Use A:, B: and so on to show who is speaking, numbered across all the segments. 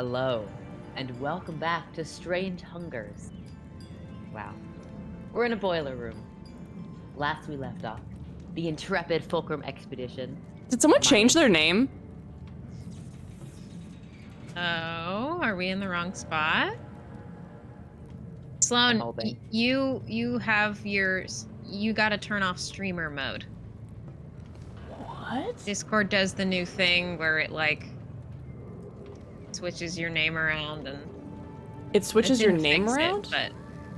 A: Hello, and welcome back to Strange Hungers. Wow. We're in a boiler room. Last we left off, the intrepid Fulcrum Expedition.
B: Did someone change their name?
C: Oh, are we in the wrong spot? Sloan, you gotta turn off streamer mode.
B: What?
C: Discord does the new thing where it like switches your name around and
B: It switches your name around?
C: But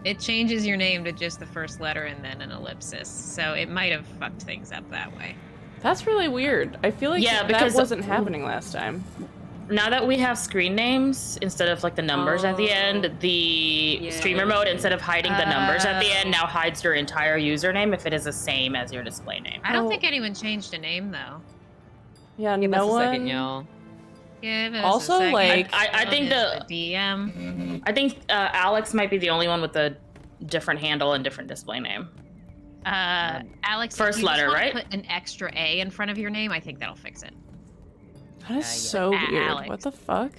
C: it changes your name to just the first letter and then an ellipsis. So it might have fucked things up that way.
B: That's really weird. I feel like that wasn't happening last time.
D: Now that we have screen names instead of like the numbers at the end, the streamer mode, instead of hiding the numbers at the end, now hides your entire username if it is the same as your display name.
C: I don't think anyone changed a name though.
B: Yeah,
A: Give
B: no
A: us a
B: one.
A: second, y'all.
C: Give us
B: Also,
C: a second.
B: like,
D: I think
C: the DM.
D: I think Alex might be the only one with a different handle and different display name.
C: Alex,
D: first
C: if you
D: letter,
C: just wanna
D: right?
C: Put an extra A in front of your name. I think that'll fix it.
B: That is so weird.
C: Alex.
B: What the fuck?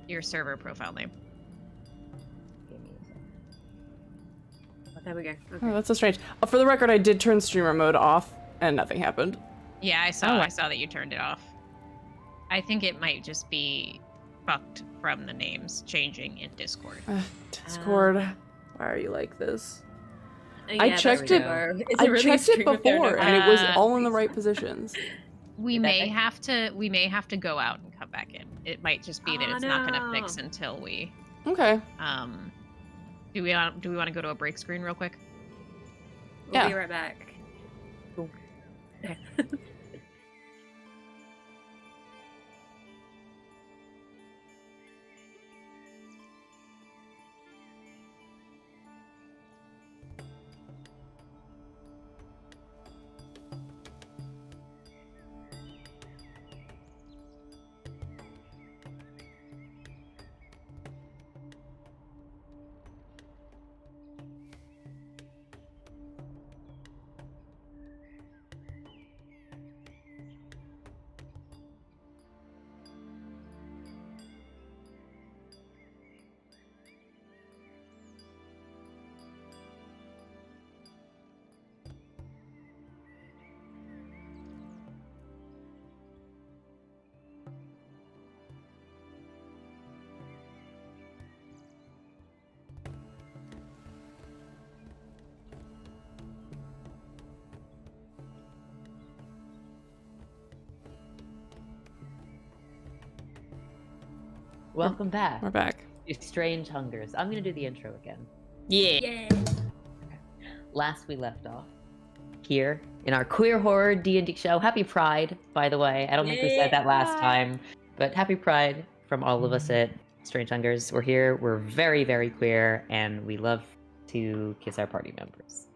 C: Your server profile name.
A: Give me a second.
E: Oh, there we go. Okay.
B: Oh, that's so strange. For the record, I did turn streamer mode off, and nothing happened.
C: Yeah, I saw that you turned it off. I think it might just be fucked from the names changing in Discord.
B: Discord, why are you like this?
E: Yeah,
B: I checked it. I checked it before, and it was all in the right positions.
C: We may have to go out and come back in. It might just be that it's not going to fix until we.
B: Okay.
C: Do we want to go to a break screen real quick?
E: We'll be right back.
A: Cool.
E: Okay.
A: Welcome back.
B: We're back.
A: To Strange Hungers. I'm gonna do the intro again.
D: Yeah.
E: Yay.
A: Last we left off, here in our queer horror D&D show. Happy Pride, by the way. I don't think we said that last time, but happy Pride from all of us at Strange Hungers. We're here. We're very, very queer, and we love to kiss our party members.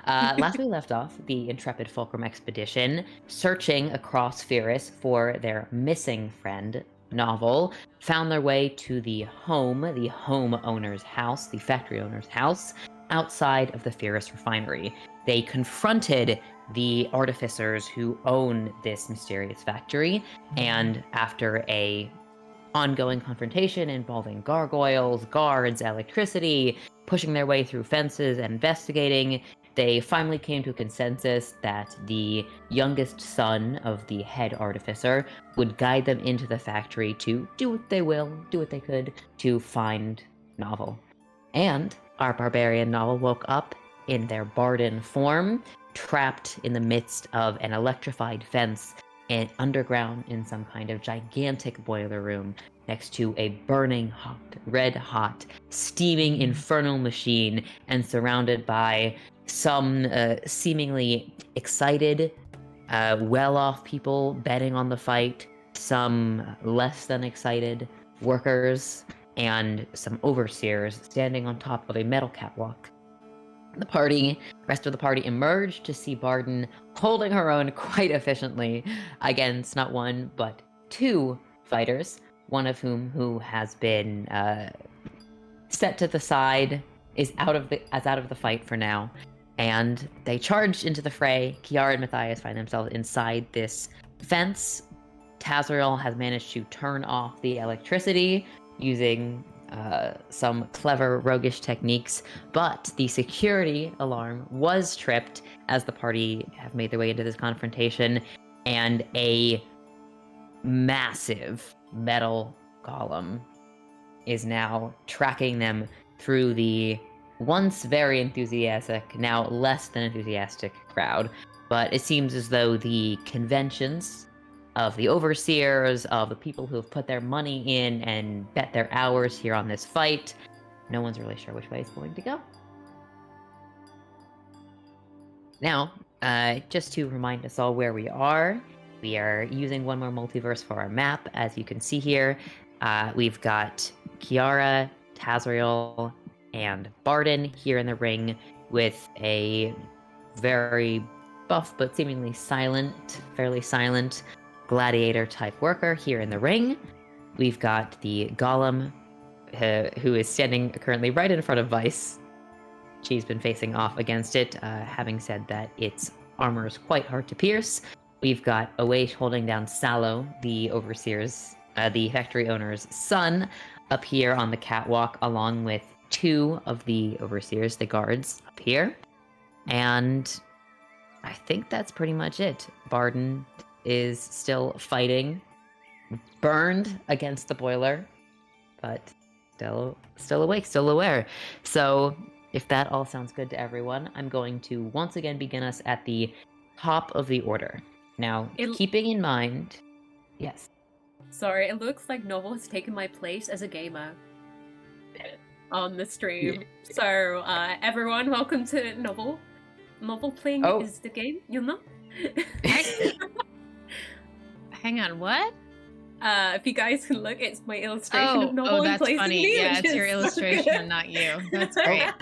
A: Last we left off, the intrepid Fulcrum Expedition, searching across Ferris for their missing friend, Novel, found their way to the home owner's house, the factory owner's house, outside of the Ferris refinery. They confronted the artificers who own this mysterious factory, and after a ongoing confrontation involving gargoyles, guards, electricity, pushing their way through fences and investigating, they finally came to a consensus that the youngest son of the head artificer would guide them into the factory to do what they could to find Novel. And our barbarian Novel woke up in their Barden form, trapped in the midst of an electrified fence and underground in some kind of gigantic boiler room next to a burning hot, red hot, steaming infernal machine, and surrounded by some seemingly excited, well-off people betting on the fight, some less than excited workers, and some overseers standing on top of a metal catwalk. The rest of the party emerged to see Barden holding her own quite efficiently against not one, but two fighters, one of who has been set to the side, is out of the fight for now. And they charged into the fray. Kiara and Matthias find themselves inside this fence, Tazriel has managed to turn off the electricity using some clever roguish techniques, but the security alarm was tripped as the party have made their way into this confrontation, and a massive metal golem is now tracking them through the once very enthusiastic, now less than enthusiastic crowd. But it seems as though the conventions of the overseers, of the people who have put their money in and bet their hours here on this fight, no one's really sure which way it's going to go. Now, just to remind us all where we are using one more multiverse for our map. As you can see here, we've got Kiara, Tazriel, and Barden here in the ring with a very buff but seemingly fairly silent gladiator-type worker here in the ring. We've got the golem who is standing currently right in front of Vice. She's been facing off against it, having said that its armor is quite hard to pierce. We've got Awaish holding down Sallow, the overseer's, the factory owner's son, up here on the catwalk, along with two of the overseers, the guards, up here. And I think that's pretty much it. Barden is still fighting, burned against the boiler, but still awake, still aware. So if that all sounds good to everyone, I'm going to once again begin us at the top of the order. Now, keeping in mind... Yes.
E: Sorry, it looks like Novel has taken my place as a gamer on the stream.
A: Yeah.
E: So, everyone, welcome to Novel. Novel playing is the game, you know?
C: Hang on, what?
E: If you guys can look, it's my illustration of Novel.
C: Oh, that's
E: placing
C: funny.
E: me,
C: Yeah,
E: which
C: it's your
E: is so
C: illustration
E: good.
C: and not you. That's great.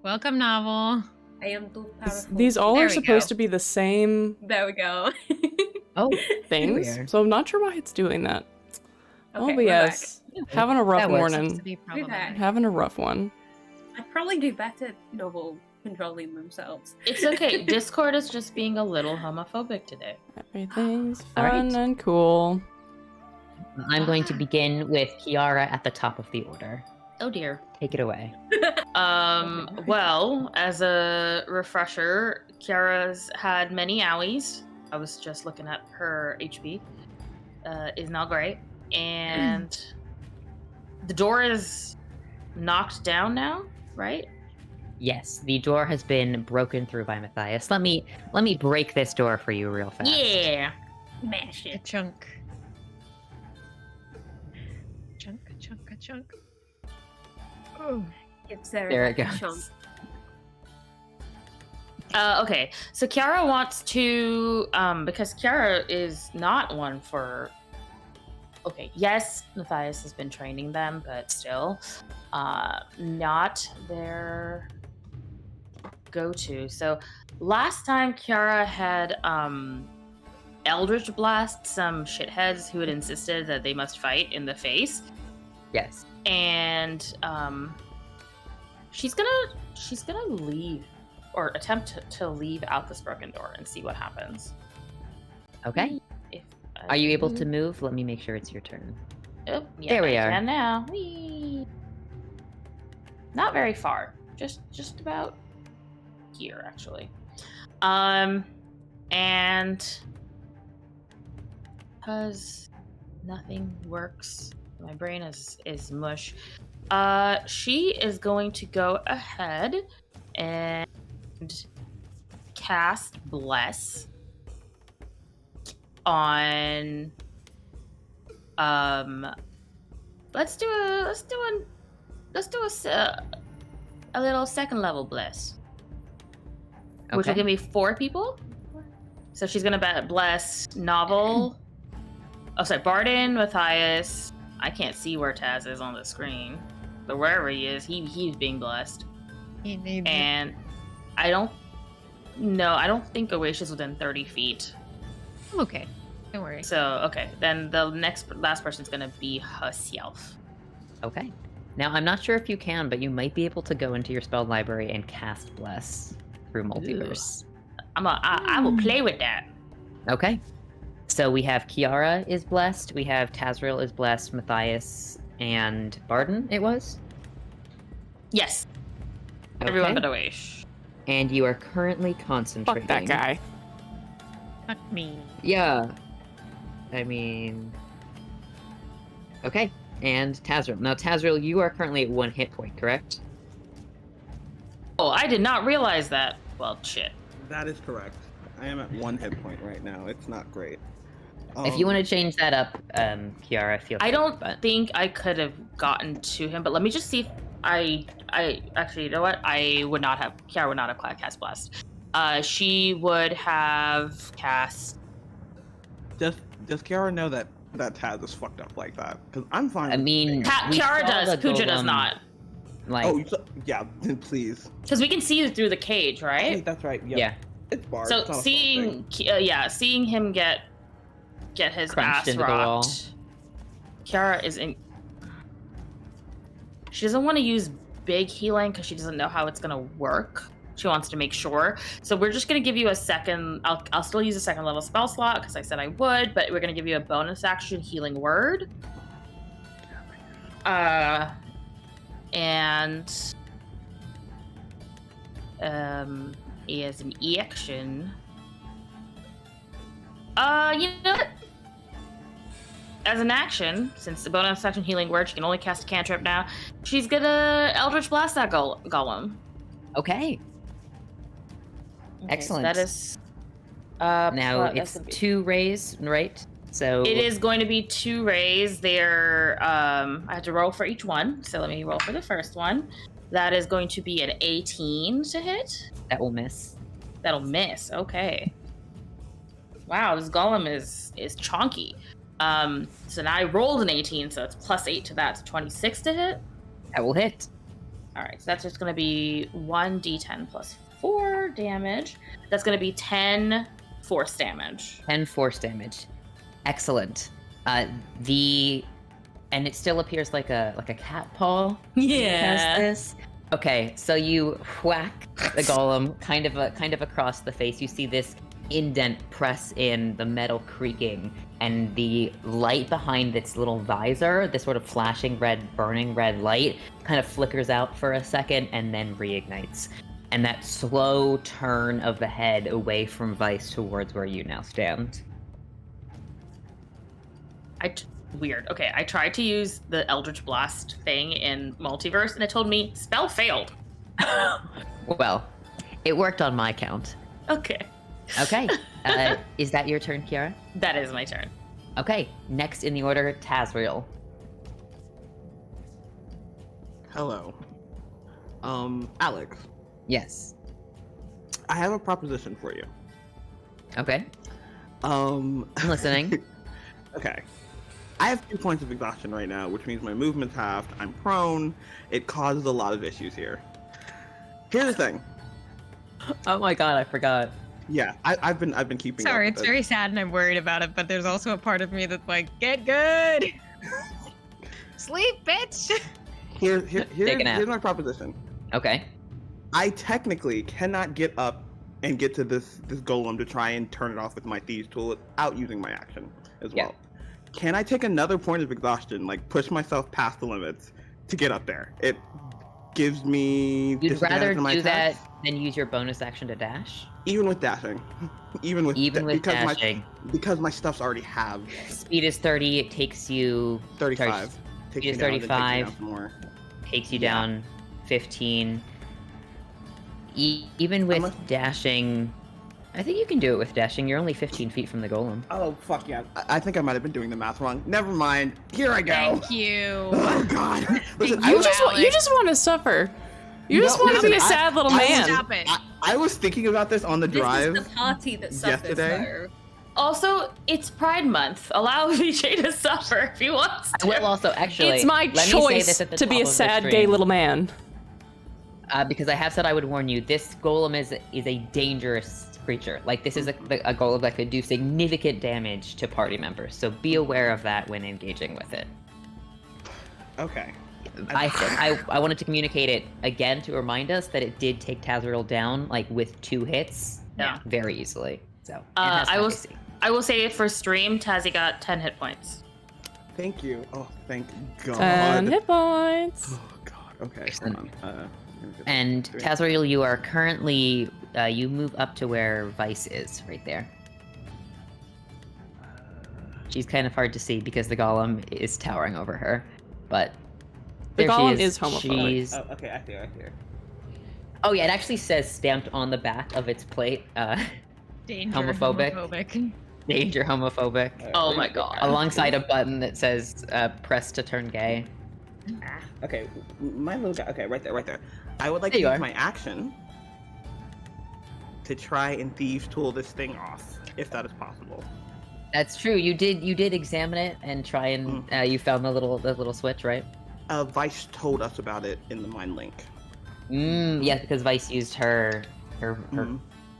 C: Welcome, Novel.
E: I am too powerful.
B: These all
C: There
B: are
C: we
B: supposed
C: go.
B: to be the same
E: There we go.
A: Oh,
B: things,
A: weird.
B: so I'm not sure why it's doing that.
E: Okay,
B: Oh,
E: we're
B: yes. Having a rough
A: That works.
C: Seems
B: morning.
C: to be
E: back.
C: problematic.
B: Having a rough one.
E: I'd probably do better Novel controlling themselves.
D: It's okay. Discord is just being a little homophobic today.
B: Everything's
A: All right.
B: fun and cool.
A: I'm going to begin with Kiara at the top of the order.
D: Oh dear.
A: Take it away.
D: Well, as a refresher, Kiara's had many owies. I was just looking at her HP. Is not great. And the door is knocked down now, right?
A: Yes, the door has been broken through by Matthias. Let me break this door for you real fast.
D: Yeah.
E: Mash
C: A
E: it.
C: chunk. A chunk. Oh.
E: It's
A: There it
E: Rebecca
A: goes.
E: Chomp.
D: Okay, so Kiara wants to, because Kiara is not one for. Okay, yes, Matthias has been training them, but still, not their go-to. So last time Kiara had Eldritch Blast some shitheads who had insisted that they must fight in the face,
A: Yes.
D: and she's gonna leave or attempt to leave out this broken door and see what happens.
A: Okay.
D: If
A: Are you able to move? Let me make sure it's your turn.
D: Oh, yeah,
A: There we
D: I
A: are.
D: can now. Whee! Not very far. Just about here, actually. And because nothing works, my brain is mush. She is going to go ahead and cast Bless on let's do a little second level Bless, which will
A: Okay.
D: give me 4 people. So she's gonna bless Novel. Oh, sorry, Barden, Matthias. I can't see where Taz is on the screen, but wherever he is, he's being blessed.
C: He needs it.
D: And I don't think Awaish is within 30 feet.
C: Okay. Don't worry.
D: So, okay, then the last person's gonna be herself.
A: Okay. Now, I'm not sure if you can, but you might be able to go into your spell library and cast Bless through Multiverse.
D: I will play with that.
A: Okay. So we have Kiara is blessed, we have Tazriel is blessed, Matthias and Barden, it was?
D: Yes.
A: Okay.
D: Everyone but Oish.
A: And you are currently concentrating.
B: Fuck that guy.
C: Fuck me.
A: Yeah. I mean... Okay. And Tazriel. Now, Tazriel, you are currently at 1 hit point, correct?
D: Oh, I did not realize that. Well, shit.
F: That is correct. I am at 1 hit point right now. It's not great.
A: If you want to change that up, Kiara, feel free.
D: I don't think I could have gotten to him, but let me just see if I actually, you know what? Kiara would not have cast Blast. She would have cast...
F: Does Kiara know that Taz is fucked up like that? Because I'm fine.
A: I mean,
D: Kiara does. Pooja does not.
A: Like,
F: yeah, then please.
D: Because we can see you through the cage,
F: Hey,
D: right?
F: that's right. Yeah.
A: yeah.
F: It's barred.
D: So
F: It's not a
D: seeing him get his
A: Crunched
D: ass
A: into the wall.
D: rocked. Kiara is in. She doesn't want to use big healing because she doesn't know how it's gonna work. She wants to make sure. So we're just gonna give you a second. I'll still use a 2nd level spell slot because I said I would, but we're gonna give you a bonus action healing word. And as an action. You know what? As an action, since the bonus action healing word, she can only cast a cantrip now. She's gonna Eldritch Blast that golem.
A: Okay. Excellent.
D: So that is.
A: Now
D: that's
A: it's
D: gonna be-
A: 2 rays, right? So
D: It is going to be 2 rays. They're I have to roll for each one. So let me roll for the first one. That is going to be an 18 to hit.
A: that will miss.
D: That'll miss. Okay. Wow, this golem is chonky. So now I rolled an 18, so it's +8 to that. So 26 to hit.
A: That will hit.
D: All right, so that's just going to be 1d10 plus 4 damage. That's going to be 10 force damage.
A: 10 force damage. Excellent. And it still appears like a cat paw. Cast this. Okay, so you whack the golem kind of across the face. You see this indent press in, the metal creaking, and the light behind its little visor, this sort of flashing red, burning red light, kind of flickers out for a second and then reignites. And that slow turn of the head away from Vice towards where you now stand.
D: Weird. Okay, I tried to use the Eldritch Blast thing in Multiverse, and it told me spell failed.
A: Well, it worked on my count.
D: Okay.
A: Okay. Is that your turn, Kiara?
D: That is my turn.
A: Okay. Next in the order, Tazriel.
F: Hello. Alex,
A: Yes.
F: I have a proposition for you.
A: Okay.
F: I'm
A: listening.
F: Okay. I have 2 points of exhaustion right now, which means my movement's halved. I'm prone. It causes a lot of issues here. Here's the thing.
A: Oh my god, I forgot.
F: Yeah, I've been keeping.
C: Sorry,
F: up
C: it's
F: with it.
C: very sad and I'm worried about it, but there's also a part of me that's like, get good! Sleep, bitch!
F: Here's my proposition.
A: Okay.
F: I technically cannot get up and get to this golem to try and turn it off with my thieves tool without using my action as well.
A: Yeah.
F: Can I take another point of exhaustion, like push myself past the limits to get up there? It gives me.
A: You'd rather
F: disadvantage on my
A: do
F: attacks,
A: that than use your bonus action to dash?
F: even with dashing, even with
A: Dashing.
F: because my stuff's already halved.
A: Speed is 30, it takes you
F: 35.
A: Speed is 35.
F: More.
A: Takes you
F: Yeah.
A: down 15. Even with dashing, I think you can do it with dashing. You're only 15 feet from the golem.
F: Oh fuck yeah! I think I might have been doing the math wrong. Never mind. Here I go.
C: Thank you.
F: Oh god. Listen,
C: You
B: You just want to suffer. You just want to be a sad little man.
C: Stop it.
F: I was thinking about this on the drive.
E: This is the party that suffers,
F: yesterday.
E: though.
D: Also, it's Pride Month. Allow VJ to suffer if he wants to.
A: I will also, actually,
B: It's my
A: let me say
B: choice
A: this at the
B: to be
A: top
B: a
A: of the
B: sad gay
A: stream.
B: little man.
A: Because I have said I would warn you, this golem is a dangerous creature. Like, this is a golem that could do significant damage to party members, so be aware of that when engaging with it.
F: Okay.
A: I wanted to communicate it again to remind us that it did take Tazriel down, like, with 2 hits
D: Yeah.
A: very easily. So, and
D: I
A: that's not
D: will.
A: easy.
D: I will say for stream, Tazzy got 10 hit points.
F: Thank you. Oh, thank God.
B: 10 hit points.
F: Oh God. Okay, hold on.
A: And Tazriel, you are currently you move up to where Vice is, right there. She's kind of hard to see because the golem is towering over her, but
B: The
A: there she
B: golem is homophobic.
A: She's...
F: Oh, okay, I see her.
A: Oh yeah, it actually says stamped on the back of its plate,
C: Danger
A: homophobic. Danger homophobic.
D: Oh my god.
A: Alongside a button that says press to turn gay.
F: Okay, my little guy. Okay, right there. I would like
A: There
F: to
A: you
F: use
A: are.
F: my action to try and thieves tool this thing off, if that is possible.
A: That's true. You did examine it and try and you found the little switch, right?
F: Vice told us about it in the mind link.
A: Yes, because Vice used her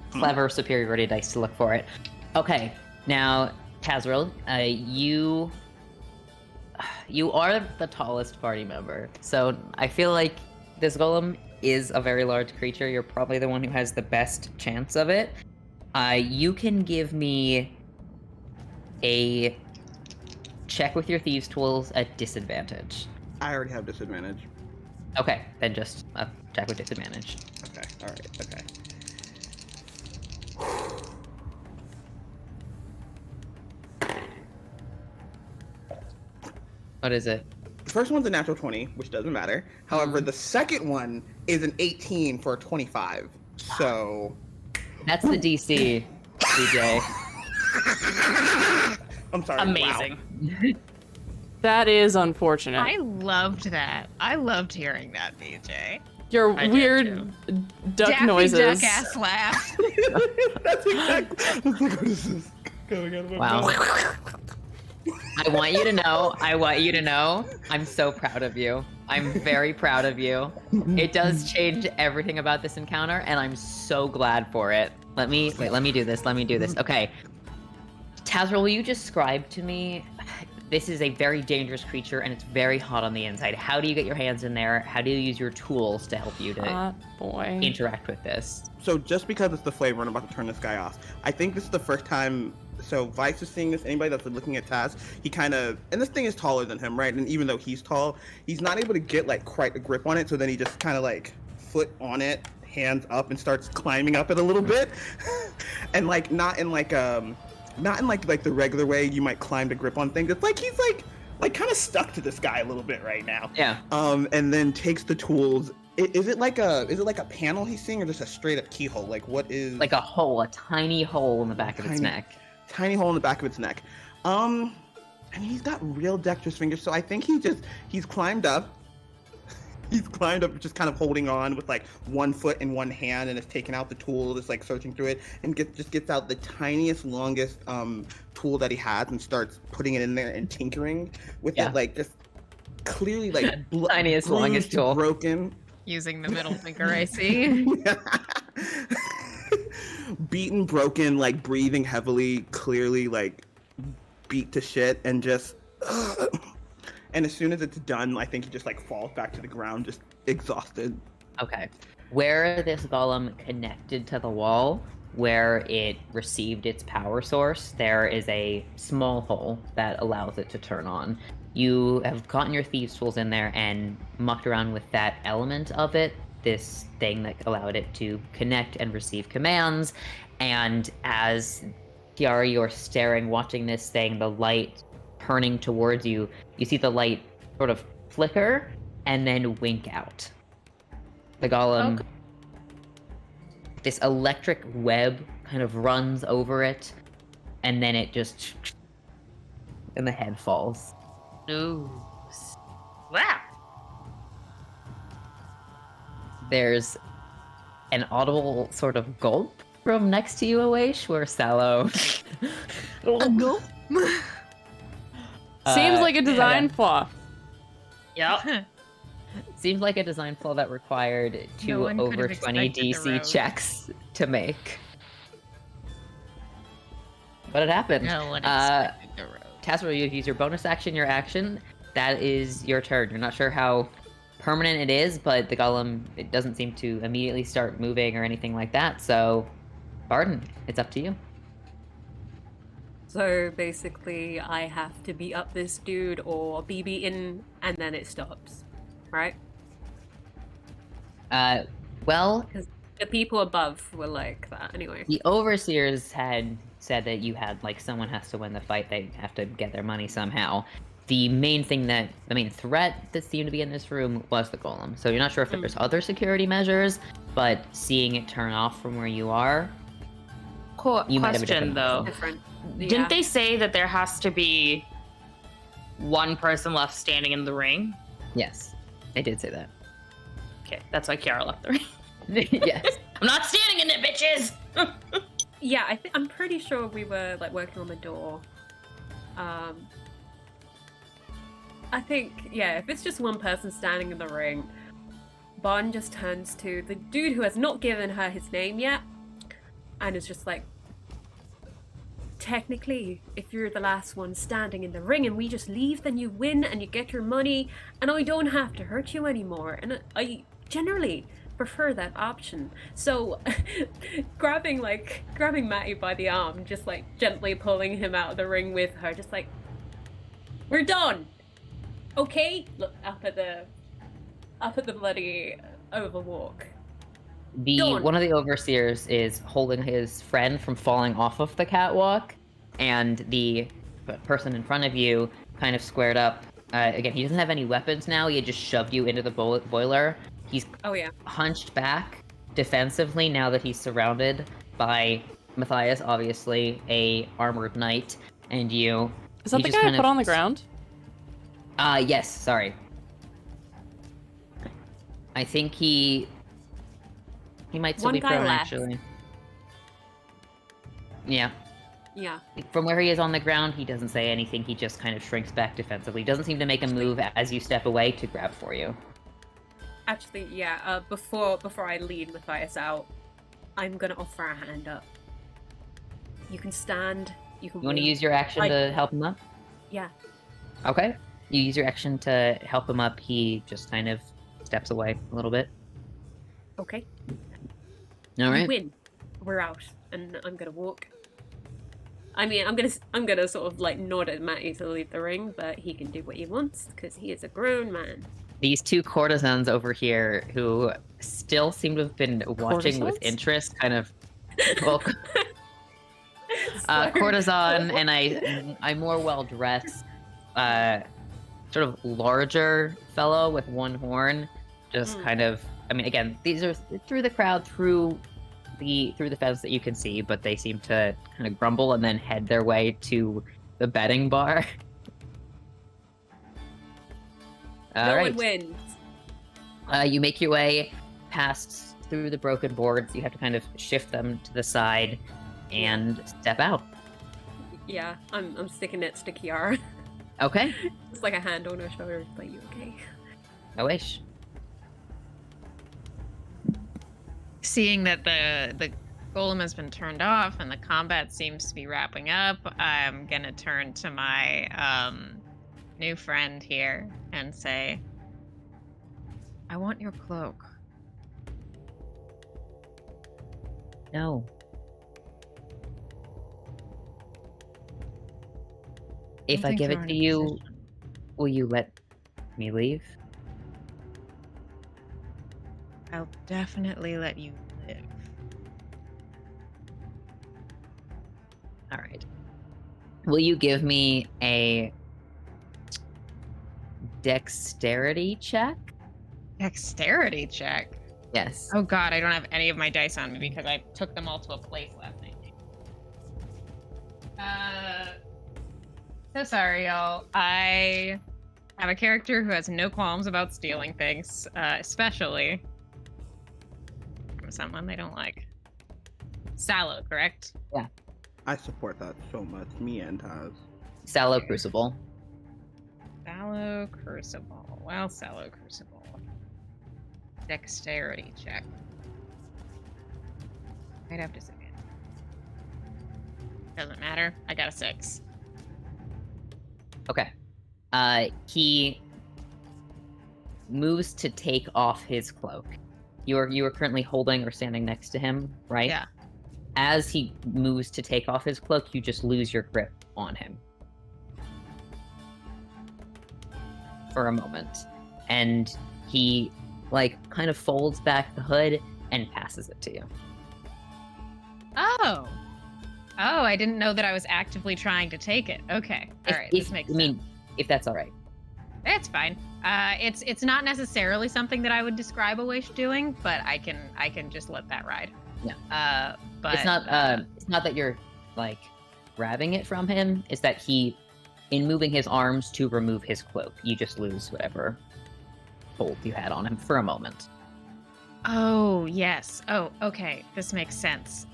A: clever superiority dice to look for it. Okay, now Tazriel, you are the tallest party member, so I feel like this golem is a very large creature. You're probably the one who has the best chance of it. You can give me a check with your thieves' tools at disadvantage.
F: I already have disadvantage.
A: Okay, then just check with disadvantage.
F: Okay, alright, okay.
A: What is it?
F: The first one's a natural 20, which doesn't matter. However, the second one is an 18 for a 25. So...
A: That's the DC, DJ.
F: I'm sorry.
D: Amazing.
F: Wow.
B: That is unfortunate.
C: I loved that. I loved hearing that, BJ.
B: Your
D: I did
B: weird duck
C: Daffy
B: noises.
C: Duck ass laugh.
F: That's exactly... I was like, what is this going on in my
A: Wow.
F: mouth?
A: I want you to know, I'm so proud of you. I'm very proud of you. It does change everything about this encounter, and I'm so glad for it. Let me do this. Okay. Tazriel, will you describe to me, this is a very dangerous creature, and it's very hot on the inside. How do you get your hands in there? How do you use your tools to help you to
B: Boy.
A: interact with this?
F: So just because it's the flavor, I'm about to turn this guy off. I think this is the first time, so Vice is seeing this, anybody that's looking at Taz, he kind of, and this thing is taller than him, right? And even though he's tall, he's not able to get like quite a grip on it, so then he just kind of like foot on it, hands up, and starts climbing up it a little bit. And like, not in like the regular way you might climb to grip on things. It's like he's like kind of stuck to this guy a little bit right now.
A: Yeah.
F: And then takes the tools. Is it like a panel he's seeing, or just a straight up keyhole? Like what is
A: Like a tiny hole in the back of its neck.
F: Tiny hole in the back of its neck. I mean, he's got real dexterous fingers, so I think he's climbed up. He's climbed up, just kind of holding on with like one foot in one hand, and is taking out the tool, just like searching through it, and gets out the tiniest, longest tool that he has, and starts putting it in there and tinkering with it, like just clearly like
A: tiniest, longest tool,
F: broken.
C: Using the middle finger, I see.
F: Beaten, broken, like breathing heavily, clearly like beat to shit, and just. And as soon as it's done, I think he just like falls back to the ground, just exhausted.
A: Okay. Where this golem connected to the wall, where it received its power source, there is a small hole that allows it to turn on. You have gotten your thieves' tools in there and mucked around with that element of it, this thing that allowed it to connect and receive commands. And as Kiara, you're staring, watching this thing, the light turning towards you, you see the light sort of flicker and then wink out. The golem, this electric web kind of runs over it, and then it just, and the head falls.
D: Ooh. Wow.
A: There's an audible sort of gulp from next to you, Awaish, where Sallow...
C: A gulp?
B: Seems like a design flaw.
D: Yep.
A: Seems like a design flaw that required two
C: one could
A: over
C: have
A: 20
C: expected the
A: DC
C: rogue.
A: checks to make. But it happened.
C: No one expected the road.
A: Tazriel, you use your bonus action, your action. That is your turn. You're not sure how permanent it is, but the golem, it doesn't seem to immediately start moving or anything like that. So, Barden, it's up to you.
E: So basically, I have to beat up this dude or be beaten, and then it stops, right?
A: Well,
E: Because the people above were like that anyway.
A: the overseers had said that you had, like, someone has to win the fight, they have to get their money somehow. The main threat that seemed to be in this room was the golem. So you're not sure if there's other security measures, but seeing it turn off from where you are, you might have a
D: Question,
A: different
D: though.
E: Different. Yeah.
D: Didn't they say that there has to be one person left standing in the ring?
A: Yes, they did say that.
D: Okay, that's why Kiara left the ring.
A: Yes.
D: I'm not standing in it, bitches!
E: Yeah, I'm pretty sure we were like working on the door. I think, yeah, if it's just one person standing in the ring, Bon just turns to the dude who has not given her his name yet, and is just like, technically, if you're the last one standing in the ring and we just leave, then you win and you get your money, and I don't have to hurt you anymore. And I generally prefer that option. So grabbing Matty by the arm, just like gently pulling him out of the ring with her, just like, we're done. Okay? Look up at the bloody overwalk.
A: One of the overseers is holding his friend from falling off of the catwalk, and the person in front of you kind of squared up. Again, he doesn't have any weapons now. He had just shoved you into the boiler. He's hunched back defensively now that he's surrounded by Matthias, obviously a armored knight, and you.
B: Is that the guy I put on the ground?
A: Yes. Sorry. I think he might still be prone, actually. Yeah.
E: Yeah.
A: From where he is on the ground, he doesn't say anything. He just kind of shrinks back defensively. Doesn't seem to make a move as you step away to grab for you.
E: Actually, yeah, before I lead Matthias out, I'm gonna offer a hand up. You can stand, you can...
A: You want to use your action to help him up?
E: Yeah.
A: Okay. You use your action to help him up. He just kind of steps away a little bit.
E: Okay.
A: All right.
E: You win. We're out, and I'm gonna walk. I mean, I'm gonna sort of like nod at Matty to leave the ring, but he can do what he wants because he is a grown man.
A: These two courtesans over here who still seem to have been watching with interest, kind of. Well, courtesan and a more well-dressed, sort of larger fellow with one horn, just kind of. I mean, again, these are through the crowd, through the fence that you can see, but they seem to kind of grumble and then head their way to the betting bar.
E: No one wins.
A: You make your way past through the broken boards. You have to kind of shift them to the side and step out.
E: Yeah, I'm sticking next to Kiara.
A: Okay.
E: It's like a hand on her shoulder. Like, you okay?
A: I wish.
C: Seeing that the golem has been turned off and the combat seems to be wrapping up, I'm gonna turn to my new friend here and say, I want your cloak.
A: No. If I give it to you, will you let me leave?
C: I'll definitely let you live.
A: All right. Will you give me a dexterity check?
C: Dexterity check?
A: Yes.
C: Oh god, I don't have any of my dice on me because I took them all to a place last night. So sorry, y'all. I have a character who has no qualms about stealing things, especially from someone they don't like. Sallow, correct?
A: Yeah.
F: I support that so much. Me and Taz.
A: Sallow Crucible.
C: Sallow Crucible. Well, Sallow Crucible. Dexterity check. I'd have to say it. Doesn't matter. I got a 6.
A: Okay. He moves to take off his cloak. You are currently holding or standing next to him, right?
C: Yeah.
A: as he moves to take off his cloak, you just lose your grip on him for a moment, and he like kind of folds back the hood and passes it to you.
C: Oh, I didn't know that I was actively trying to take it. Okay, all right, this makes sense.
A: I mean, if that's all right.
C: That's fine. It's not necessarily something that I would describe a wish doing, but I can just let that ride.
A: Yeah.
C: But
A: it's not that you're like grabbing it from him. It's that he, in moving his arms to remove his cloak, you just lose whatever hold you had on him for a moment.
C: Oh yes. Oh, okay. This makes sense.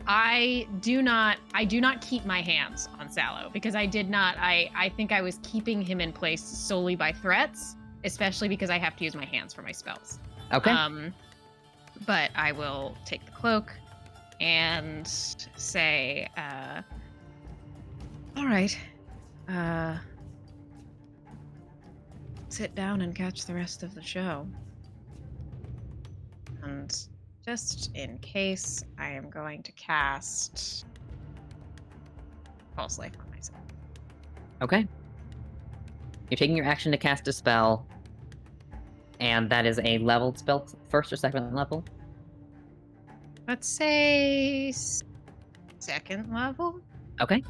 C: I do not keep my hands on Sallow because I think I was keeping him in place solely by threats, especially because I have to use my hands for my spells.
A: Okay.
C: But I will take the cloak and say, all right, sit down and catch the rest of the show. And just in case, I am going to cast False Life on myself.
A: Okay. You're taking your action to cast a spell, and that is a leveled spell, first or second level?
C: Let's say second level.
A: Okay.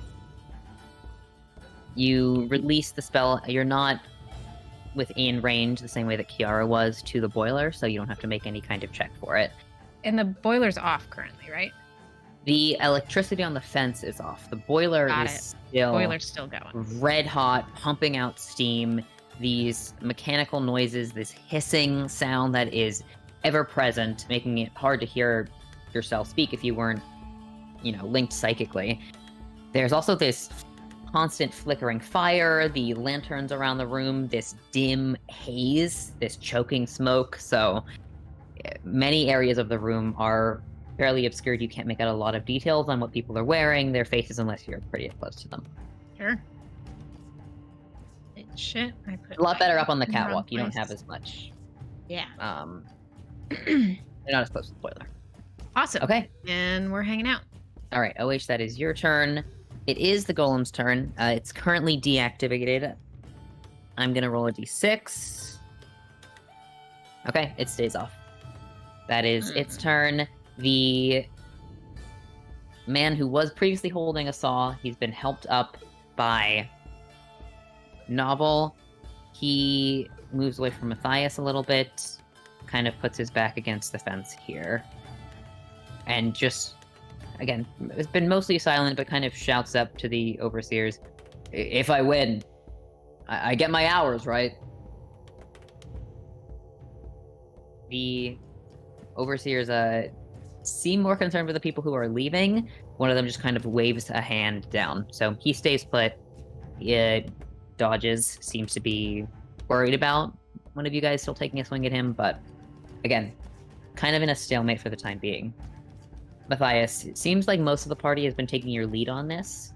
A: You release the spell. You're not within range the same way that Kiara was to the boiler, so you don't have to make any kind of check for it.
C: And the boiler's off currently, right?
A: The electricity on the fence is off. The boiler
C: Boiler's still going.
A: Red hot, pumping out steam, these mechanical noises, this hissing sound that is ever present, making it hard to hear yourself speak if you weren't, linked psychically. There's also this constant flickering fire, the lanterns around the room, this dim haze, this choking smoke. So many areas of the room are fairly obscured. You can't make out a lot of details on what people are wearing, their faces, unless you're pretty close to them.
C: Sure. Shit, I put
A: a lot better up on the
C: in
A: catwalk. You
C: wrong
A: don't
C: place.
A: have as much.
C: Yeah.
A: You're not as close to the boiler.
C: Awesome.
A: Okay.
C: And we're hanging out.
A: All right, OH, that is your turn. It is the golem's turn. It's currently deactivated. I'm gonna roll a d6. Okay, it stays off. That is its turn. The man who was previously holding a saw, he's been helped up by Novel. He moves away from Matthias a little bit, kind of puts his back against the fence here, and just, again, it's been mostly silent, but kind of shouts up to the overseers, if I win, I get my hours, right? The overseers seem more concerned with the people who are leaving. One of them just kind of waves a hand down. So he stays put. He dodges, seems to be worried about one of you guys still taking a swing at him, but again, kind of in a stalemate for the time being. Matthias, it seems like most of the party has been taking your lead on this.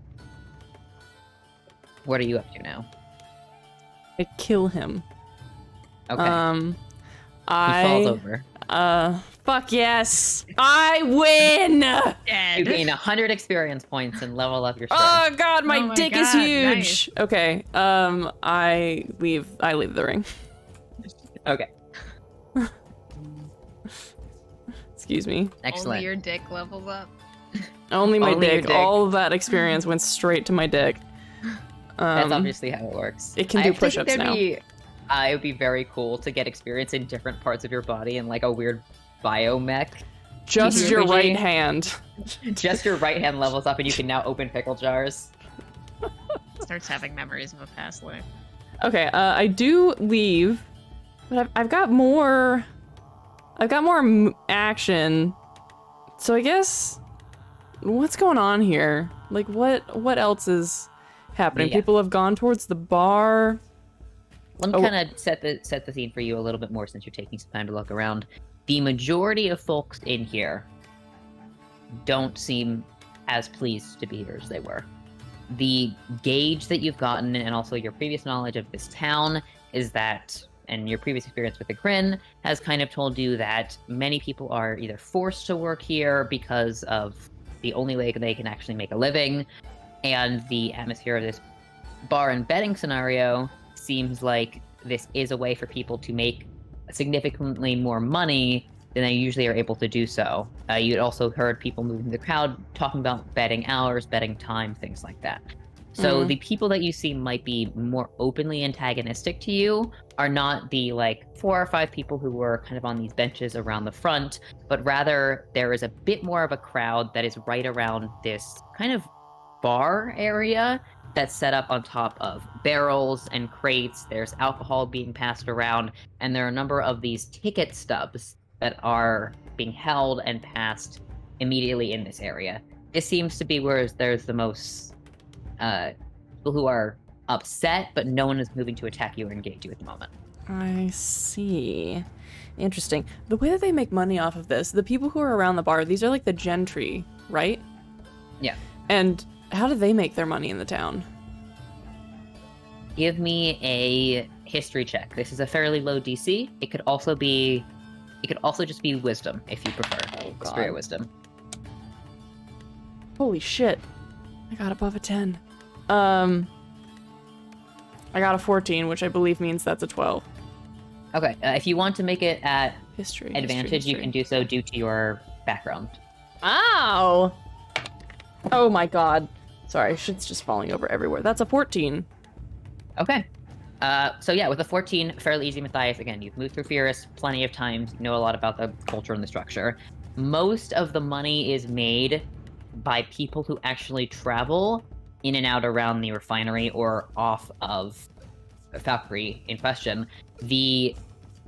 A: What are you up to now?
B: I kill him.
A: Okay. He falls over.
B: Fuck yes. I win!
C: Dead.
A: You gain 100 experience points and level up your strength.
B: Oh god, my dick is
C: God,
B: huge.
C: nice.
B: Okay. I leave the ring.
A: Okay.
B: Excuse me.
A: Excellent.
C: Only your dick levels up.
B: Only my
A: Only your
B: dick.
A: dick.
B: All of that experience went straight to my dick.
A: That's obviously how it works.
B: It can do
A: I think
B: push-ups now.
A: it would be very cool to get experience in different parts of your body in like a weird biomech.
B: Just your
A: TTRPG.
B: right hand.
A: Just your right hand levels up and you can now open pickle jars.
C: Starts having memories of a past life.
B: Okay, I do leave, but I've got more. I've got more action. So I guess what's going on here? Like what else is happening?
A: Yeah.
B: People have gone towards the bar.
A: Let me kind of set the scene for you a little bit more since you're taking some time to look around. The majority of folks in here don't seem as pleased to be here as they were. The gauge that you've gotten and also your previous knowledge of this town is that and your previous experience with the Kryn has kind of told you that many people are either forced to work here because of the only way they can actually make a living, and the atmosphere of this bar and betting scenario seems like this is a way for people to make significantly more money than they usually are able to do so. You'd also heard people moving the crowd talking about betting hours, betting time, things like that. So the people that you see might be more openly antagonistic to you are not the 4 or 5 people who were kind of on these benches around the front, but rather there is a bit more of a crowd that is right around this kind of bar area that's set up on top of barrels and crates. There's alcohol being passed around, and there are a number of these ticket stubs that are being held and passed immediately in this area. This seems to be where there's the most people who are upset, but no one is moving to attack you or engage you at the moment.
B: I see. Interesting. The way that they make money off of this, the people who are around the bar, these are like the gentry, right?
A: Yeah.
B: And how do they make their money in the town?
A: Give me a history check. This is a fairly low DC. It could also just be wisdom if you prefer.
B: Oh,
A: History or
B: God.
A: wisdom.
B: Holy shit. I got above a 10. I got a 14, which I believe means that's a 12.
A: Okay, if you want to make it at
B: History.
A: advantage, you can do so due to your background.
B: Ow! Oh my god. Sorry, shit's just falling over everywhere. That's a 14.
A: Okay. So yeah, with a 14, fairly easy, Matthias. Again, you've moved through Fierce plenty of times. You know a lot about the culture and the structure. Most of the money is made by people who actually travel in and out around the refinery or off of the factory in question. The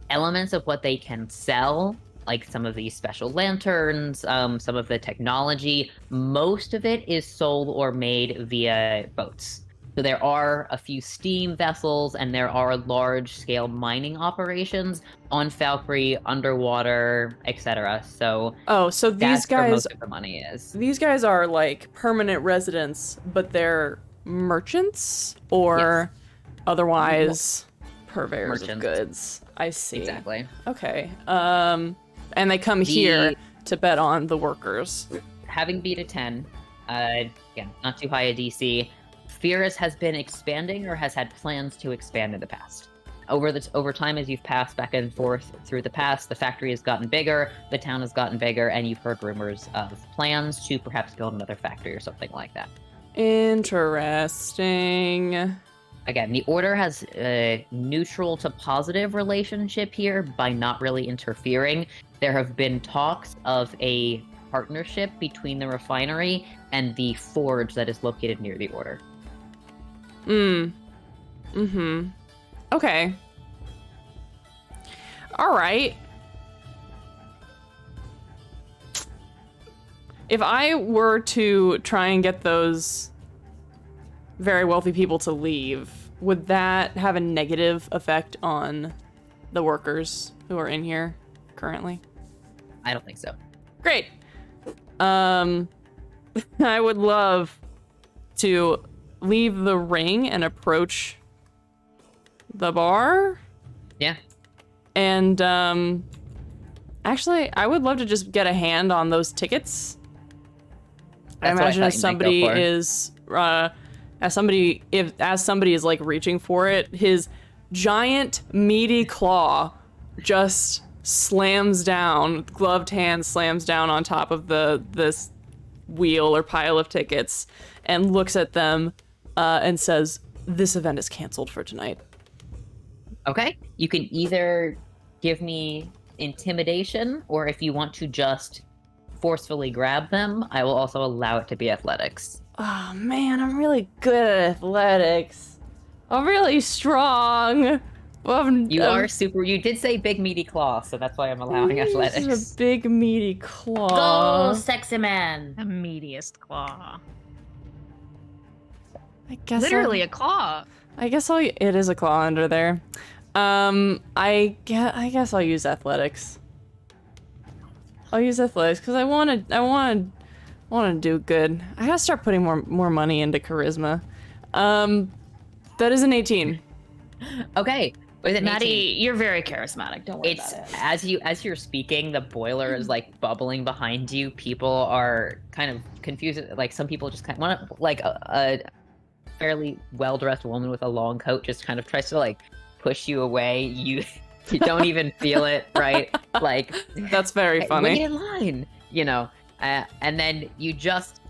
A: elements of what they can sell, like some of these special lanterns, some of the technology, most of it is sold or made via boats. So there are a few steam vessels, and there are large-scale mining operations on Valkyrie, underwater, etc. So
B: so these
A: that's where
B: guys,
A: most of the money is.
B: these guys are like permanent residents, but they're merchants or otherwise purveyors of
A: Merchants.
B: goods. I see.
A: Exactly.
B: Okay. And they come here to bet on the workers.
A: Having beat a 10, again, not too high a DC, Fierce has been expanding or has had plans to expand in the past. Over time, as you've passed back and forth through the past, the factory has gotten bigger, the town has gotten bigger, and you've heard rumors of plans to perhaps build another factory or something like that.
B: Interesting.
A: Again, the Order has a neutral to positive relationship here by not really interfering. There have been talks of a partnership between the refinery and the forge that is located near the Order.
B: Okay. All right. If I were to try and get those very wealthy people to leave, would that have a negative effect on the workers who are in here currently?
A: I don't think so.
B: Great. I would love to leave the ring and approach the bar.
A: Yeah.
B: And actually, I would love to just get a hand on those tickets. I
A: That's what I
B: imagine
A: thought
B: if
A: you might go
B: somebody
A: for.
B: is as somebody is like reaching for it, his giant meaty claw just slams down, gloved hand slams down on top of this wheel or pile of tickets and looks at them and says, "This event is canceled for tonight."
A: Okay. You can either give me intimidation, or if you want to just forcefully grab them, I will also allow it to be athletics.
B: Oh man, I'm really good at athletics. I'm really strong.
A: You did say big meaty claw, so that's why I'm allowing
B: This
A: athletics.
B: is a big meaty claw.
D: Go, sexy man.
C: The meatiest claw.
B: I guess
C: Literally a claw.
B: it is a claw under there. I guess I'll use athletics. I'll use athletics because I want to do good. I gotta start putting more money into charisma. That is an 18.
A: Okay. Was it
D: Maddie,
A: 18?
D: you're very charismatic. Don't worry
A: It's
D: about it.
A: as you're speaking, the boiler is like bubbling behind you. People are kind of confused. Like some people just kind of want to, like a fairly well-dressed woman with a long coat just kind of tries to like push you away. You don't even feel it, right? Like
B: That's very
A: "Hey,
B: funny.
A: wait in line, you know. And then you just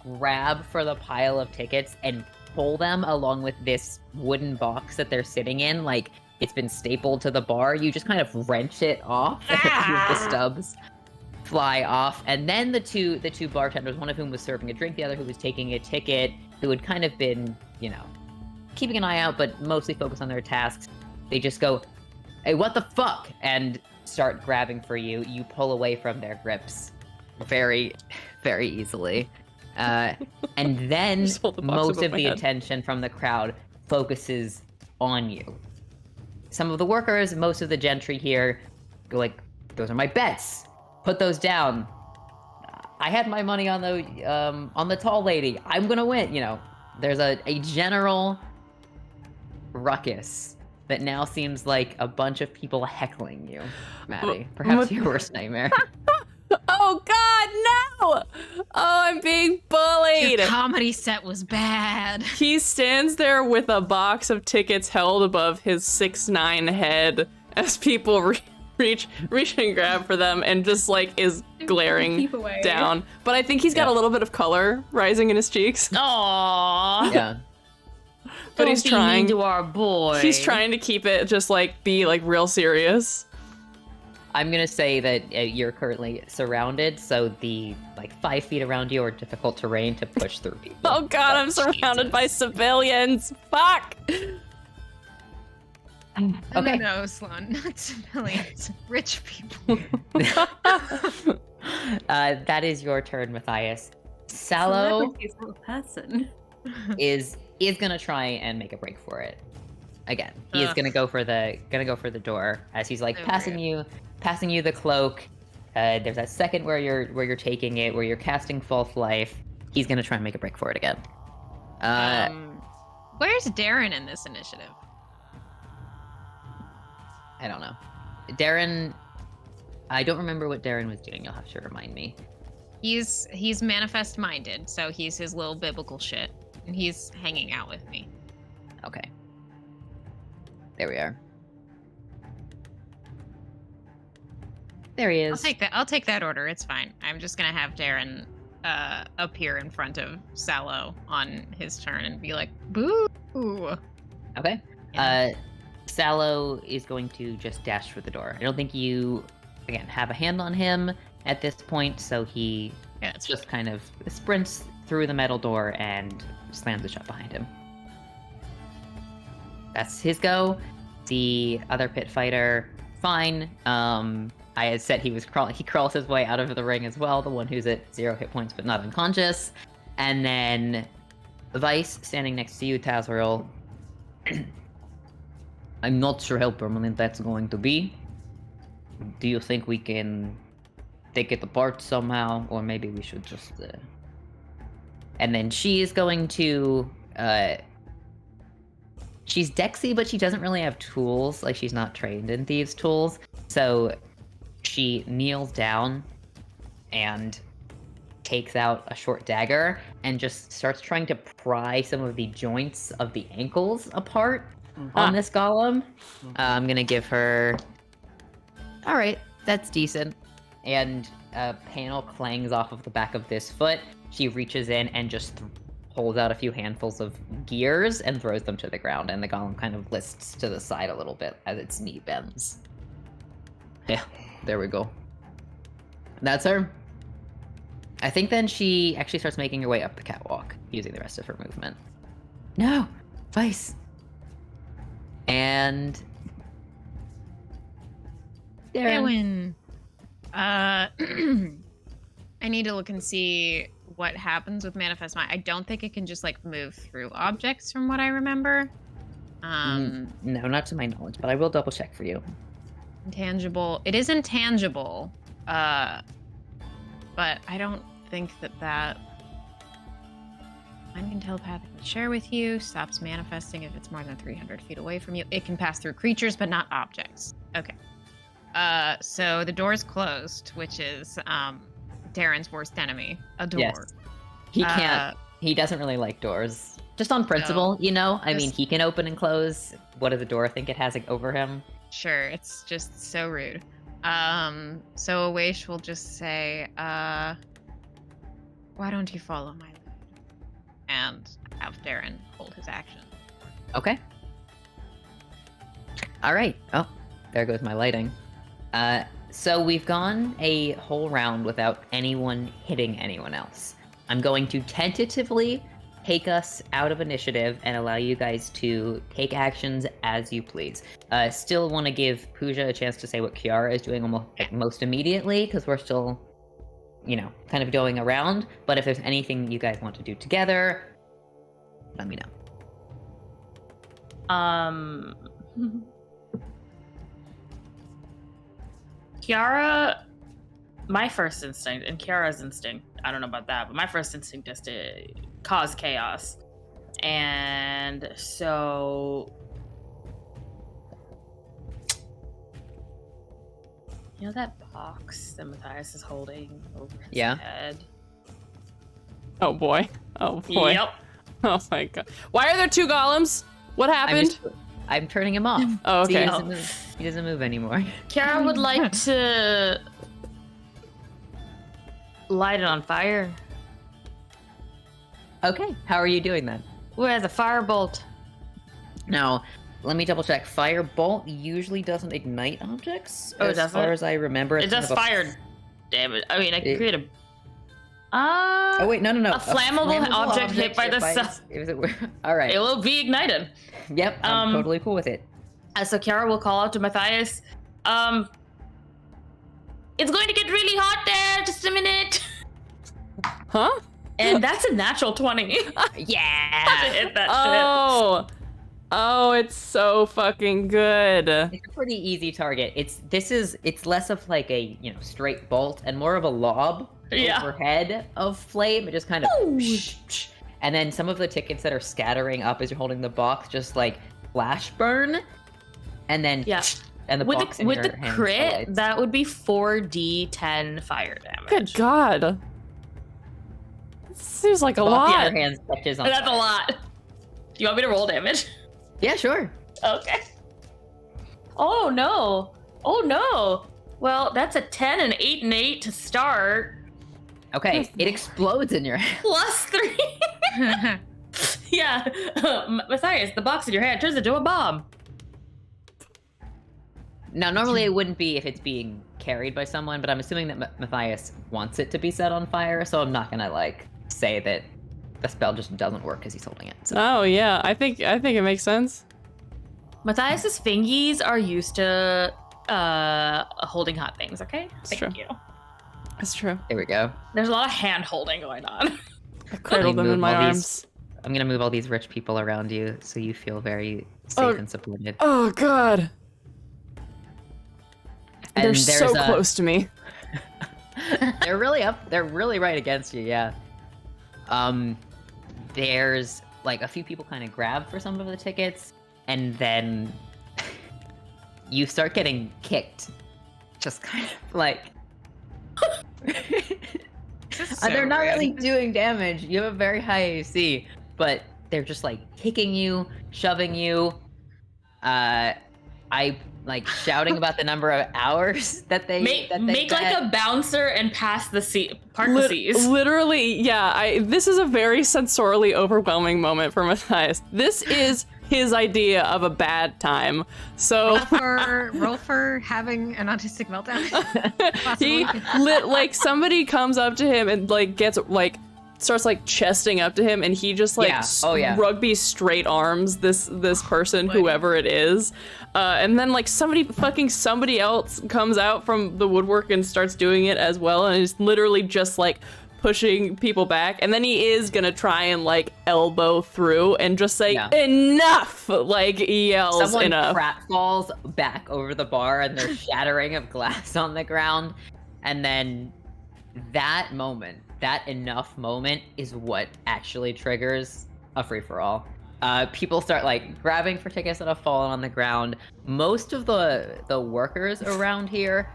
A: grab for the pile of tickets and pull them along with this wooden box that they're sitting in, like it's been stapled to the bar. You just kind of wrench it off, and a few of the stubs fly off, and then the two bartenders, one of whom was serving a drink, the other who was taking a ticket, who had kind of been, you know, keeping an eye out, but mostly focused on their tasks. They just go, "Hey, what the fuck?" and start grabbing for you. You pull away from their grips very, very easily. And then
B: Just hold the box
A: most
B: above
A: of
B: my
A: the
B: head.
A: attention from the crowd focuses on you. Some of the workers, most of the gentry here, go like, "Those are my bets. Put those down. I had my money on the tall lady. I'm gonna win." You know, there's a general ruckus that now seems like a bunch of people heckling you, Maddie. Perhaps your worst nightmare.
B: Oh God, no! Oh, I'm being bullied.
C: Your comedy set was bad.
B: He stands there with a box of tickets held above his 6'9" head as people reach and grab for them, and just like is glaring
E: Keep away.
B: down. But I think he's got a little bit of color rising in his cheeks.
D: Aww.
A: Yeah.
B: But he's trying
D: to our boy.
B: He's trying to keep it just like be like real serious.
A: I'm gonna say that you're currently surrounded, so the like 5 feet around you are difficult terrain to push through people.
B: Oh God, I'm surrounded by civilians. Fuck.
A: Okay.
C: No, Sloan, not civilians, rich people.
A: That is your turn, Matthias. Sallow
E: Celebrity's not a person.
A: is gonna try and make a break for it. Again, he is
C: Ugh.
A: gonna go for the door as he's like
C: So
A: passing you the cloak. There's that second where you're taking it, where you're casting false life. He's gonna try and make a break for it again.
C: Where's Darren in this initiative?
A: I don't know. Darren, I don't remember what Darren was doing. You'll have to remind me.
C: He's manifest minded, so he's his little biblical shit, and he's hanging out with me.
A: Okay. There we are. There he is.
C: I'll take that order. It's fine. I'm just gonna have Darren appear in front of Sallow on his turn and be like, "Boo!"
A: Okay.
C: Yeah.
A: Sallow is going to just dash for the door. I don't think you, again, have a hand on him at this point, so he
C: Yeah, it's
A: just kind of sprints through the metal door and slams it shut behind him. That's his go. The other pit fighter, fine. I had said he crawls his way out of the ring as well, the one who's at 0 hit points but not unconscious. And then Vice, standing next to you, Tazriel. I'm not sure how permanent that's going to be. Do you think we can take it apart somehow? Or maybe we should just... And then she is going to... She's Dexy, but she doesn't really have tools. Like, she's not trained in thieves' tools. So she kneels down and takes out a short dagger and just starts trying to pry some of the joints of the ankles apart on this golem. I'm gonna give her... Alright, that's decent. And a panel clangs off of the back of this foot. She reaches in and just pulls out a few handfuls of gears and throws them to the ground, and the golem kind of lists to the side a little bit as its knee bends. Yeah, there we go. That's her. I think then she actually starts making her way up the catwalk, using the rest of her movement. No! Vice! And... Darren.
C: I need to look and see what happens with Manifest Mind. I don't think it can just like move through objects from what I remember.
A: No, not to my knowledge, but I will double check for you.
C: Intangible. It is intangible. But I don't think that Mine can telepathically share with you. Stops manifesting if it's more than 300 feet away from you. It can pass through creatures, but not objects. Okay. So the door's closed, which is Darren's worst enemy. A door.
A: Yes. He can't. He doesn't really like doors. Just on principle, you know? I mean, he can open and close. What does the door think it has over him?
C: Sure, it's just so rude. So Awaish will just say, why don't you follow my lead? And have Darren hold his action.
A: Okay. All right. Oh, there goes my lighting. So we've gone a whole round without anyone hitting anyone else. I'm going to tentatively take us out of initiative and allow you guys to take actions as you please. Still want to give Pooja a chance to say what Kiara is doing almost most immediately, because we're still, you know, kind of going around. But if there's anything you guys want to do together, let me know.
D: Kiara, my first instinct, and Kiara's instinct, I don't know about that, but my first instinct is to cause chaos. And so, you know that box that Matthias is holding over his head?
B: Oh boy. Oh boy.
D: Yep.
B: Oh my god. Why are there 2 golems? What happened?
A: I'm turning him off.
B: Oh, okay.
A: See, he doesn't move anymore.
D: Kiara would like to light it on fire.
A: Okay, how are you doing that?
D: With a firebolt.
A: Now, let me double check. Firebolt usually doesn't ignite objects.
D: Oh, it
A: as
D: doesn't?
A: far as I remember,
D: It does fire damage. I mean, I can create a.
A: Oh wait, no.
D: A flammable object hit by the sun.
A: All right.
D: It will be ignited.
A: Yep, I'm totally cool with it.
D: So Kiara will call out to Matthias. It's going to get really hot there. Just a minute.
B: Huh?
D: And that's a natural 20.
A: Yeah.
D: Hit that
B: Oh. Oh, it's so fucking good.
A: It's a pretty easy target. It's less of like a, you know, straight bolt and more of a lob overhead of flame. It just kind of and then some of the tickets that are scattering up as you're holding the box just like flash burn, and then and the box in
D: with
A: your
D: the
A: hand
D: crit,
A: slides.
D: that would be 4d10 fire damage.
B: Good god. This seems like a
A: Both
B: lot.
A: your hands touches on
D: That's a
A: fire.
D: lot. Do you want me to roll damage?
A: Yeah, sure.
D: Okay. Oh no. Oh no. Well, that's a 10, an 8, and 8 to start.
A: Okay, it explodes in your hand.
D: Plus 3. Yeah. Matthias, the box in your hand turns into a bomb.
A: Now, normally it wouldn't be if it's being carried by someone, but I'm assuming that Matthias wants it to be set on fire, so I'm not gonna like say that the spell just doesn't work because he's holding it. So.
B: Oh yeah, I think it makes sense.
D: Matthias's fingies are used to holding hot things, okay? Thank you.
B: That's true.
A: There we go.
D: There's a lot of hand holding going on.
B: I cradled them in my arms.
A: I'm gonna move all these rich people around you so you feel very safe and supported.
B: Oh god.
A: And
B: They're so close to me.
A: They're really up. They're really right against you. Yeah. There's like a few people kind of grab for some of the tickets, and then you start getting kicked. Just kind of like. They're not really doing damage. You have a very high AC, but they're just like kicking you, shoving you. I like shouting about the number of hours that they
D: make like a bouncer and pass the the seas.
B: Literally, yeah. This is a very sensorially overwhelming moment for Matthias. This is his idea of a bad time. So
C: roll for having an autistic meltdown.
B: He like somebody comes up to him and like gets like starts like chesting up to him, and he just like rugby straight arms this person, whoever it is, and then like somebody else comes out from the woodwork and starts doing it as well, and is literally just like pushing people back, and then he is gonna try and like elbow through and just say enough, like yells
A: Someone
B: enough.
A: falls back over the bar and there's shattering of glass on the ground, and then that moment, that enough moment, is what actually triggers a free-for-all. People start like grabbing for tickets that have fallen on the ground. Most of the workers around here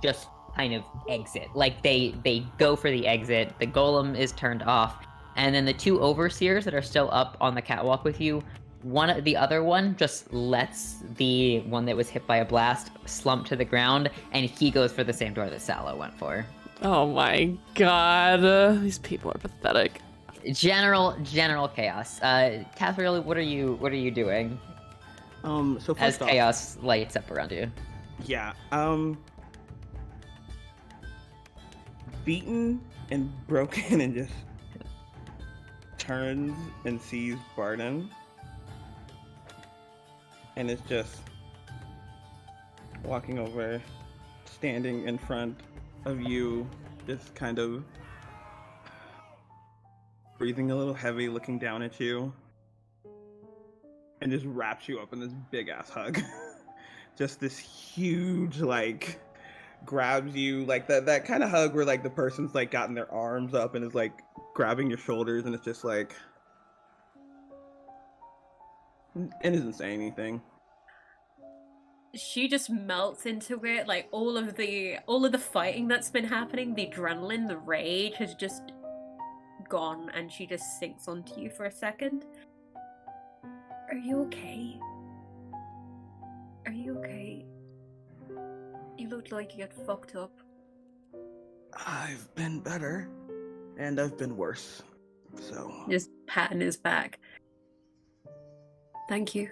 A: just kind of exit. Like they go for the exit. The golem is turned off, and then the two overseers that are still up on the catwalk with you, the other one just lets the one that was hit by a blast slump to the ground, and he goes for the same door that Salo went for.
B: Oh my god, these people are pathetic.
A: General chaos. Catherine, what are you doing?
F: So
A: As
F: first off,
A: chaos lights up around you.
F: yeah, beaten and broken, and just turns and sees Barden, and is just walking over, standing in front of you, just kind of breathing a little heavy, looking down at you, and just wraps you up in this big ass hug. Just this huge, like, grabs you, like that kind of hug where like the person's like gotten their arms up and is like grabbing your shoulders, and it's just like, and isn't saying anything.
E: She just melts into it, like all of the fighting that's been happening, the adrenaline, the rage has just gone, and she just sinks onto you for a second. Are you okay? Are you okay? You look like you got fucked up.
F: I've been better, and I've been worse, so...
E: Just patting his back. Thank you.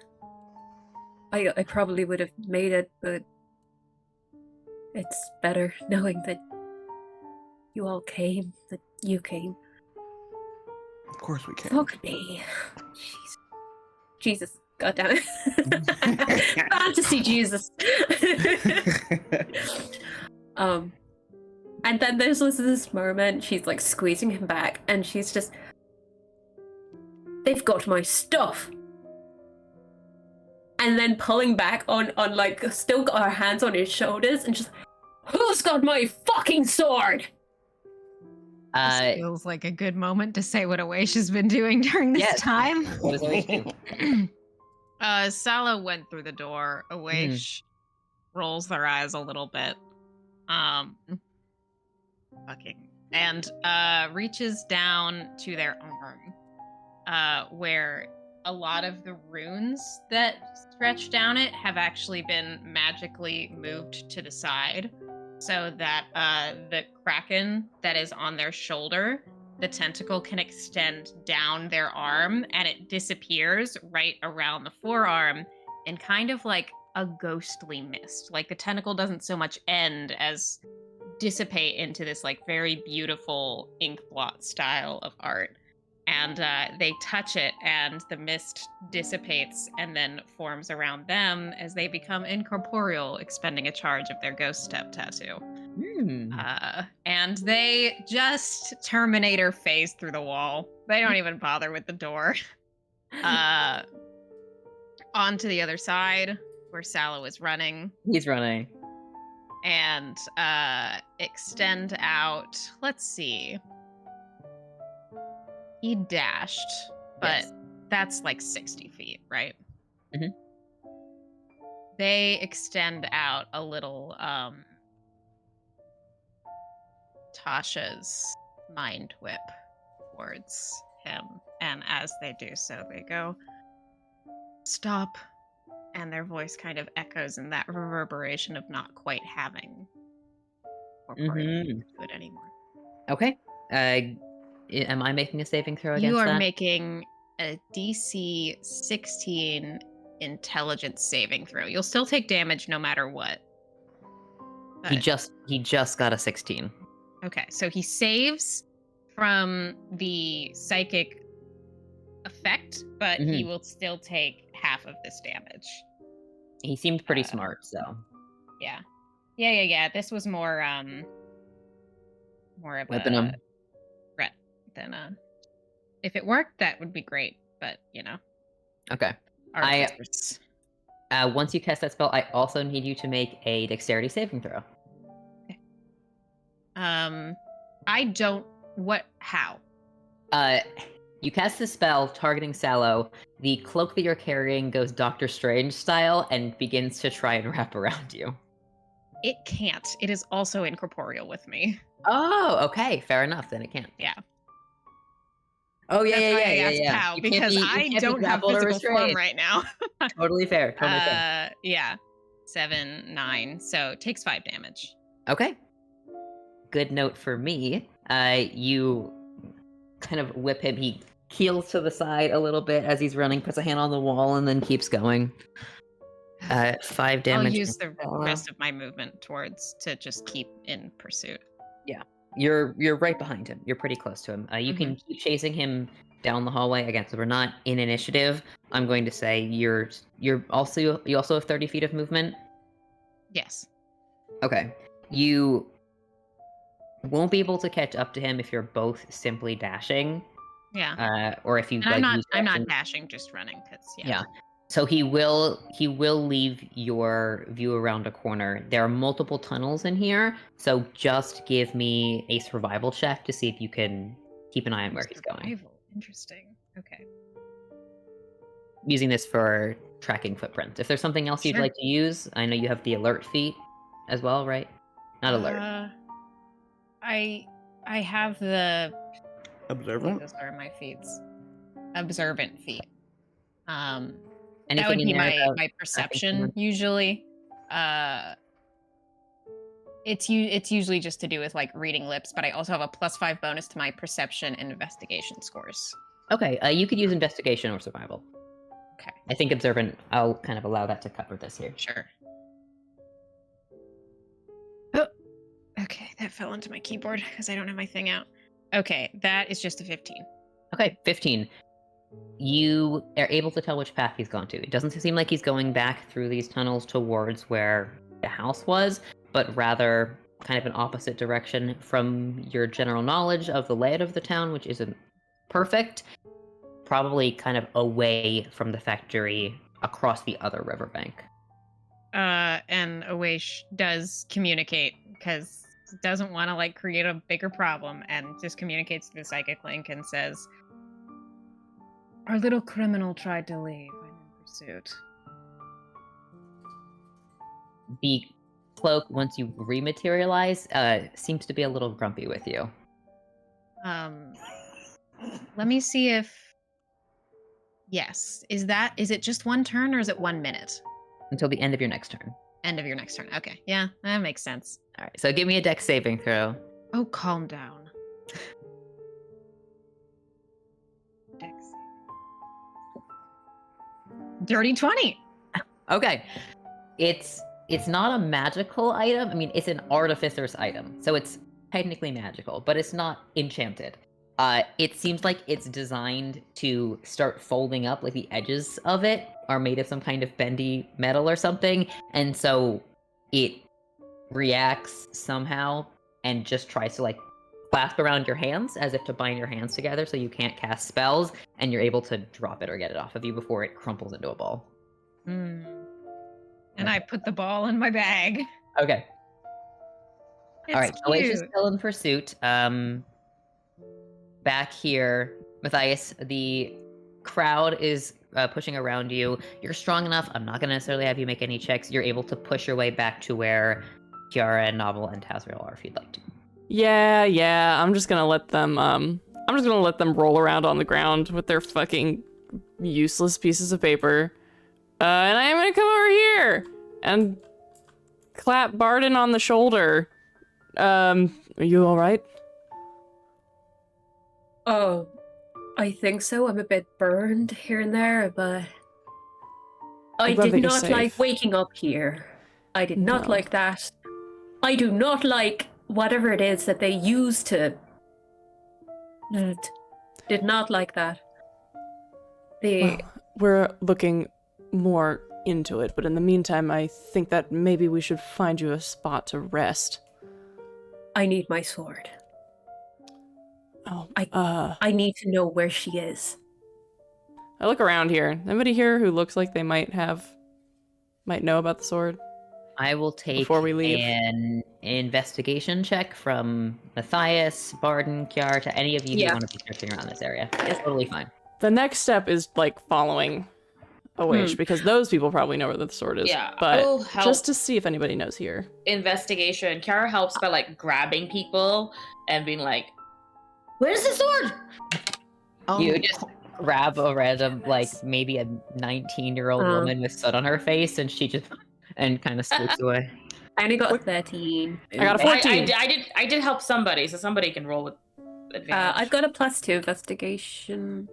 E: I probably would have made it, but it's better knowing that you all came, that you came.
F: Of course we can.
E: Fuck me. Jesus. God damn it. Fantasy Jesus. And then there's this moment, she's like squeezing him back, and she's just, they've got my stuff. And then pulling back on like, still got her hands on his shoulders, and just, who's got my fucking sword?
C: This feels like a good moment to say what Awaisha's been doing during this time.
A: What does Awaish do?
C: Sala went through the door. Awaish rolls their eyes a little bit. And reaches down to their arm, where a lot of the runes that stretch down it have actually been magically moved to the side, so that the kraken that is on their shoulder, the tentacle can extend down their arm, and it disappears right around the forearm in kind of like a ghostly mist. Like the tentacle doesn't so much end as dissipate into this like very beautiful ink blot style of art. And they touch it, and the mist dissipates and then forms around them as they become incorporeal, expending a charge of their ghost step tattoo. And they just Terminator phase through the wall. They don't even bother with the door. Onto the other side, where Salo is running.
A: He's running.
C: And extend out. Let's see. He dashed, but that's like 60 feet, right?
A: Mm-hmm.
C: They extend out a little Tasha's mind whip towards him. And as they do so, they go, stop. And their voice kind of echoes in that reverberation of not quite having corporeal food anymore.
A: Okay. Am I making a saving throw against that?
C: You are making a DC 16 intelligence saving throw. You'll still take damage no matter what.
A: He just got a 16.
C: Okay, so he saves from the psychic effect, but he will still take half of this damage.
A: He seemed pretty smart, so.
C: Yeah. This was more of
A: Whipping him.
C: threat than if it worked, that would be great, but you know.
A: Okay. Once you cast that spell, I also need you to make a dexterity saving throw.
C: Okay. I don't. What? How?
A: You cast the spell targeting Sallow. The cloak that you're carrying goes Doctor Strange style and begins to try and wrap around you.
C: It can't. It is also incorporeal with me.
A: Oh, okay, fair enough. Then it can't.
C: Yeah.
A: Oh yeah,
C: That's
A: yeah,
C: why
A: yeah,
C: I
A: yeah,
C: asked
A: yeah.
C: how,
A: You can't
C: because
A: be- you
C: I
A: can't be
C: don't have
A: grappled or
C: physical form
A: restrained.
C: right now.
A: Totally fair. Totally fair.
C: Yeah. 7, 9. So it takes 5 damage.
A: Okay. Good note for me. You kind of whip him. He keels to the side a little bit as he's running, puts a hand on the wall, and then keeps going. 5 damage.
C: I'll use the rest of my movement to just keep in pursuit.
A: You're right behind him. You're pretty close to him. You can keep chasing him down the hallway. Again, so we're not in initiative. I'm going to say you also have 30 feet of movement.
C: Yes.
A: Okay. You won't be able to catch up to him if you're both simply dashing.
C: Yeah.
A: Or if you
C: And
A: use
C: I'm
A: action-
C: not dashing, just running, because
A: Yeah. So he will leave your view around a corner. There are multiple tunnels in here, so just give me a survival check to see if you can keep an eye on where he's going.
C: Survival. Interesting. Okay.
A: Using this for tracking footprints. If there's something else you'd
C: Sure.
A: like to use, I know you have the alert feat as well, right? Not alert.
C: I have the
F: Observant?
C: those are my feats. Observant feat.
A: Anything
C: That would
A: in
C: be
A: there
C: my
A: about
C: my
A: tracking
C: perception
A: someone?
C: usually. It's usually just to do with like reading lips, but I also have a +5 bonus to my perception and investigation scores.
A: Okay, you could use investigation or survival.
C: Okay.
A: I think observant, I'll kind of allow that to cover this here.
C: Sure. Oh, okay, that fell into my keyboard because I don't have my thing out. Okay, that is just a 15.
A: Okay, 15. You are able to tell which path he's gone to. It doesn't seem like he's going back through these tunnels towards where the house was, but rather kind of an opposite direction from your general knowledge of the layout of the town, which isn't perfect. Probably kind of away from the factory across the other riverbank.
C: And Awash does communicate because it doesn't want to like create a bigger problem, and just communicates to the psychic link and says, "Our little criminal tried to leave. I'm in pursuit."
A: The cloak, once you rematerialize, seems to be a little grumpy with you.
C: Let me see if. Yes. Is it just 1 turn or is it 1 minute?
A: Until the end of your next turn.
C: End of your next turn. Okay. Yeah, that makes sense.
A: All right, so give me a dex saving throw.
C: Oh, calm down. Dex. Dirty 20.
A: Okay. It's not a magical item. I mean, it's an artificer's item, so it's technically magical, but it's not enchanted. It seems like it's designed to start folding up, like the edges of it are made of some kind of bendy metal or something, and so it reacts somehow and just tries to like clasp around your hands as if to bind your hands together so you can't cast spells, and you're able to drop it or get it off of you before it crumples into a ball.
C: And I put the ball in my bag.
A: Okay.
C: It's
A: All right, Alicia is
C: cute.
A: still in pursuit. Back here, Matthias, the crowd is pushing around you. You're strong enough. I'm not going to necessarily have you make any checks. You're able to push your way back to where Kiara and Novel and Tazriel are if you'd like to.
B: Yeah. I'm just gonna let them. I'm just gonna let them roll around on the ground with their fucking useless pieces of paper. And I am gonna come over here and clap Barden on the shoulder. Are you all right?
E: Oh, I think so. I'm a bit burned here and there, but I
B: I'm glad that
E: did
B: you're
E: not
B: safe.
E: like waking up here. I did not
B: No.
E: like that. I do not like whatever it is that they use to. Did not like that.
B: Well, we're looking more into it, but in the meantime, I think that maybe we should find you a spot to rest.
E: I need my sword.
B: Oh,
E: I need to know where she is.
B: I look around here. Anybody here who looks like they might know about the sword?
A: I will take
B: Before we leave.
A: an investigation check from Matthias, Barden, Kiara, to any of you who
E: Yeah.
A: want to be searching around this area. It's totally fine.
B: The next step is like following Awish because those people probably know where the sword is.
D: Yeah,
B: but
D: I'll help.
B: just to see if anybody knows here.
D: Investigation. Kiara helps by like grabbing people and being like, "Where's the sword?"
A: You just grab a random, like maybe a 19-year-old woman with soot on her face, and she just and kind of slips away.
E: I only got 13.
B: I got a 14.
D: I did help somebody, so somebody can roll with advantage.
E: I've got a +2 investigation.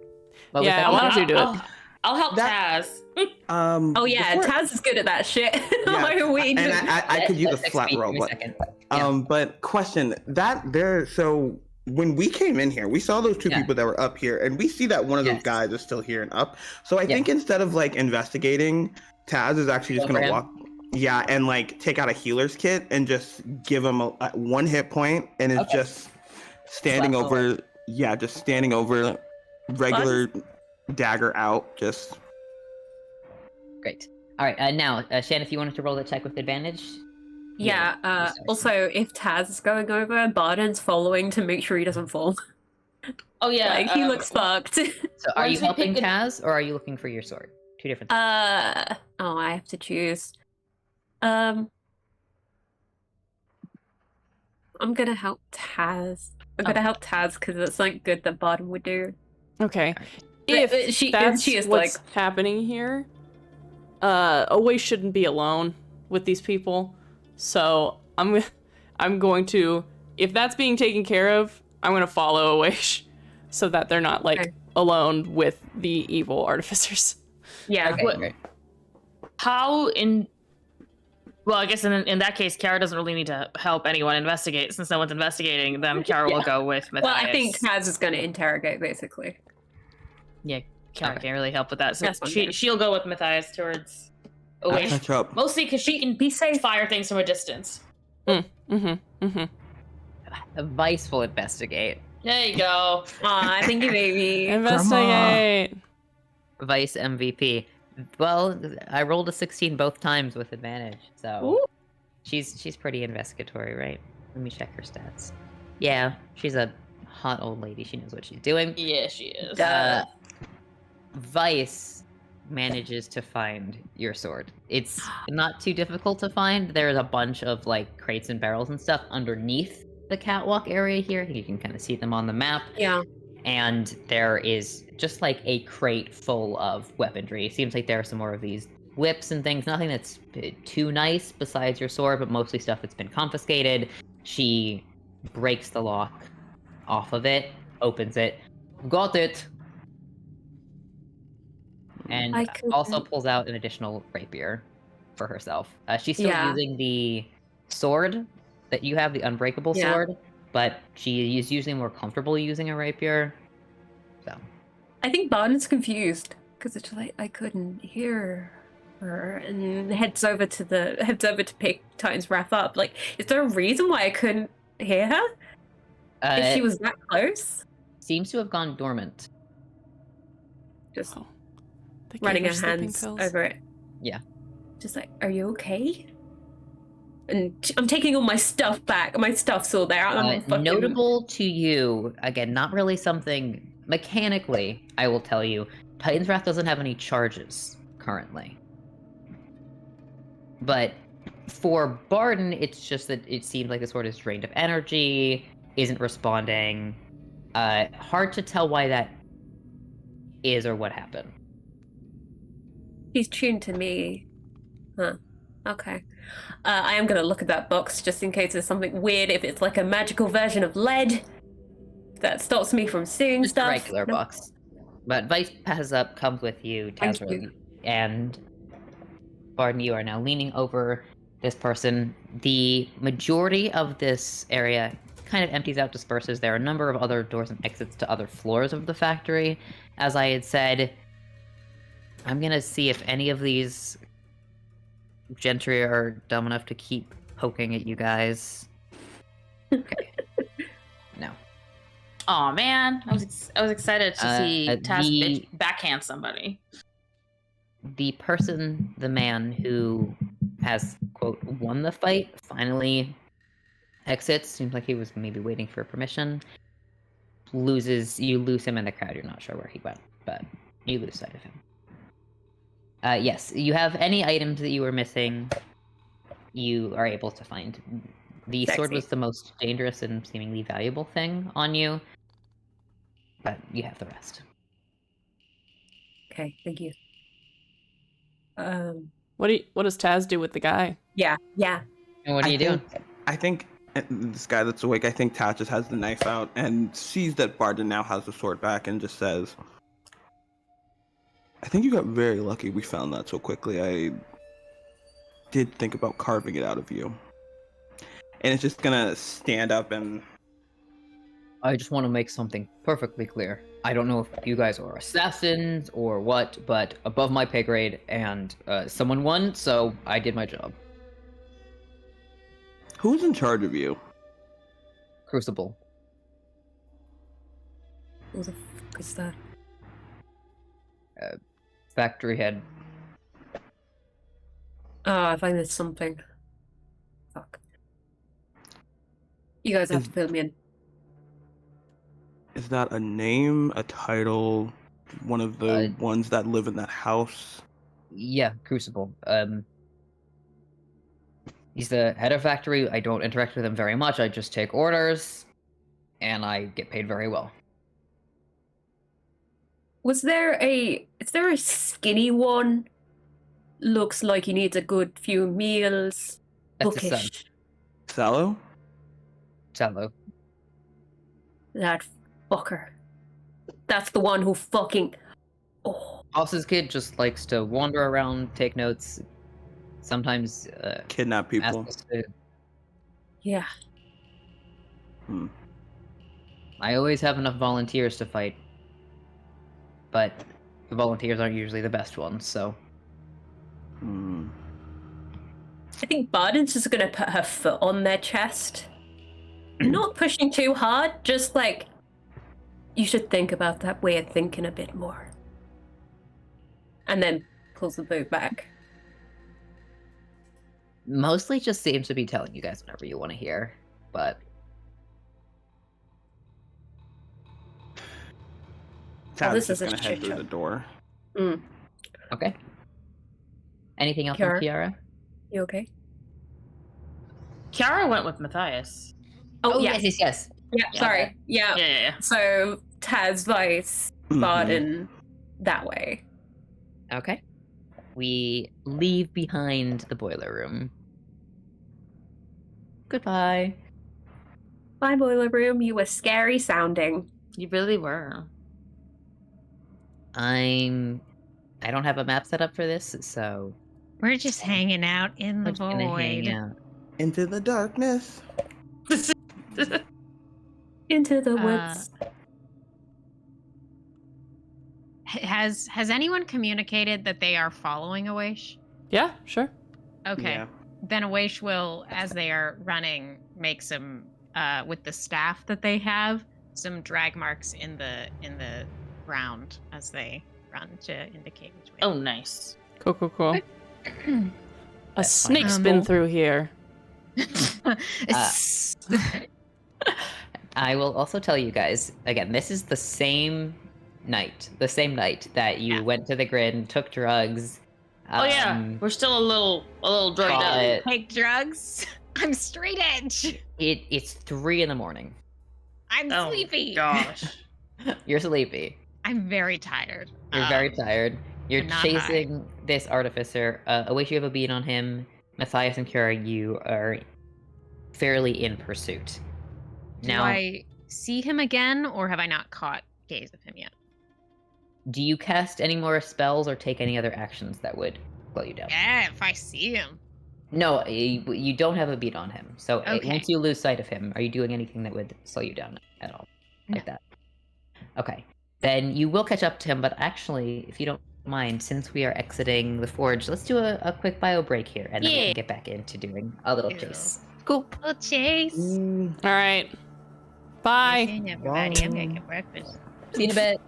A: What was
B: Yeah,
A: that?
B: why don't you do it?
D: I'll help
F: That-
D: Taz.
E: Oh yeah,
F: before-
E: Taz is good at that shit.
F: Yeah,
E: Why are we?
F: and I could use a
A: Next
F: flat
A: week,
F: roll,
A: give me a
F: but
A: second. Yeah.
F: but question that there. So when we came in here, we saw those two people that were up here, and we see that one of those
A: Yes.
F: guys is still here and up. So I think instead of like investigating, Taz is actually just gonna walk. Yeah, and like take out a healer's kit and just give him a 1 hit point, and it's just standing
A: Slap
F: over. Yeah, just standing over, regular dagger out. Just
A: Great. All right. Now, Shan, if you wanted to roll the check with advantage.
E: Yeah. Also, if Taz is going over, Barden's following to make sure he doesn't fall.
D: Oh yeah,
E: Like he looks fucked.
A: So, are
D: Once
A: you
D: we
A: helping
D: pick
A: Taz, or are you looking for your sword? Two different things.
E: Oh, I have to choose. I'm gonna help Taz. I'm gonna help Taz because it's something good that Barden would do.
B: Okay.
E: If
B: If
E: she
B: that's
E: is
B: what's
E: like,
B: happening here, Awish shouldn't be alone with these people. So I'm going to, if that's being taken care of, I'm going to follow Awish so that they're not like alone with the evil artificers.
E: yeah.
A: Okay, great.
C: Well, I guess in that case, Kiara doesn't really need to help anyone investigate. Since no one's investigating them, Kiara will go with Matthias.
E: Well, I think Taz is gonna interrogate basically.
C: Yeah, Kiara can't really help with that. So
E: That's fine.
C: she'll go with Matthias towards
F: I'll
C: Awish.
F: catch up.
C: Mostly because she can
E: Be safe.
C: fire things from a distance.
A: Vice will investigate.
C: There you go.
E: Aw, thank you, baby.
B: Investigate.
A: Vice MVP. Well, I rolled a 16 both times with advantage, so she's pretty investigatory, right? Let me check her stats. Yeah, she's a hot old lady. She knows what she's doing.
C: Yeah, she is.
A: Vice manages to find your sword. It's not too difficult to find. There's a bunch of like crates and barrels and stuff underneath the catwalk area here. You can kind of see them on the map.
E: Yeah.
A: And there is just like a crate full of weaponry. It seems like there are some more of these whips and things. Nothing that's too nice besides your sword, but mostly stuff that's been confiscated. She breaks the lock off of it, opens it. Got it! And also pulls out an additional rapier for herself. She's still using the sword that you have, the unbreakable sword, but she is usually more comfortable using a rapier. So
E: I think Barden's confused because it's like I couldn't hear her, and heads over to pick Titan's wrap up. Like, is there a reason why I couldn't hear her? If she was that close,
A: seems to have gone dormant.
E: Just
B: They gave
E: running
B: her
E: her
B: sleeping
E: hands
B: pills.
E: over it.
A: Yeah.
E: Just like, are you okay? And I'm taking all my stuff back. My stuff's all there. I'm fucking...
A: Notable to you, again, not really something mechanically, I will tell you, Titan's Wrath doesn't have any charges currently. But for Barden, it's just that it seems like the sword is drained of energy, isn't responding. Hard to tell why that is or what happened.
E: He's tuned to me. Huh. Okay. I am going to look at that box just in case there's something weird. If it's like a magical version of lead that stops me from seeing
A: Just
E: stuff.
A: a regular box. But Vice passes up, comes with you,
E: Thank
A: Tazra,
E: you.
A: and Barden, you are now leaning over this person. The majority of this area kind of empties out, disperses. There are a number of other doors and exits to other floors of the factory. As I had said, I'm going to see if any of these gentry are dumb enough to keep poking at you guys. Okay. No.
C: Oh man, I was excited to see Taz backhand somebody.
A: The person, the man who has, quote, won the fight, finally exits. Seems like he was maybe waiting for permission. You lose him in the crowd. You're not sure where he went, but you lose sight of him. Yes, you have any items that you were missing, you are able to find. The sword
E: Sexy.
A: was the most dangerous and seemingly valuable thing on you, but you have the rest.
E: Okay, thank you.
B: What does Taz do with the guy?
E: Yeah.
A: And what are you doing?
F: I think this guy that's awake, I think Tat just has the knife out and sees that Barden now has the sword back and just says, I think you got very lucky we found that so quickly. I did think about carving it out of you. And it's just gonna stand up and...
A: I just want to make something perfectly clear. I don't know if you guys are assassins or what, but above my pay grade, and someone won, so I did my job.
F: Who's in charge of you?
A: Crucible.
E: Who the fuck is that?
A: Factory head.
E: Oh, I find it's something. Fuck. You guys have to fill me in.
F: Is that a name, a title, one of the ones that live in that house?
A: Yeah, Crucible. He's the head of factory. I don't interact with him very much. I just take orders, and I get paid very well.
E: Is there a skinny one? Looks like he needs a good few meals.
A: That's his son.
E: Bookish.
F: Sallow?
A: Sallow.
E: That fucker. That's the one who fucking... Oh.
A: Boss's kid just likes to wander around, take notes, sometimes
F: Kidnap people.
A: ask us to...
E: Yeah.
A: I always have enough volunteers to fight, but the volunteers aren't usually the best ones, so...
E: I think Barden's just gonna put her foot on their chest. Not pushing too hard, just like, you should think about that way of thinking a bit more. And then pulls the boot back.
A: Mostly just seems to be telling you guys whatever you want to hear, but...
F: Taz
E: this
F: is
E: is a
F: gonna head
E: shit
F: through
E: show.
F: the door.
A: Okay. Anything else
E: Kiara?
A: on Kiara?
E: You okay?
D: Kiara went with Matthias.
E: Oh,
A: yes.
E: Yeah, sorry.
A: okay.
E: Yeah. So Taz, Vice, Barden, that way.
A: Okay. We leave behind the boiler room. Goodbye.
E: Bye, boiler room. You were scary sounding.
D: You really were.
A: I don't have a map set up for this, so
C: We're just hanging out in the
A: I'm just gonna hang
C: void.
A: out.
F: Into the darkness.
E: Into the woods.
C: Has anyone communicated that they are following Awaish?
B: Yeah, sure.
C: Okay.
F: Yeah.
C: Then Awaish will, as they are running, make some with the staff that they have, some drag marks in the ground as they run to indicate which way.
D: Oh, nice.
B: Cool. A
A: That's
B: snake's
C: fine.
B: been through here.
A: I will also tell you guys, again, this is the same night that you went to the grid and took drugs.
D: Oh yeah, we're still a little drugged
A: but
D: out.
C: Take drugs. I'm straight edge.
A: it's 3 a.m.
C: I'm
D: Oh
C: sleepy.
D: gosh.
A: You're sleepy.
C: I'm very tired.
A: You're very tired. You're
C: I'm not
A: chasing this artificer. Awaish, you have a beat on him. Matthias and Kira, you are fairly in pursuit.
C: Do I see him again, or have I not caught gaze of him yet?
A: Do you cast any more spells or take any other actions that would slow you down?
C: Yeah, if I see him.
A: No, you don't have a beat on him. So
C: Okay.
A: once you lose sight of him, are you doing anything that would slow you down at all? Like that? Okay. Then you will catch up to him, but actually, if you don't mind, since we are exiting the forge, let's do a quick bio break here, and then we
C: Yeah.
A: can get back into doing a little
C: Ew.
A: chase. Cool.
C: Oh, Chase.
B: All right. Bye.
C: See you soon, everybody. I'm gonna get breakfast.
A: See you in a bit.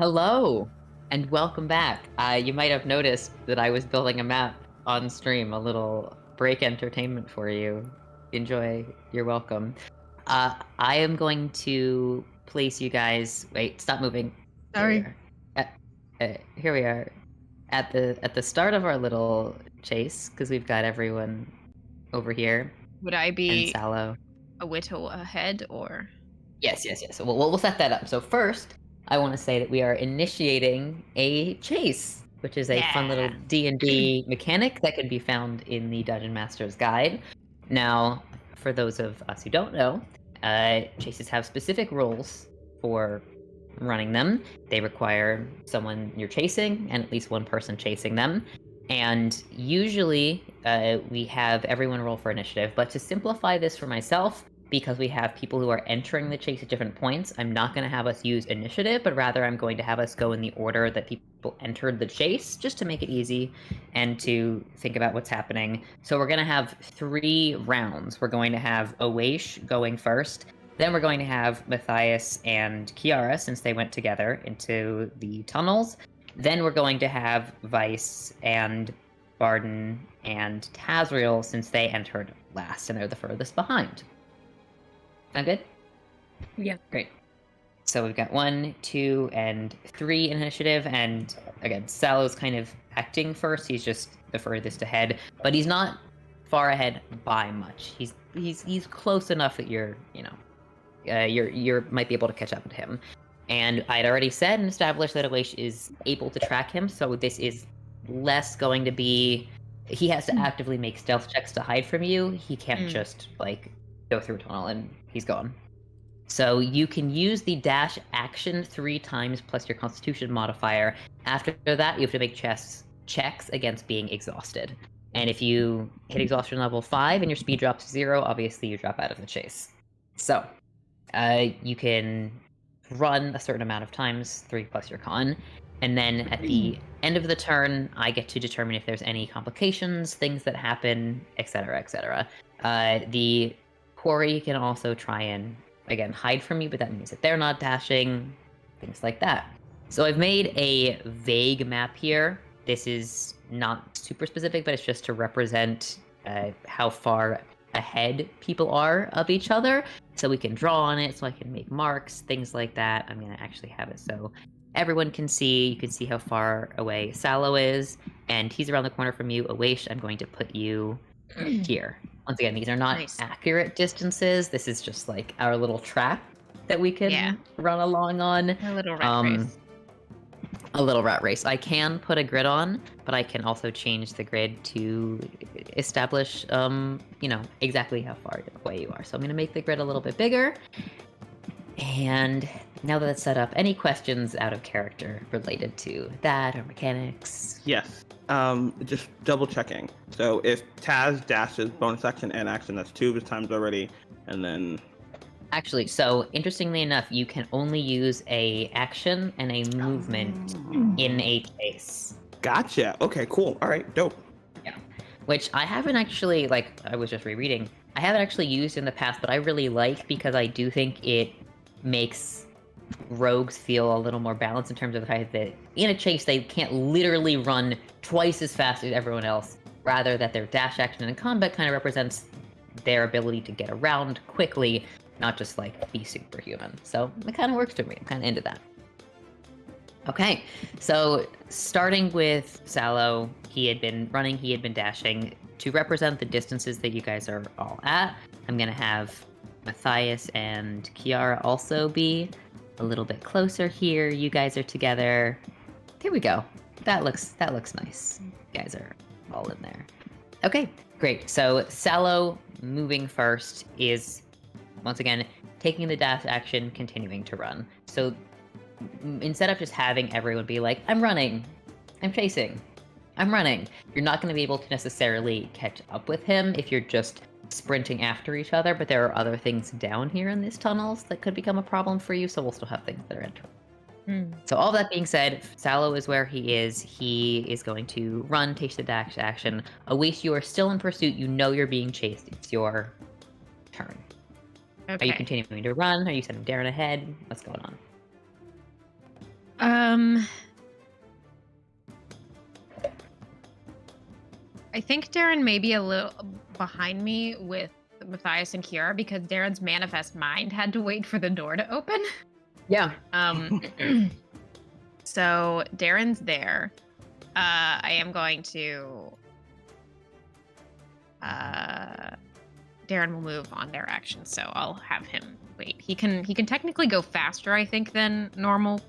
A: Hello, and welcome back. You might have noticed that I was building a map on stream, a little break entertainment for you. Enjoy, you're welcome. I am going to place you guys. Wait, stop moving.
C: Sorry.
A: Here we are. At the start of our little chase, because we've got everyone over here.
C: Would I
A: And
C: be
A: Sallow.
C: a whittle ahead, or?
A: Yes. So we'll set that up. So first, I want to say that we are initiating a chase, which is a fun little D&D mechanic that can be found in the Dungeon Master's Guide. Now, for those of us who don't know, chases have specific rules for running them. They require someone you're chasing and at least one person chasing them. And usually we have everyone roll for initiative, but to simplify this for myself, because we have people who are entering the chase at different points, I'm not going to have us use initiative, but rather I'm going to have us go in the order that people entered the chase, just to make it easy and to think about what's happening. So we're going to have 3 rounds. We're going to have Owesh going first, then we're going to have Matthias and Kiara, since they went together into the tunnels. Then we're going to have Vice and Barden and Tazriel, since they entered last and they're the furthest behind. Sound good?
E: Yeah.
A: Great. So we've got 1, 2, and 3 in initiative, and again, Sallow's kind of acting first. He's just the furthest ahead, but he's not far ahead by much. He's close enough that you're might be able to catch up with him. And I'd already said and established that Owesh is able to track him, so this is less going to be. He has to actively make stealth checks to hide from you. He can't just go through a tunnel and he's gone. So you can use the dash action 3 times plus your Constitution modifier. After that, you have to make checks against being exhausted. And if you hit exhaustion level 5 and your speed drops to 0, obviously you drop out of the chase. So you can run a certain amount of times, 3 plus your con. And then at the end of the turn, I get to determine if there's any complications, things that happen, etc., etc. The quarry can also try and, again, hide from you, but that means that they're not dashing, things like that. So I've made a vague map here. This is not super specific, but it's just to represent how far ahead people are of each other. So we can draw on it, so I can make marks, things like that. I'm going to actually have it so everyone can see. You can see how far away Sallow is, and he's around the corner from you. Owesh, I'm going to put you here. Once again, these are not accurate distances. This is just like our little track that we can run along on.
C: A little rat race.
A: A little rat race. I can put a grid on, but I can also change the grid to establish, exactly how far away you are. So I'm going to make the grid a little bit bigger. And now that it's set up, any questions out of character related to that or mechanics?
F: Yes. Just double checking. So if Taz dashes bonus action and action, that's 2 of his times already, and then.
A: Actually, so interestingly enough, you can only use a action and a movement in a chase.
F: Gotcha. Okay, cool. All right, dope.
A: Yeah. Which I haven't actually, I was just rereading, I haven't actually used in the past, but I really like, because I do think it makes rogues feel a little more balanced in terms of the fact that in a chase they can't literally run twice as fast as everyone else, rather that their dash action in combat kind of represents their ability to get around quickly, not just be superhuman. So it kind of works for me. I'm kind of into that. Okay, so starting with Sallow, he had been running, he had been dashing. To represent the distances that you guys are all at, I'm gonna have Matthias and Kiara also be a little bit closer here. You guys are together. Here we go. That looks nice. You guys are all in there. Okay, great. So Sallow moving first is, once again, taking the dash action, continuing to run. So instead of just having everyone be like, I'm running, I'm chasing, I'm running, you're not going to be able to necessarily catch up with him if you're just sprinting after each other, but there are other things down here in these tunnels that could become a problem for you, so we'll still have things that are entering. So all that being said, Sallow is where he is. He is going to run, take the dash action. Owesh, you are still in pursuit. You know you're being chased. It's your turn. Okay. Are you continuing to run? Are you sending Darren ahead? What's going on?
C: I think Darren may be a little behind me with Matthias and Kiara because Darren's manifest mind had to wait for the door to open.
A: Yeah.
C: So Darren's there. I am going to. Darren will move on their action, so I'll have him wait. He can technically go faster, I think, than normal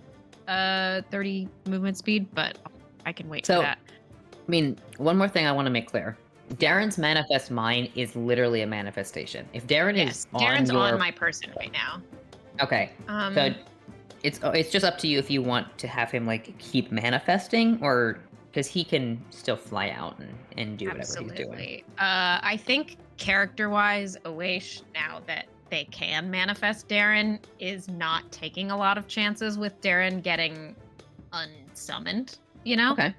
C: 30 movement speed, but I can wait for that.
A: I mean, one more thing I want to make clear. Darren's manifest mind is literally a manifestation. If Darren is
C: Darren's
A: on your...
C: on my person right now.
A: Okay. So it's just up to you if you want to have him like keep manifesting, or because he can still fly out and do whatever he's doing.
C: I think character-wise, Awaish, now that they can manifest Darren, is not taking a lot of chances with Darren getting unsummoned, you know?
A: Okay.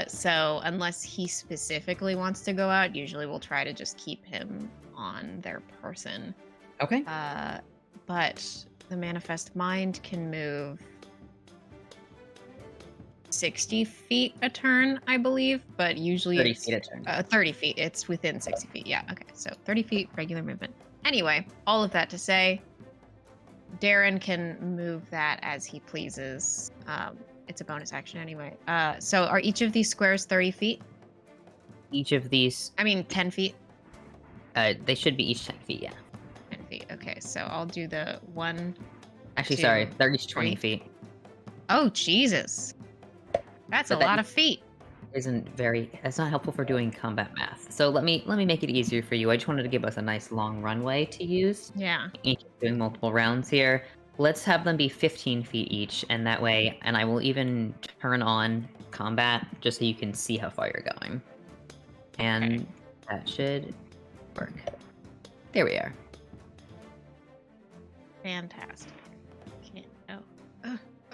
C: So unless he specifically wants to go out, usually we'll try to just keep him on their person.
A: Okay.
C: But the manifest mind can move 60 feet a turn, I believe, but usually
A: 30 feet a turn.
C: 30 feet. It's within 60 feet. Yeah, okay. So 30 feet, regular movement. Anyway, all of that to say, Darren can move that as he pleases. It's a bonus action anyway. So are each of these squares 30 feet?
A: Each of these...
C: 10 feet?
A: They should be each 10 feet, yeah.
C: 10 feet. Okay, so I'll do the one...
A: Actually,
C: 2,
A: sorry. They're each 20
C: 3.
A: feet.
C: Oh, Jesus. That's a lot of feet.
A: That's not helpful for doing combat math. So let me make it easier for you. I just wanted to give us a nice long runway to use.
C: Yeah.
A: Doing multiple rounds here. Let's have them be 15 feet each, and that way, and I will even turn on combat just so you can see how far you're going. And that should work. There we are.
C: Fantastic.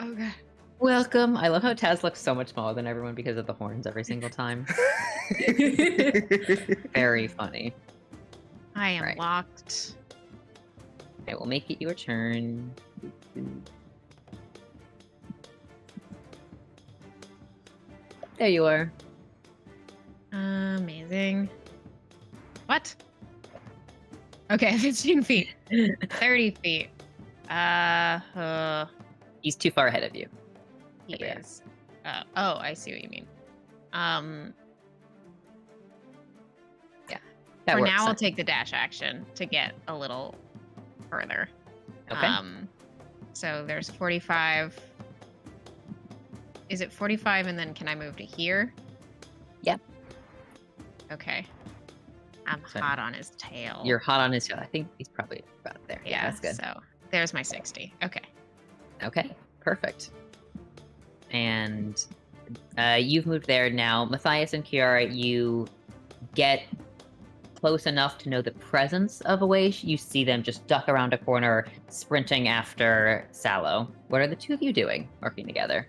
C: Oh god.
A: Welcome. I love how Taz looks so much smaller than everyone because of the horns every single time. Very funny.
C: I am locked.
A: I will make it your turn. There you are.
C: Amazing. What? Okay, 15 feet. 30 feet.
A: He's too far ahead of you.
C: He is. Oh, I see what you mean.
A: Yeah.
C: For now, I'll take the dash action to get a little further.
A: Okay.
C: So there's 45. Is it 45 and then can I move to here?
A: Yep.
C: Okay. I'm hot on his tail.
A: You're hot on his tail. I think he's probably about there. Yeah, that's good.
C: So there's my 60. Okay.
A: Okay, perfect. And you've moved there now. Matthias and Kiara, you get close enough to know the presence of Awaish. You see them just duck around a corner, sprinting after Sallow. What are the two of you doing, working together?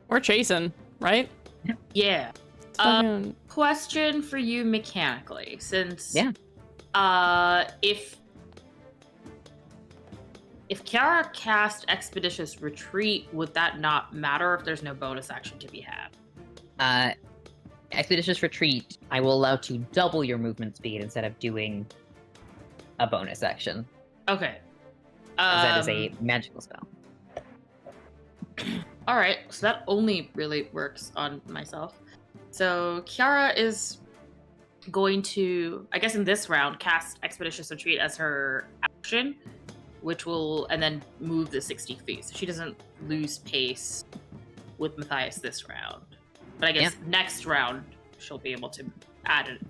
B: We're chasing, right?
D: Yeah. Question for you mechanically, since if Kiara cast Expeditious Retreat, would that not matter if there's no bonus action to be had?
A: Expeditious Retreat, I will allow to double your movement speed instead of doing a bonus action.
D: Okay.
A: That is a magical spell.
D: Alright, so that only really works on myself. So Kiara is going to, I guess in this round, cast Expeditious Retreat as her action, which will, and then move the 60 feet. So she doesn't lose pace with Matthias this round. But I guess next round, she'll be able to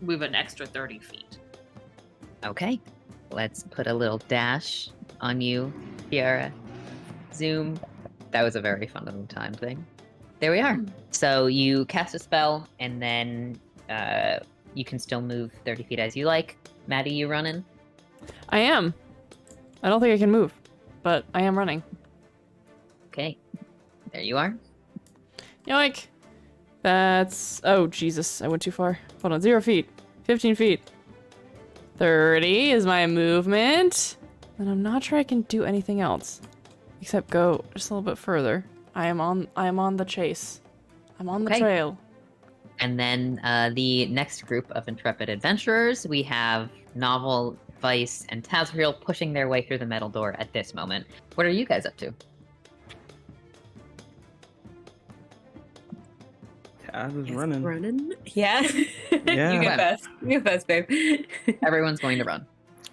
D: move an extra 30 feet.
A: Okay. Let's put a little dash on you, Kiara. Zoom. That was a very fun little time thing. There we are. So you cast a spell, and then you can still move 30 feet as you like. Maddie, you running?
B: I am. I don't think I can move, but I am running.
A: Okay. There you are.
B: Yoink. That's... Oh, Jesus. I went too far. Hold on. 0 feet. 15 feet. 30 is my movement. And I'm not sure I can do anything else. Except go just a little bit further. I am on the chase. I'm on the
A: Okay.
B: trail.
A: And then the next group of intrepid adventurers, we have Novel, Vice, and Tazriel pushing their way through the metal door at this moment. What are you guys up to?
F: Taz is running.
E: Running? Yeah.
F: Yeah.
E: You go first. You go first, babe.
A: Everyone's going to run.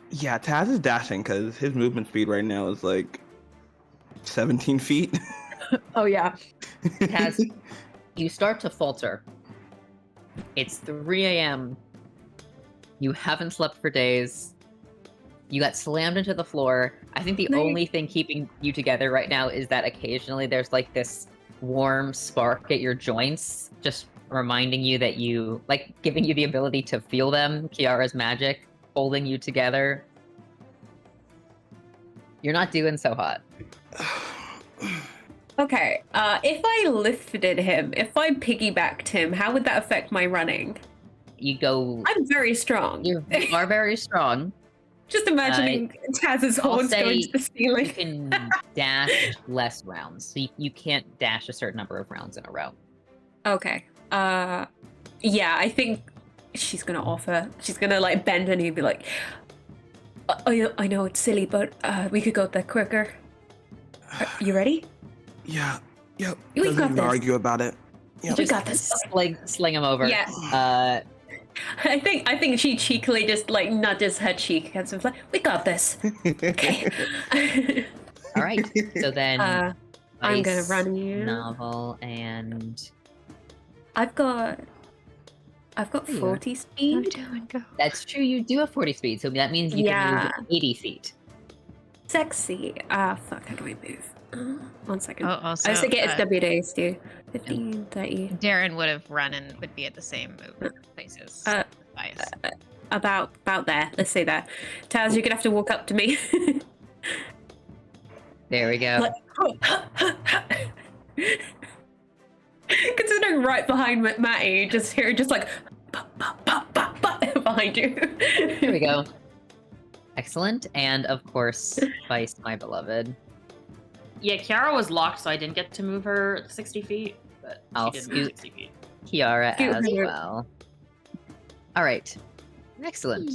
F: Yeah, Taz is dashing because his movement speed right now is like 17 feet.
A: Oh, yeah. Taz, you start to falter. It's 3 a.m. You haven't slept for days. You got slammed into the floor. I think the only thing keeping you together right now is that occasionally there's like this warm spark at your joints, just reminding you that you, like, giving you the ability to feel them. Kiara's magic holding you together. You're not doing so hot.
E: Okay, if I lifted him, if I piggybacked him, how would that affect my running?
A: You go.
E: I'm very strong.
A: You are very strong.
E: Just imagining Taz's horns
A: say
E: going to the
A: You
E: ceiling.
A: can dash less rounds, so you can't dash a certain number of rounds in a row.
E: Okay. Yeah, I think she's gonna offer. She's gonna like bend her knee and be like, I know it's silly, but we could go there quicker. You ready?
F: Yeah. Yep.
E: We
F: Doesn't
E: got
F: even
E: this.
F: argue about it. Yep.
E: We got this.
A: Sling him over.
E: Yeah. I think she cheekily just like nudges her cheek and sort of like, we got this. Okay.
A: All right. So then,
E: I'm gonna
A: Ice,
E: run you.
A: Novel, and
E: I've got
A: There you are.
E: 40 speed.
A: that's true. You do have 40 speed, so that means you
E: Yeah.
A: can move 80 feet.
E: Sexy. Fuck, how do I move? 1 second.
C: Oh, also,
E: I was thinking it's WDs too. 15, 30.
C: Darren would have run and would be at the same movement places. Bias.
E: About there. Let's say that. Taz, you're gonna have to walk up to me.
A: There we go.
E: Like, considering right behind Matty, you just hear just like behind you.
A: Here we go. Excellent. And of course, Vice, my beloved.
D: Yeah, Kiara was locked, so I didn't get to move her 60 feet, but
A: I'll
D: she did
A: scoot.
D: move 60 feet.
A: Kiara
E: Cute
A: as
E: her.
A: well. All right. Excellent.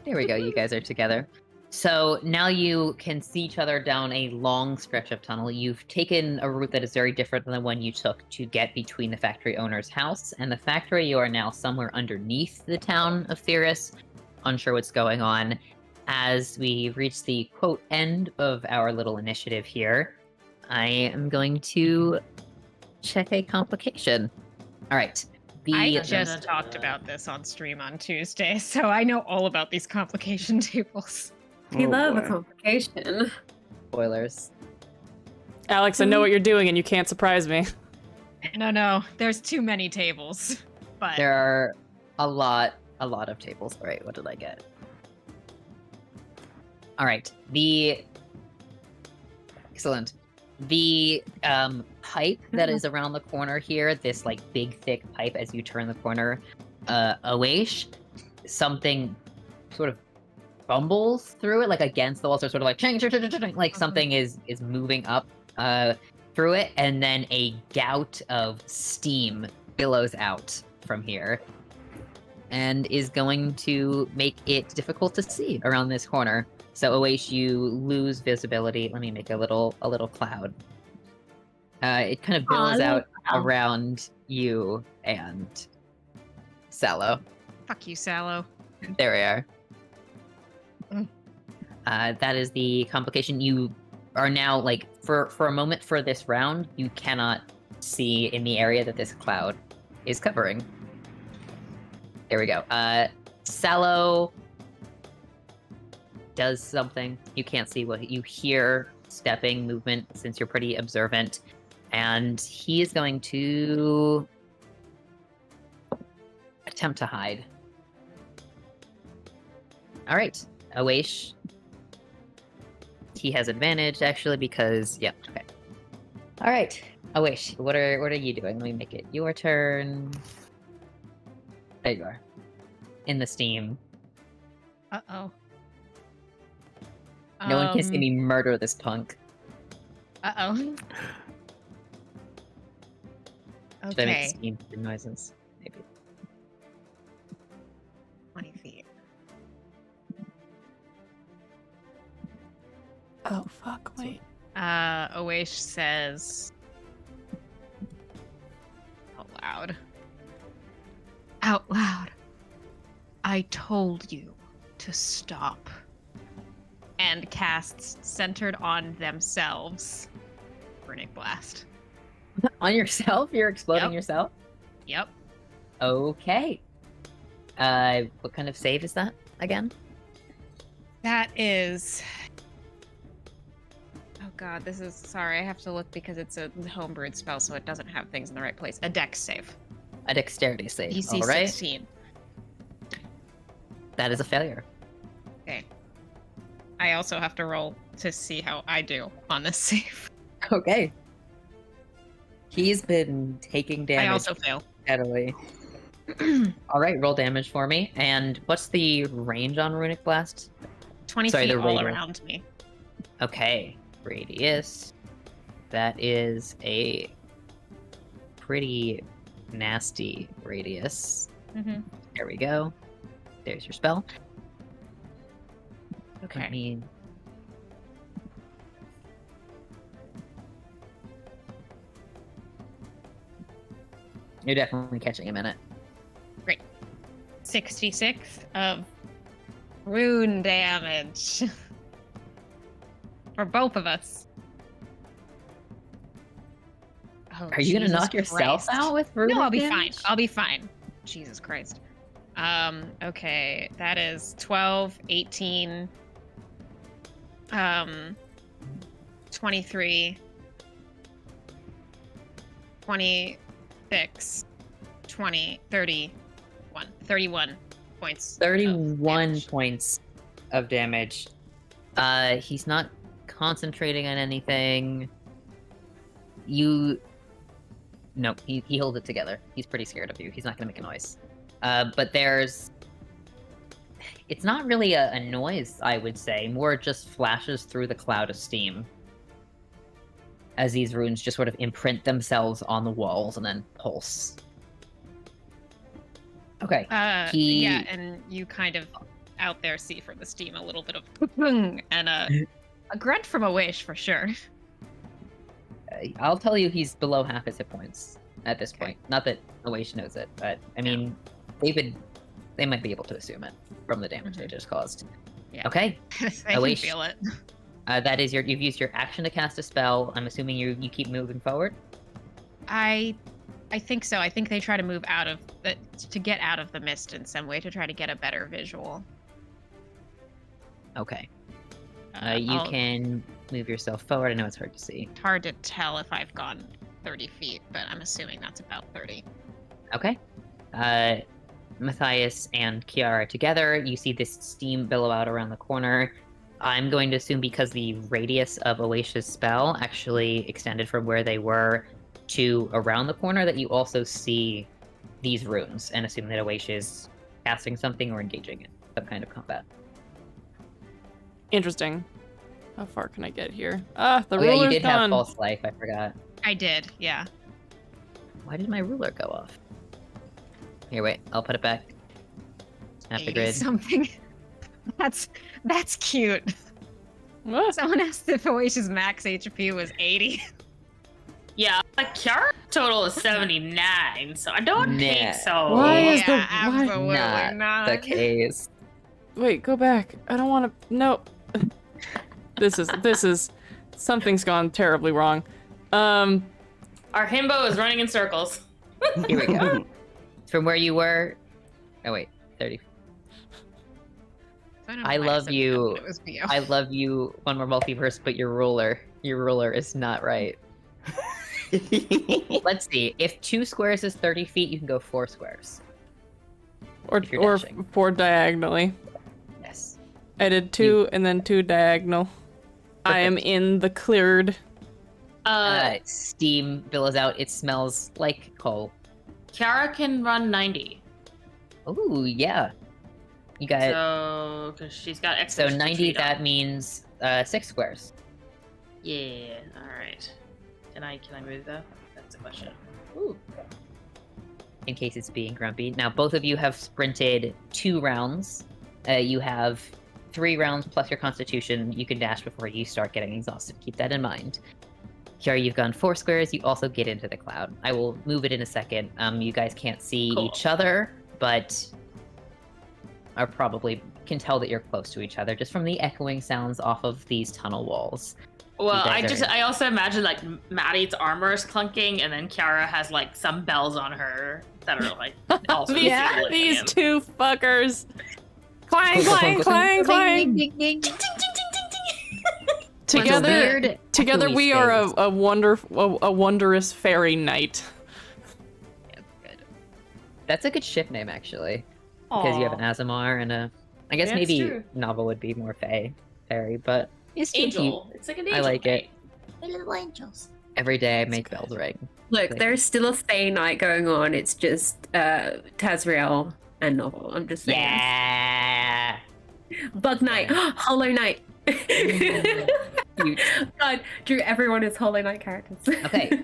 A: There we go. You guys are together. So now you can see each other down a long stretch of tunnel. You've taken a route that is very different than the one you took to get between the factory owner's house and the factory. You are now somewhere underneath the town of Theris. Unsure what's going on. As we reach the quote end of our little initiative here, I am going to check a complication. All right.
C: I just talked about this on stream on Tuesday, so I know all about these complication tables.
E: You
F: Oh,
E: love a
F: boy.
E: complication.
A: spoilers.
B: Alex, I know what you're doing and you can't surprise me.
C: No, there's too many tables. But
A: There are a lot of tables. All right, what did I get? All right, excellent. The pipe that is around the corner here, this like big thick pipe as you turn the corner, Awaish, something sort of bumbles through it, like against the wall, so sort of like ching, ching, ching, ching, ching, like something is moving up through it, and then a gout of steam billows out from here and is going to make it difficult to see around this corner. So Awaish, you lose visibility. Let me make a little cloud. It kind of billows out around you and Sallow.
C: fuck you, Sallow.
A: There we are. That is the complication. You are now, like, for a moment for this round, you cannot see in the area that this cloud is covering. There we go. Sallow does something. You can't see what you hear stepping movement since you're pretty observant. And he is going to attempt to hide. All right, Awaish. He has advantage actually because okay. All right, Awaish, what are you doing? Let me make it your turn. There you are, in the steam.
C: Uh-oh.
A: No one can see me murder this punk.
C: Uh-oh.
A: Should I make
C: Okay.
A: steam noises? Maybe.
C: 20 feet.
B: Oh, fuck, wait.
C: Oesh says out loud, I told you to stop. And casts centered on themselves. Runic Blast.
A: On yourself? You're exploding
C: Yep.
A: yourself?
C: Yep.
A: Okay. What kind of save is that again?
C: That is. Oh god, this is. Sorry, I have to look because it's a homebrewed spell, so it doesn't have things in the right place. A dex save.
A: A dexterity save.
C: DC
A: All right.
C: 16.
A: That is a failure.
C: Okay. I also have to roll to see how I do on this save.
A: Okay. He's been taking damage
C: I also fail.
A: steadily. All right, roll damage for me. And what's the range on Runic Blast?
C: 20
A: Sorry,
C: feet
A: the
C: all
A: radius.
C: around me.
A: Okay, radius. That is a pretty nasty radius.
C: Mm-hmm.
A: There we go. There's your spell.
C: Okay.
A: Let me... You're definitely catching a minute.
C: 66 of rune damage. For both of us. Oh,
A: Are you gonna
C: Jesus
A: knock yourself
C: Christ.
A: out with runic
C: No, I'll be
A: damage?
C: fine. I'll be fine. Jesus Christ. Okay, that is 12, 18, 23, 26, 20, 31 points. of
A: 31
C: damage.
A: points of damage. He's not concentrating on anything. Nope, he holds it together. He's pretty scared of you. He's not gonna make a noise. But it's not really a noise, I would say. More just flashes through the cloud of steam. As these runes just sort of imprint themselves on the walls and then pulse. Okay.
C: Yeah, and you kind of out there see from the steam a little bit of and a grunt from a wish for sure.
A: I'll tell you he's below half his hit points at this
C: Okay.
A: point. Not that Oash knows it, but I mean, they might be able to assume it from the damage they just caused.
C: Yeah.
A: Okay.
C: I can
A: Wish.
C: feel it.
A: That is you've used your action to cast a spell. I'm assuming you keep moving forward.
C: I think so. I think they try to move out of to get out of the mist in some way to try to get a better visual.
A: Okay. You
C: I'll-
A: can move yourself forward. I know it's hard to see.
C: It's hard to tell if I've gone 30 feet, but I'm assuming that's about 30.
A: Okay. Matthias and Kiara together, you see this steam billow out around the corner. I'm going to assume because the radius of Oasia's spell actually extended from where they were to around the corner that you also see these runes and assume that Oasia is casting something or engaging in some kind of combat.
B: Interesting. How far can I get here? Ah, the
A: Oh yeah, you
B: ruler's
A: did have
B: gone.
A: false life, I forgot.
C: I did, yeah.
A: Why did my ruler go off? Here, wait, I'll put it back. Snap the
C: 80
A: grid.
C: something. That's cute.
B: What?
C: Someone asked if Oasia's max HP was 80.
D: Yeah, like Kiara total is 79, so I don't
A: Nah.
D: think so.
B: Why is
C: yeah,
B: the- why-
C: absolutely
A: Not
C: not.
A: the case.
B: Wait, go back. I don't want to. No. This is something's gone terribly wrong.
D: Our himbo is running in circles.
A: Here we go. From where you were. Oh wait, 30.
C: don't know
A: I
C: why
A: love
C: said
A: you.
C: It was BO.
A: I love you. One more multiverse, but your ruler is not right. Let's see. If 2 squares is 30 feet, you can go 4 squares.
B: Or
A: If you're
B: or
A: dashing.
B: 4 diagonally.
A: Yes.
B: I did 2 and then 2 diagonal. I am
A: Perfect.
B: in the cleared.
A: Steam billows out. It smells like coal.
D: Kiara can run 90.
A: Ooh, yeah. You got
D: So, because she's got extra
A: 90.
D: retreat on.
A: That means 6 squares.
D: Yeah. All right. Can I move though? That's the question. Ooh.
A: In case it's being grumpy. Now, both of you have sprinted 2 rounds. You have 3 rounds plus your constitution. You can dash before you start getting exhausted. Keep that in mind. Kiara, you've gone 4 squares. You also get into the cloud. I will move it in a second. You guys can't see each other, but are probably can tell that you're close to each other just from the echoing sounds off of these tunnel walls.
D: Well,
A: You guys
D: I also imagine like Maddie's armor is clunking, and then Kiara has like some bells on her that are like also
B: These 2 fuckers. Clang, clang, clang, clang.
A: Ding, ding, ding.
B: Together we are a wondrous fairy knight.
A: That's good. That's a good ship name, actually. Because you have an Azamar and a... I guess maybe Nava would be more fairy, but... It's
D: angel.
A: Cute.
D: It's like an angel.
A: I like it.
G: We're little angels.
A: Every day I make bells ring.
E: Look, there's still a Fae night going on. It's just Tazriel and Novel. I'm just saying.
A: Yeah!
E: Bug Knight, Hollow Knight. God, Drew, everyone is Hollow Knight characters.
A: Okay,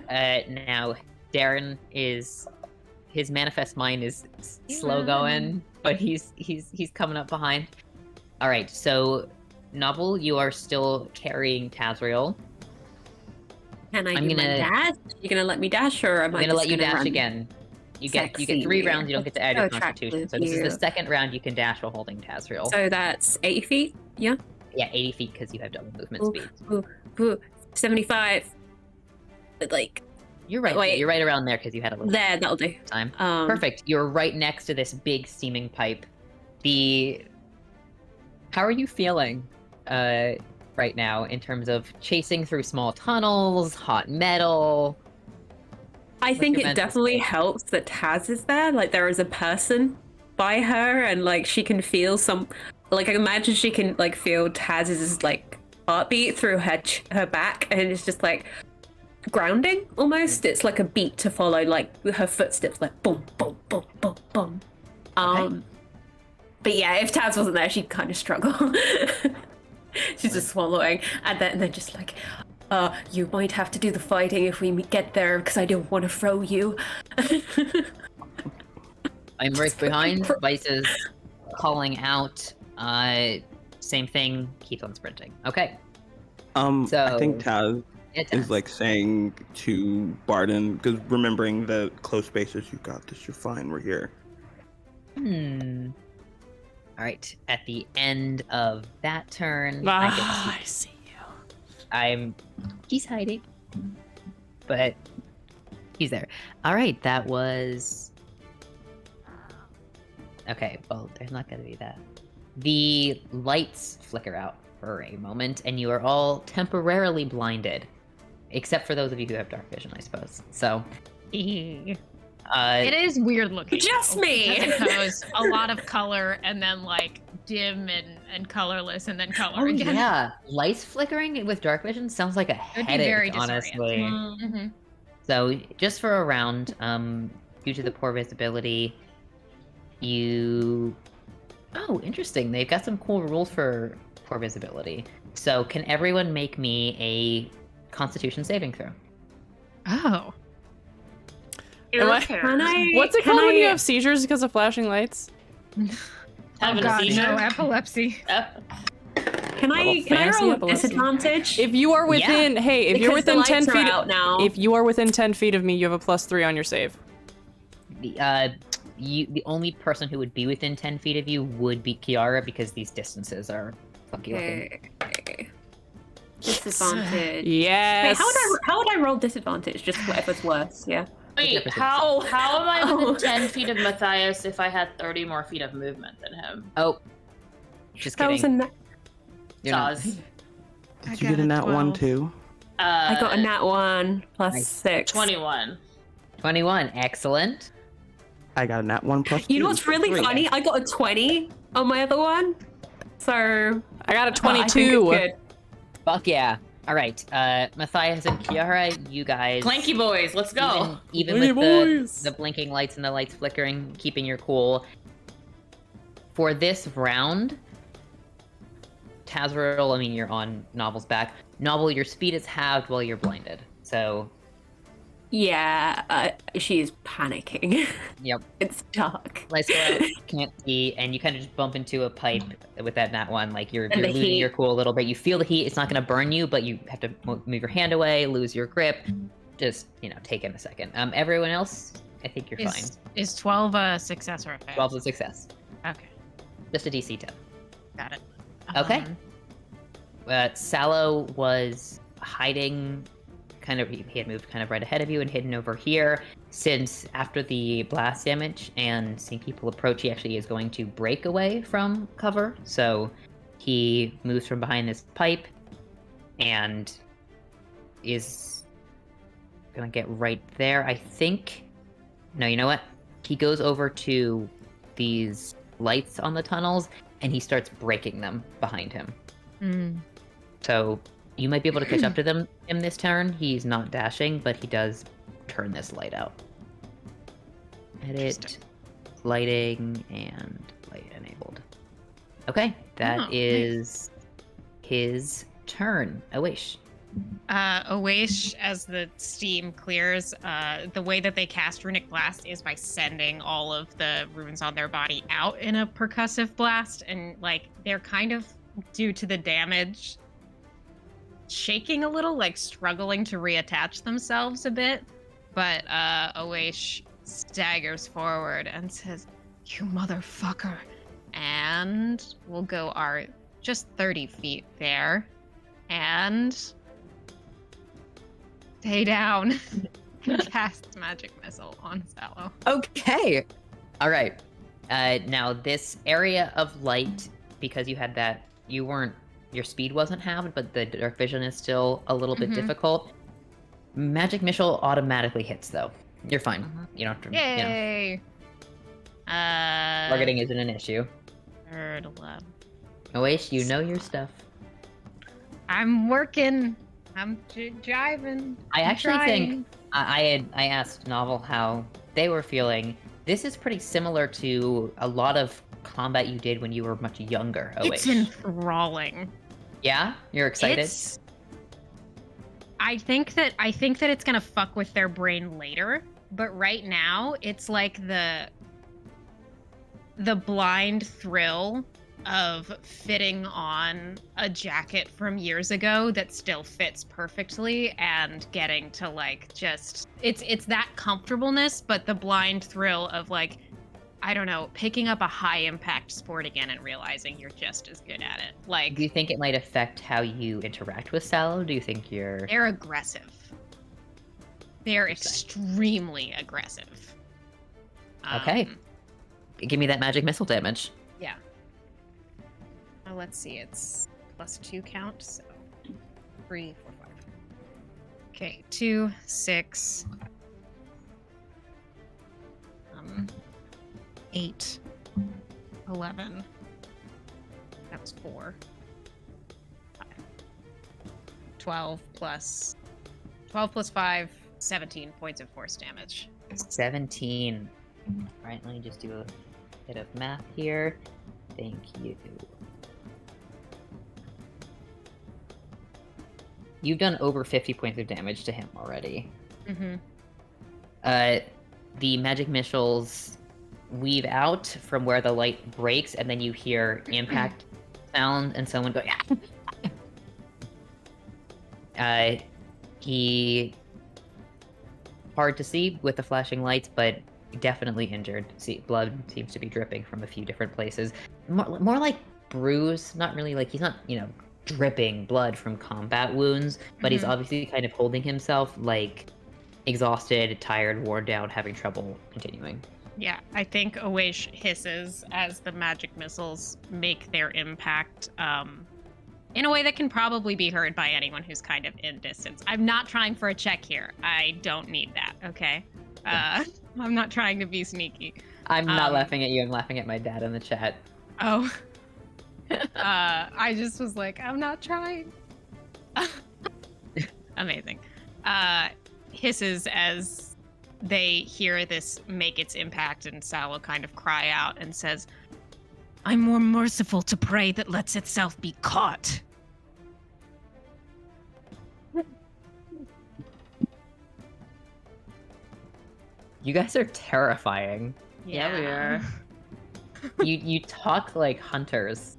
A: now Darren is... His manifest mind is slow going, but he's coming up behind. All right, so Novel, you are still carrying Tazriel.
E: Can I do my dash? You're gonna let me dash, or am I
A: I'm gonna let you dash
E: run?
A: again. You get 3 rounds. You don't get to add your constitution. So this is the second round you can dash while holding Tazriel.
E: So that's 80 feet. Yeah.
A: Yeah, 80 feet because you have double movement speed.
E: 75. But like.
A: You're right.
E: Wait.
A: You're right around there because you had a little
E: that'll do.
A: time. Perfect. You're right next to this big steaming pipe. How are you feeling right now in terms of chasing through small tunnels, hot metal?
E: I think it definitely helps that Taz is there. Like there is a person by her, and like she can feel some. Like I imagine she can like feel Taz's like heartbeat through her back, and it's just like grounding almost. It's like a beat to follow, like her footsteps, like boom, boom, boom, boom, boom.
A: Okay.
E: But yeah, if Taz wasn't there, she'd kind of struggle. She's just swallowing, and then just like, you might have to do the fighting if we get there, because I don't want to throw you.
A: I'm right behind. Vice is calling out. Same thing. Keeps on sprinting. Okay.
F: I think Taz is like saying to Barden, because remembering the close spaces, you got this. You're fine. We're here.
A: All right. At the end of that turn,
B: I see you.
A: He's hiding, but he's there. All right. That was. Okay. Well, there's not going to be that. The lights flicker out for a moment, and you are all temporarily blinded, except for those of you who have dark vision, I suppose. So.
C: It is weird looking.
E: Just me.
C: Because a lot of color and then like dim and colorless and then color again.
A: Yeah, lights flickering with dark vision sounds like a
C: It would be very
A: headache, honestly.
C: Mm-hmm.
A: So just for a round, due to the poor visibility, you... Oh, interesting. They've got some cool rules for poor visibility. So can everyone make me a Constitution saving throw?
C: Oh.
B: What's it called when you have seizures because of flashing lights?
D: Having
C: God,
D: a seizure?
C: no, epilepsy.
E: Can I roll a disadvantage?
B: If you are within, if you're within 10 feet, if you are within 10 feet of me, you have a +3 on your save.
A: The only person who would be within 10 feet of you would be Kiara, because these distances are funky looking.
E: Okay. Disadvantage.
B: Yes.
E: Wait, how would I roll disadvantage? Just whatever's worse, yeah.
D: Wait, how am I within 10 feet of Matthias if I had 30 more feet of movement than him?
A: Oh, just
E: That
A: kidding.
E: was a
A: You're not-
D: Zaz.
F: Did you get a nat 1 too?
E: I got a nat 1 plus
A: Nice.
E: 6.
D: 21.
A: 21, excellent.
F: I got a nat 1 plus 2.
E: You know what's really funny? I got a 20 on my other one. So
B: I got a
E: I think
B: 22.
E: it's good.
A: Fuck yeah. All right, Matthias and Kiara, you guys...
D: Clanky boys, let's go.
A: Even
B: Hey,
A: with
B: boys.
A: the blinking lights and the lights flickering, keeping your cool. For this round, Tazriel, I mean, you're on Novel's back. Novel, your speed is halved while you're blinded. So,
E: Yeah, she's panicking.
A: yep.
E: It's dark.
A: Lights go out, can't see, and you kind of just bump into a pipe with that nat one. Like you're
E: And the
A: losing
E: heat.
A: your cool a little bit. You feel the heat. It's not going to burn you, but you have to move your hand away, lose your grip. Just take in a second. Everyone else, I think you're fine.
C: Is 12 a success or a fail?
A: 12 is a success.
C: Okay,
A: Just a DC 10.
C: got it.
A: Okay. Sallow was hiding, he had moved kind of right ahead of you and hidden over here. Since after the blast damage and seeing people approach, he actually is going to break away from cover. So he moves from behind this pipe and is gonna get right there, I think. No, you know what? He goes over to these lights on the tunnels and he starts breaking them behind him. So you might be able to catch up to him this turn. He's not dashing, but he does turn this light out. Edit, lighting, and light enabled. Okay, that is his turn. Awish.
C: Awish, as the steam clears, the way that they cast Runic Blast is by sending all of the runes on their body out in a percussive blast, and they're kind of, due to the damage, shaking a little, struggling to reattach themselves a bit. But Awish staggers forward and says, "You motherfucker," and we'll go just 30 feet there, and stay down. Cast magic missile on Sallow.
A: Okay. All right. Now this area of light, because you had that, your speed wasn't halved, but the dark vision is still a little bit difficult. Magic missile automatically hits, though. You're fine. You don't have to.
C: Yay!
A: Targeting isn't an issue.
C: Third 11.
A: Oash, you know your stuff.
C: I'm working. I'm driving.
A: I actually think I asked Novel how they were feeling. This is pretty similar to a lot of combat you did when you were much younger.
C: It's enthralling.
A: Yeah, you're excited.
C: I think that it's gonna fuck with their brain later, but right now it's like the blind thrill of fitting on a jacket from years ago that still fits perfectly and getting to it's that comfortableness, but the blind thrill of I don't know, picking up a high impact sport again and realizing you're just as good at it.
A: Do you think it might affect how you interact with Sallow? Do you think
C: they're aggressive? They're extremely aggressive.
A: Okay. Give me that magic missile damage.
C: Yeah. Let's see, it's +2 count, so 3, 4, 5. Okay, 2, 6, 8, 11. That was 4. 5. 12 plus 5, 17 points of force damage.
A: 17. All right, let me just do a bit of math here. Thank you. You've done over 50 points of damage to him already. The magic missiles weave out from where the light breaks, and then you hear impact sound and someone going. He hard to see with the flashing lights, but definitely injured. See, blood seems to be dripping from a few different places. More like bruise, not really he's not, dripping blood from combat wounds, but he's obviously kind of holding himself exhausted, tired, worn down, having trouble continuing.
C: Yeah, I think Awish hisses as the magic missiles make their impact in a way that can probably be heard by anyone who's kind of in distance. I'm not trying for a check here. I don't need that, okay? I'm not trying to be sneaky.
A: I'm not laughing at you, I'm laughing at my dad in the chat.
C: Oh. I just was I'm not trying. Amazing. Hisses as they hear this make its impact, and Sallow kind of cry out and says, "I'm more merciful to prey that lets itself be caught."
A: You guys are terrifying.
D: Yeah, we are.
A: You talk like hunters.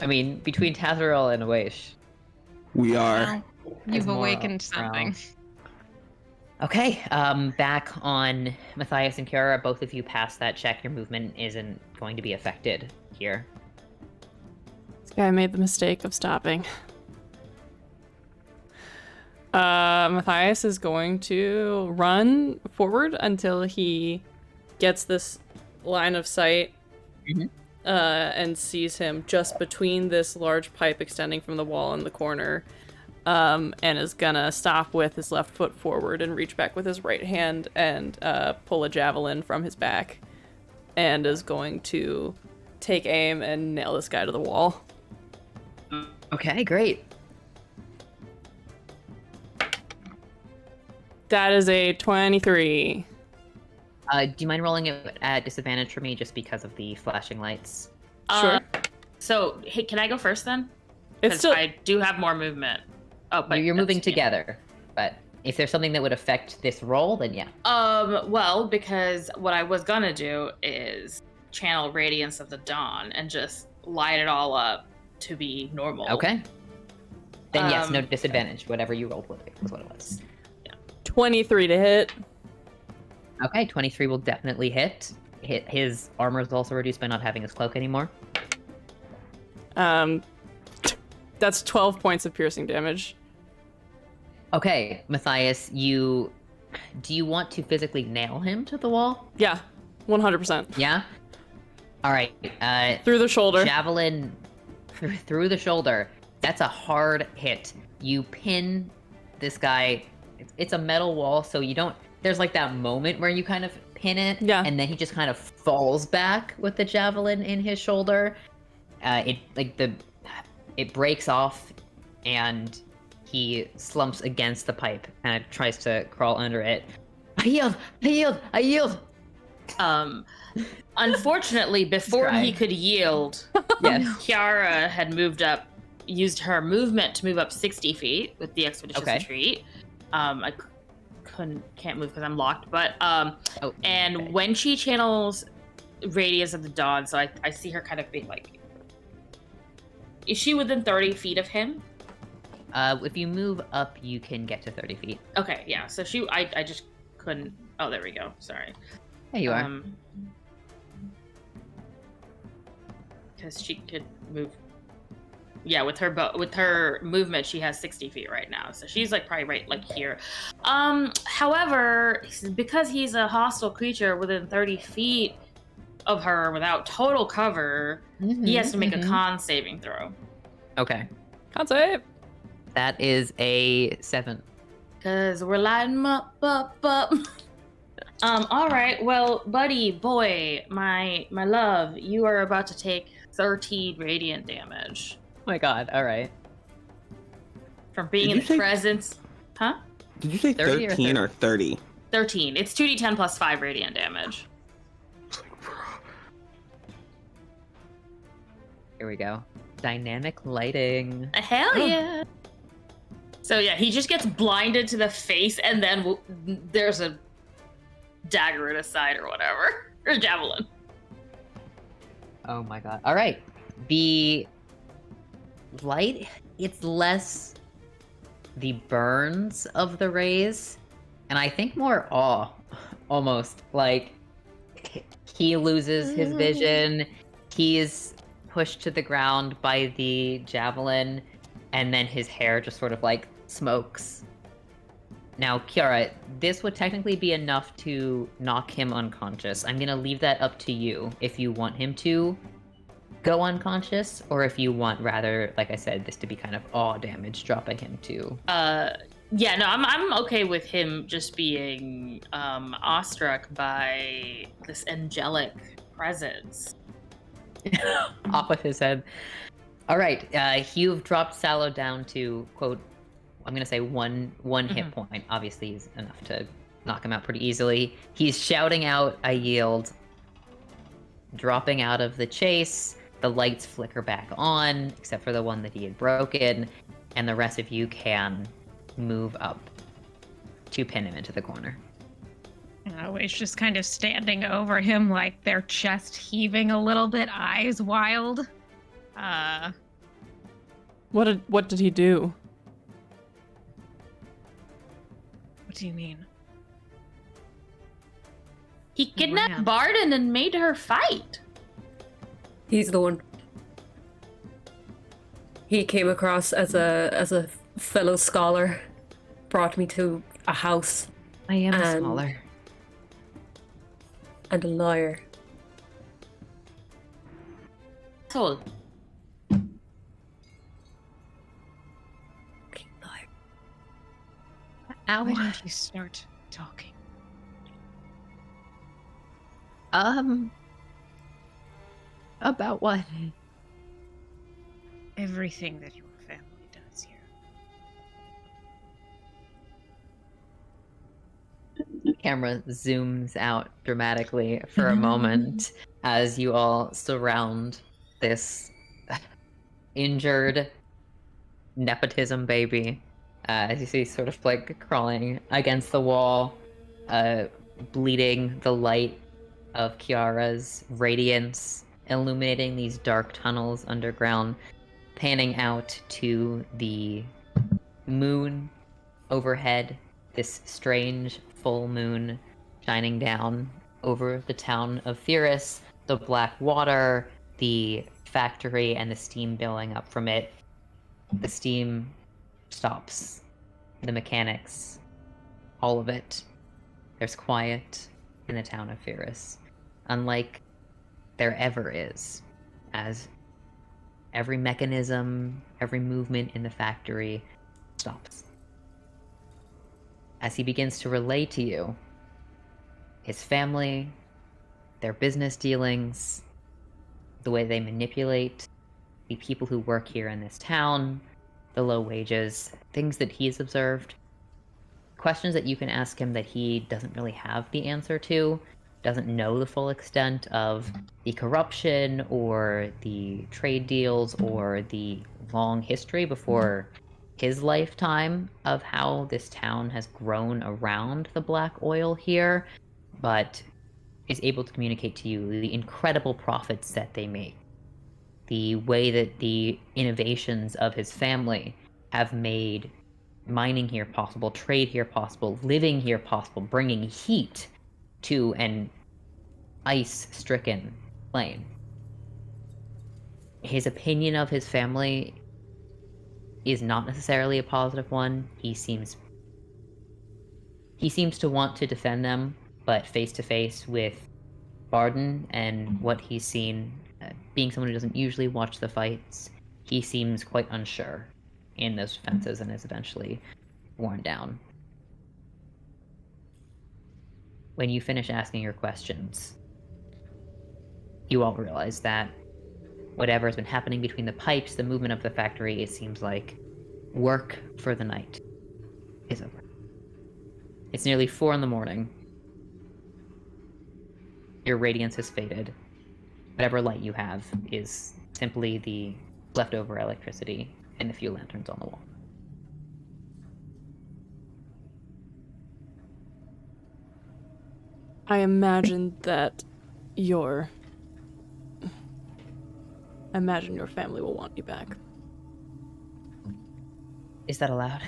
A: I mean, between Tazarel and Awaish.
F: We are.
C: Well,
A: As
C: you've
A: more
C: awakened
A: morale.
C: something.
A: Okay, back on Matthias and Kiara, both of you passed that check. Your movement isn't going to be affected here.
B: This guy made the mistake of stopping. Matthias is going to run forward until he gets this line of sight and sees him just between this large pipe extending from the wall in the corner, and is gonna stop with his left foot forward and reach back with his right hand and pull a javelin from his back, and is going to take aim and nail this guy to the wall.
A: Okay, great.
B: That is a 23.
A: Do you mind rolling it at disadvantage for me just because of the flashing lights?
B: Sure.
D: So, hey, can I go first then?
B: It's
D: Because
B: still
D: I do have more movement. Oh, but
A: You're moving
D: that's- yeah.
A: together, but if there's something that would affect this roll, then yeah.
D: Well, because what I was gonna do is channel Radiance of the Dawn and just light it all up to be normal.
A: Okay. Then yes, no
D: Um,
A: disadvantage. Whatever you rolled was what it was.
B: 23 to hit.
A: Okay, 23 will definitely hit. His armor is also reduced by not having his cloak anymore.
B: That's 12 points of piercing damage.
A: Okay, Matthias, do you want to physically nail him to the wall?
B: Yeah, 100%.
A: Yeah? Alright,
B: Through the shoulder.
A: javelin through the shoulder. That's a hard hit. You pin this guy. It's a metal wall, so you don't... There's like that moment where you kind of pin it,
B: Yeah.
A: and then he just kind of falls back with the javelin in his shoulder. It breaks off, and he slumps against the pipe and tries to crawl under it. I yield.
D: Unfortunately, before he
A: Scribe.
D: could yield,
A: Yes.
D: Kiara had used her movement to move up 60 feet with the expeditious
A: Okay.
D: retreat. I can't move because I'm locked, but and
A: okay.
D: when she channels Radiance of the Dawn, so I see her kind of being like, is she within 30 feet of him?
A: If you move up, you can get to 30 feet.
D: Okay, yeah. So I just couldn't. Oh, there we go. Sorry.
A: There you are.
D: Because she could move. Yeah, with her movement, she has 60 feet right now, so she's like probably right like here. However, because he's a hostile creature within 30 feet of her without total cover, he has to make a con saving throw.
A: Okay.
B: Can't save.
A: That is a 7.
D: Cause we're lighting him up. All right. Well, buddy, boy, my love, you are about to take 13 radiant damage
A: Oh my god, alright.
D: from being
F: Did
D: in
F: you
D: the
F: say-
D: presence. Huh?
F: Did you say
A: 30 or
F: 13 or 30?
D: 13. It's 2d10 plus 5 radiant damage.
A: Here we go. Dynamic lighting.
D: Hell yeah. So yeah, he just gets blinded to the face, and then there's a dagger at his side or whatever, or javelin.
A: Oh my god. Alright. The light, it's less the burns of the rays, and I think more awe, almost. Like, he loses his vision, he is pushed to the ground by the javelin, and then his hair just sort of like smokes. Now, Kiara, this would technically be enough to knock him unconscious. I'm gonna leave that up to you if you want him to go unconscious, or if you want, rather, like I said, this to be kind of awe damage, dropping him to...
D: Yeah, no, I'm okay with him just being awestruck by this angelic presence.
A: off with his head. All right, you've dropped Sallow down to, quote, I'm gonna say one hit point. Obviously, is enough to knock him out pretty easily. He's shouting out, "I yield," dropping out of the chase. The lights flicker back on, except for the one that he had broken, and the rest of you can move up to pin him into the corner.
C: It's just kind of standing over him, like their chest heaving a little bit, eyes wild.
B: What did he do?
C: What do you mean?
D: He kidnapped
C: Ram.
D: Barden and made her fight.
E: He's the one. He came across as a fellow scholar, brought me to a house
A: I am a
E: And-
A: scholar.
E: and a lawyer.
D: So
C: Why don't you start talking?
A: About what?
C: Everything that your family does here.
A: Camera zooms out dramatically for a moment as you all surround this injured nepotism baby. As you see, sort of like crawling against the wall, bleeding the light of Kiara's radiance, illuminating these dark tunnels underground, panning out to the moon overhead, this strange full moon shining down over the town of Theris, the black water, the factory, and the steam billowing up from it. The steam stops. The mechanics, all of it. There's quiet in the town of Theris, unlike there ever is, as every mechanism, every movement in the factory stops. As he begins to relay to you his family, their business dealings, the way they manipulate the people who work here in this town, the low wages, things that he's observed, questions that you can ask him that he doesn't really have the answer to, doesn't know the full extent of the corruption or the trade deals or the long history before his lifetime of how this town has grown around the black oil here, but is able to communicate to you the incredible profits that they make. The way that the innovations of his family have made mining here possible, trade here possible, living here possible, bringing heat to an ice-stricken plain. His opinion of his family is not necessarily a positive one. He seems to want to defend them, but face to face with Barden and what he's seen, being someone who doesn't usually watch the fights, he seems quite unsure in those defenses and is eventually worn down. When you finish asking your questions, you all realize that whatever has been happening between the pipes, the movement of the factory, it seems like work for the night is over. It's nearly 4 a.m. Your radiance has faded. Whatever light you have is simply the leftover electricity and a few lanterns on the wall.
B: I imagine that your family will want you back.
A: Is that allowed?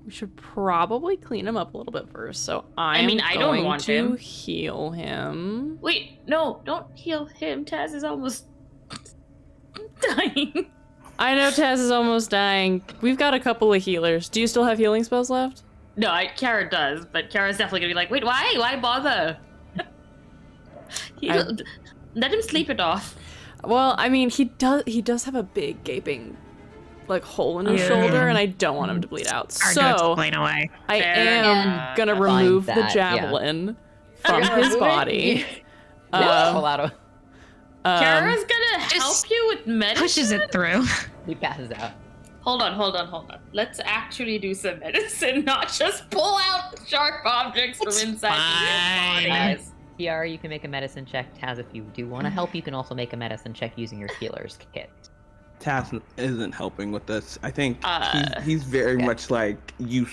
B: We should probably clean him up a little bit first. So I
D: mean, I don't
B: going
D: want
B: to
D: him.
B: heal him.
D: wait, no, don't heal him. Taz is almost dying.
B: I know Taz is almost dying. We've got a couple of healers. Do you still have healing spells left?
D: No, Kiara does, but Kiara's definitely gonna be like, wait, why? Why bother? Let him sleep it off.
B: Well, I mean, he does have a big gaping like hole in his
E: Yeah.
B: shoulder, and I don't want him to bleed out.
C: Hard to
B: So
C: explain away.
B: I
D: Fair
B: am
D: enough.
B: gonna
A: Find
B: remove the
A: that, yeah.
B: javelin from
D: Yeah,
B: his
D: remove it.
B: body.
A: Pull out a...
D: Kiara's gonna help
C: just
D: you with medicine.
C: Pushes it through.
A: He passes out.
D: Hold on. Let's actually do some medicine, not just pull out sharp objects
C: It's
D: from inside
C: fine.
D: the bodies.
A: Kiara, you can make a medicine check. Taz, if you do want to help, you can also make a medicine check using your healer's kit.
F: Taz isn't helping with this. I think
D: Uh,
F: he's very
A: okay.
F: much like you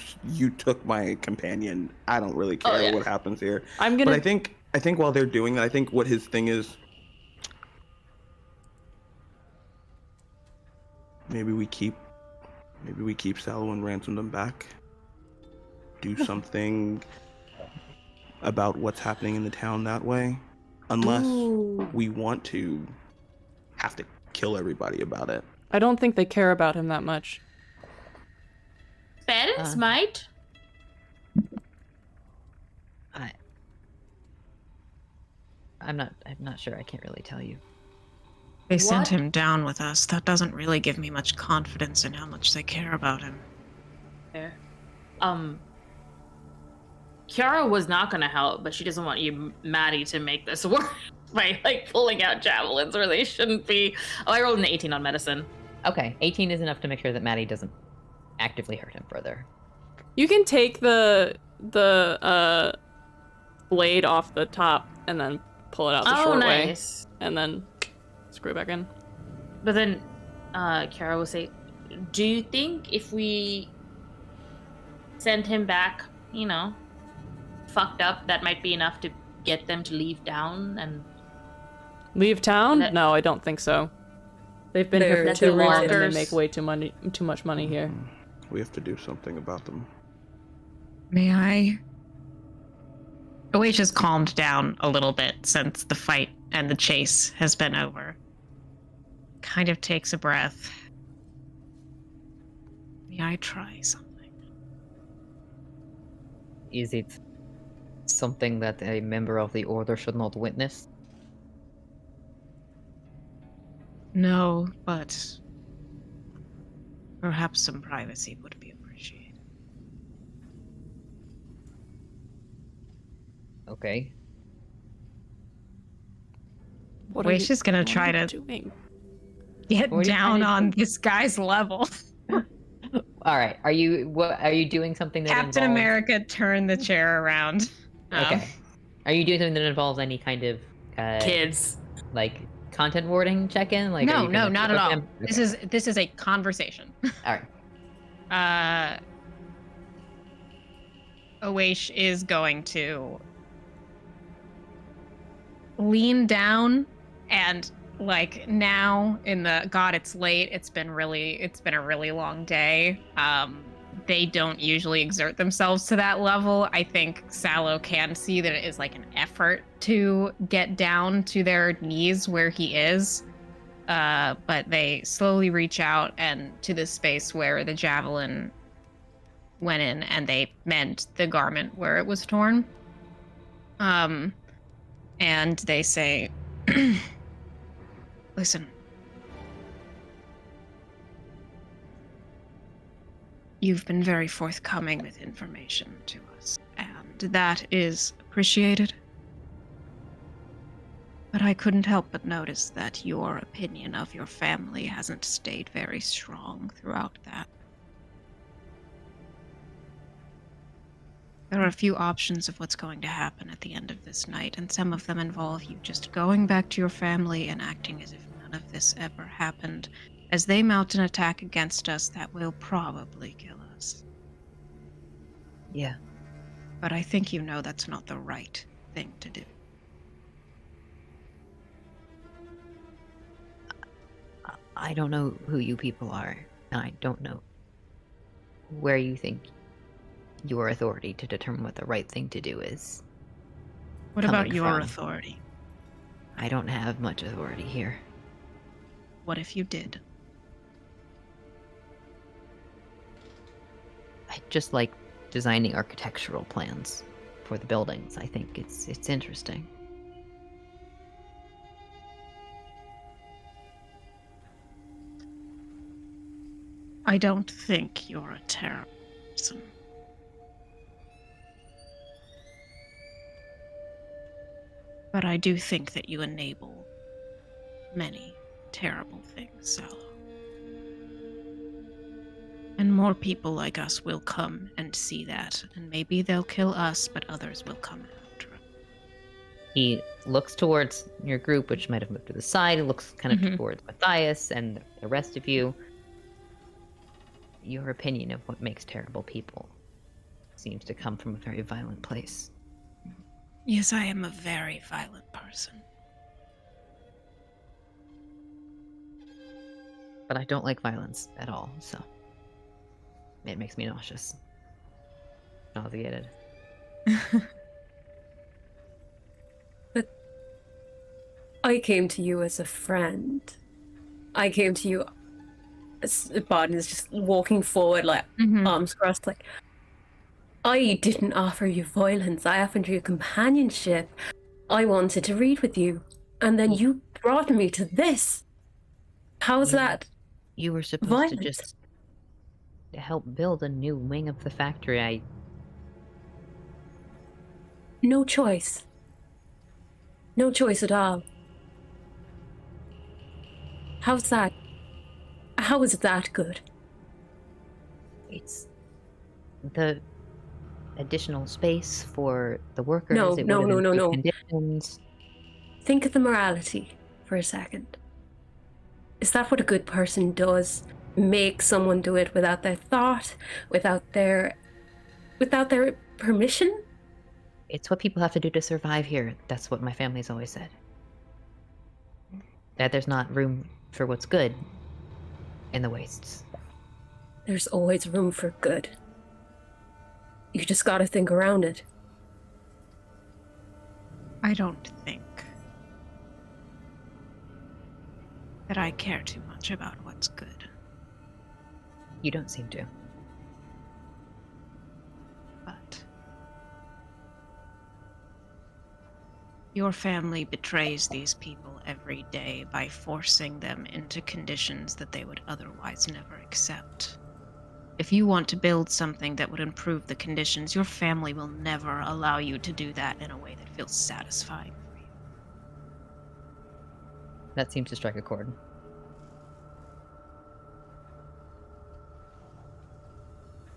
F: took my companion. I don't really care
D: yeah.
F: what happens here.
B: I'm
F: But
B: gonna.
F: I think while they're doing that, I think what his thing is, maybe we keep Salo and ransom them back. Do something about what's happening in the town that way, unless we want to have to kill everybody about it.
B: I don't think they care about him that much.
D: Parents might.
A: I'm not sure. I can't really tell you.
C: They sent
D: What?
C: him down with us. That doesn't really give me much confidence in how much they care about him.
D: There. Kiara was not gonna help, but she doesn't want you, Maddie, to make this work by like pulling out javelins where they shouldn't be. Oh, I rolled an 18 on medicine.
A: Okay, 18 is enough to make sure that Maddie doesn't actively hurt him further.
B: You can take the blade off the top and then pull it out the short way,
D: nice.
B: and then screw it back in.
D: But then, Kiara will say, "Do you think if we send him back, fucked up, that might be enough to get them to leave town and
B: Leave town?
D: That-
B: No, I don't think so. They've been here
E: They're
B: for too long, and they
D: walkers.
B: make way too much money here.
F: We have to do something about them.
C: May I? Oash has calmed down a little bit since the fight and the chase has been over. Kind of takes a breath. May I try something?
A: Is it something that a member of the Order should not witness?
C: No, but perhaps some privacy would be appreciated.
A: Okay.
B: What
C: Oash is gonna try to
B: doing?
C: get
A: What are you
C: down
A: trying to
C: on
A: do?
C: this guy's level.
A: All right. Are you doing something that
C: Captain
A: involves...
C: America turned the chair around.
A: Okay. Are you doing something that involves any kind of
D: kids."
A: like content warding check-in? Like, are
C: No,
A: you gonna
C: not
A: check
C: at
A: with
C: all.
A: him?
C: This is a conversation.
A: All right.
C: Oash is going to lean down and now in the God, it's late. It's been a really long day. They don't usually exert themselves to that level. I think Salo can see that it is like an effort to get down to their knees where he is. But they slowly reach out and to the space where the javelin went in, and they mend the garment where it was torn. And they say, listen, you've been very forthcoming with information to us, and that is appreciated. But I couldn't help but notice that your opinion of your family hasn't stayed very strong throughout that. There are a few options of what's going to happen at the end of this night, and some of them involve you just going back to your family and acting as if none of this ever happened. As they mount an attack against us, that will probably kill us.
A: Yeah.
C: But I think you know that's not the right thing to do.
A: I don't know who you people are, and I don't know where you think your authority to determine what the right thing to do is.
C: What about
A: Coming
C: your
A: from-
C: authority?
A: I don't have much authority here.
C: What if you did?
A: I just like designing architectural plans for the buildings. I think it's interesting.
C: I don't think you're a terrible person. But I do think that you enable many terrible things, Salo. And more people like us will come and see that, and maybe they'll kill us, but others will come after us.
A: He looks towards your group, which might have moved to the side. He looks kind of towards Matthias and the rest of you. Your opinion of what makes terrible people seems to come from a very violent place.
C: Yes, I am a very violent person.
A: But I don't like violence at all, so it makes me nauseous. Nauseated.
E: But I came to you as a friend. I came to you as Bodden is just walking forward, like arms crossed, like I didn't offer you violence. I offered you companionship. I wanted to read with you, and then you brought me to this. How's that?
A: You were supposed
E: violent?
A: to just help build a new wing of the factory.
E: No choice. No choice at all. How's that? How is that good?
A: It's the additional space for the workers.
E: No.
A: Conditions.
E: Think of the morality for a second. Is that what a good person does? Make someone do it without their thought, without their permission?
A: It's what people have to do to survive here. That's what my family's always said. That there's not room for what's good in the wastes.
E: There's always room for good. You just gotta think around it.
C: I don't think that I care too much about what's good.
A: You don't seem to.
C: But your family betrays these people every day by forcing them into conditions that they would otherwise never accept. If you want to build something that would improve the conditions, your family will never allow you to do that in a way that feels satisfying for you.
A: That seems to strike a chord.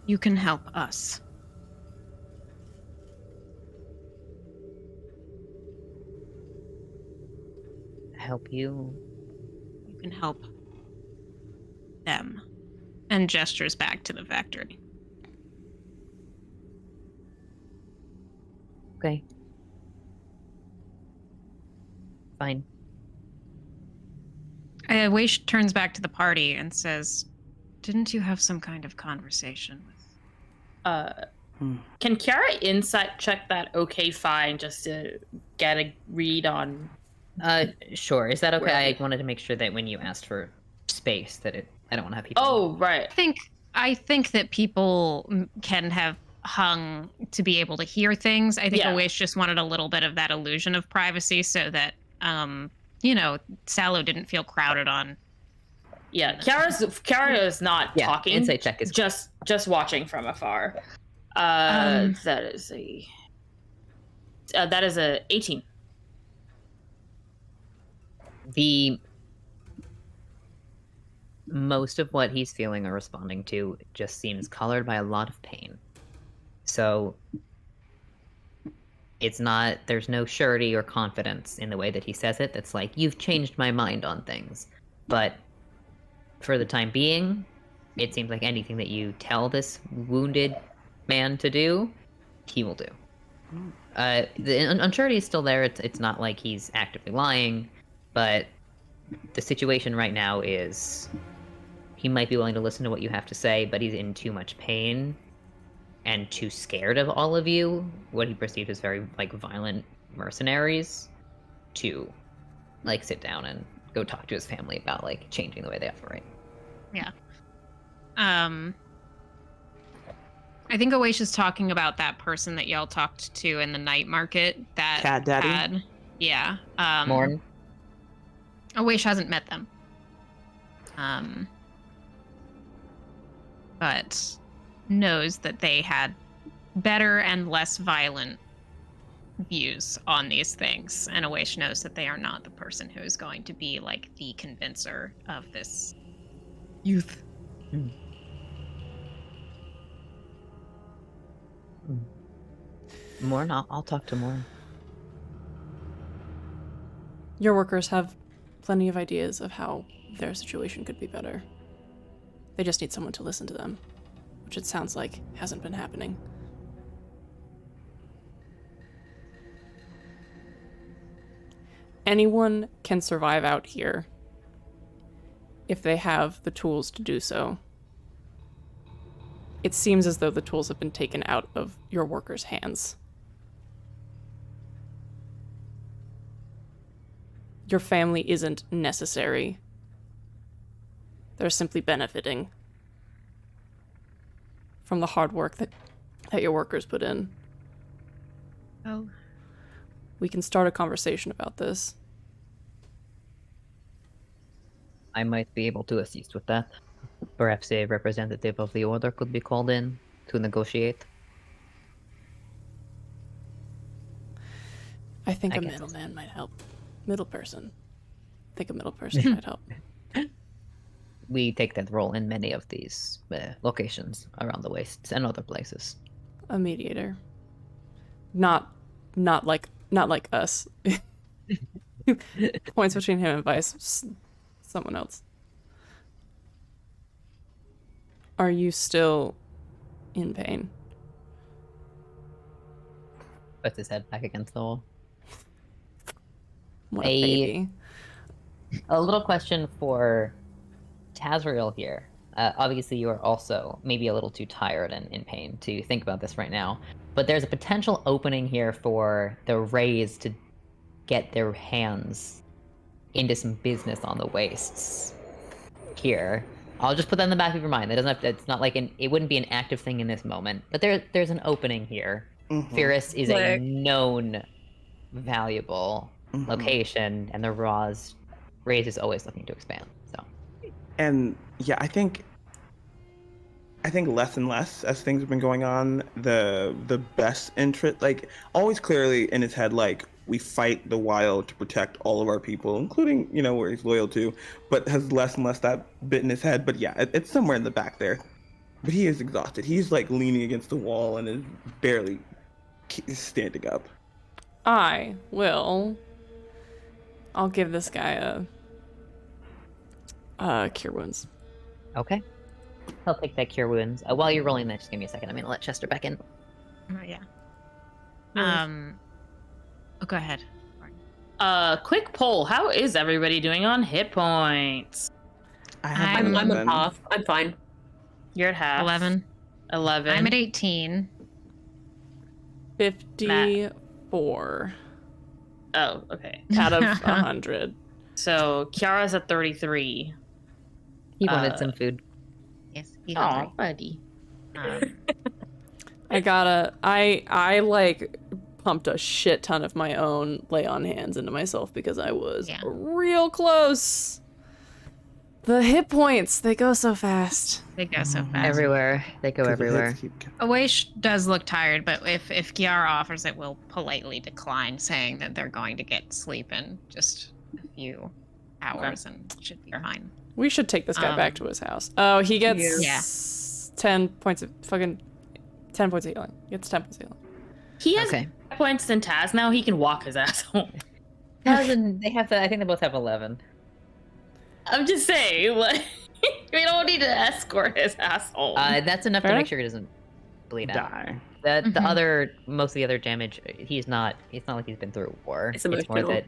C: You can help us.
A: Help you?
C: You can help them. And gestures back to the factory.
A: Okay. Fine.
C: Weish turns back to the party and says, "Didn't you have some kind of conversation with..."
D: Can Kiara insight check that? Okay, fine, just to get a read on.
A: Sure. Is that okay?
D: Right.
A: I wanted to make sure that when you asked for space, that I don't want to have people.
D: Oh, right.
C: I think that people can have hung to be able to hear things. I think Weish just wanted a little bit of that illusion of privacy so that, Sallow didn't feel crowded on.
D: Yeah, Kiara is not talking.
A: Insight check is
D: just watching from afar. That is a 18.
A: The most of what he's feeling or responding to just seems colored by a lot of pain. So it's not, there's no surety or confidence in the way that he says it that's like, you've changed my mind on things. But for the time being, it seems like anything that you tell this wounded man to do, he will do. The unsurety is still there. It's not like he's actively lying, but the situation right now is he might be willing to listen to what you have to say, but he's in too much pain and too scared of all of you, what he perceived as very violent mercenaries, to sit down and go talk to his family about changing the way they operate.
C: Yeah. I think Awaish is talking about that person that y'all talked to in the night market. That
G: Cat Daddy?
C: Yeah.
A: Morn?
C: Awaish hasn't met them. But knows that they had better and less violent views on these things. And Awaish knows that they are not the person who is going to be the convincer of this youth.
A: Morn? I'll talk to Morn.
B: Your workers have plenty of ideas of how their situation could be better. They just need someone to listen to them, which it sounds like hasn't been happening. Anyone can survive out here if they have the tools to do so. It seems as though the tools have been taken out of your workers' hands. Your family isn't necessary. They're simply benefiting from the hard work that your workers put in.
C: Oh.
B: We can start a conversation about this.
A: I might be able to assist with that. Perhaps a representative of the order could be called in to negotiate.
B: I think
A: I
B: a
A: guess.
B: middleman might help. Middle person. I think a middle person might help.
A: We take that role in many of these locations around the wastes and other places.
B: A mediator. Not like us. Points between him and Vice. Someone else. Are you still in pain?
A: Puts his head back against the wall.
B: What a baby.
A: A little question for Tazriel here. Obviously, you are also maybe a little too tired and in pain to think about this right now. But there's a potential opening here for the Rays to get their hands into some business on the wastes. Here, I'll just put that in the back of your mind. That doesn't have to, it's not like it wouldn't be an active thing in this moment. But there's an opening here.
F: Mm-hmm.
A: Ferris is a
E: Like-
A: known valuable location, and the Rays is always looking to expand. So.
F: And yeah, I think less and less as things have been going on, the best interest, like, always clearly in his head, like, we fight the wild to protect all of our people, including, you know, where he's loyal to, but has less and less that bit in his head. But yeah, it's somewhere in the back there. But he is exhausted. He's like leaning against the wall and is barely standing up.
B: I'll give this guy a cure wounds.
A: Okay. I'll take that cure wounds. While you're rolling that, just give me a second. I'm gonna let Chester back in.
C: Oh, yeah. Oh, go ahead.
D: Quick poll. How is everybody doing on hit points?
C: I'm
E: I'm
F: then.
E: at half. I'm fine.
D: You're at half.
C: 11.
D: 11.
C: I'm at 18.
B: 54
D: Oh, okay.
B: out of 100.
D: So Kiara's at 33.
A: He wanted some food.
C: Yes. He's
D: Oh, buddy.
B: I like pumped a shit ton of my own lay on hands into myself because I was real close. The hit points, they go so fast.
C: They go so fast.
A: Everywhere. They go everywhere.
C: Awaish does look tired, but if Kiara offers it, we'll politely decline, saying that they're going to get sleep in just a few hours and should be fine.
B: We should take this guy back to his house. Oh, he gets
C: Yeah.
B: 10 points of healing. He gets 10 points of healing.
D: He has
A: Okay.
D: more points than Taz now. He can walk his ass home.
A: They have to. I think they both have 11.
D: I'm just saying, like, we don't need to escort his ass home.
A: That's enough to
B: Fair
A: make
B: enough.
A: sure he doesn't bleed out.
F: Die.
A: The other, most of the other damage, it's not like he's been through war.
E: It's
A: more
E: emotional.
A: that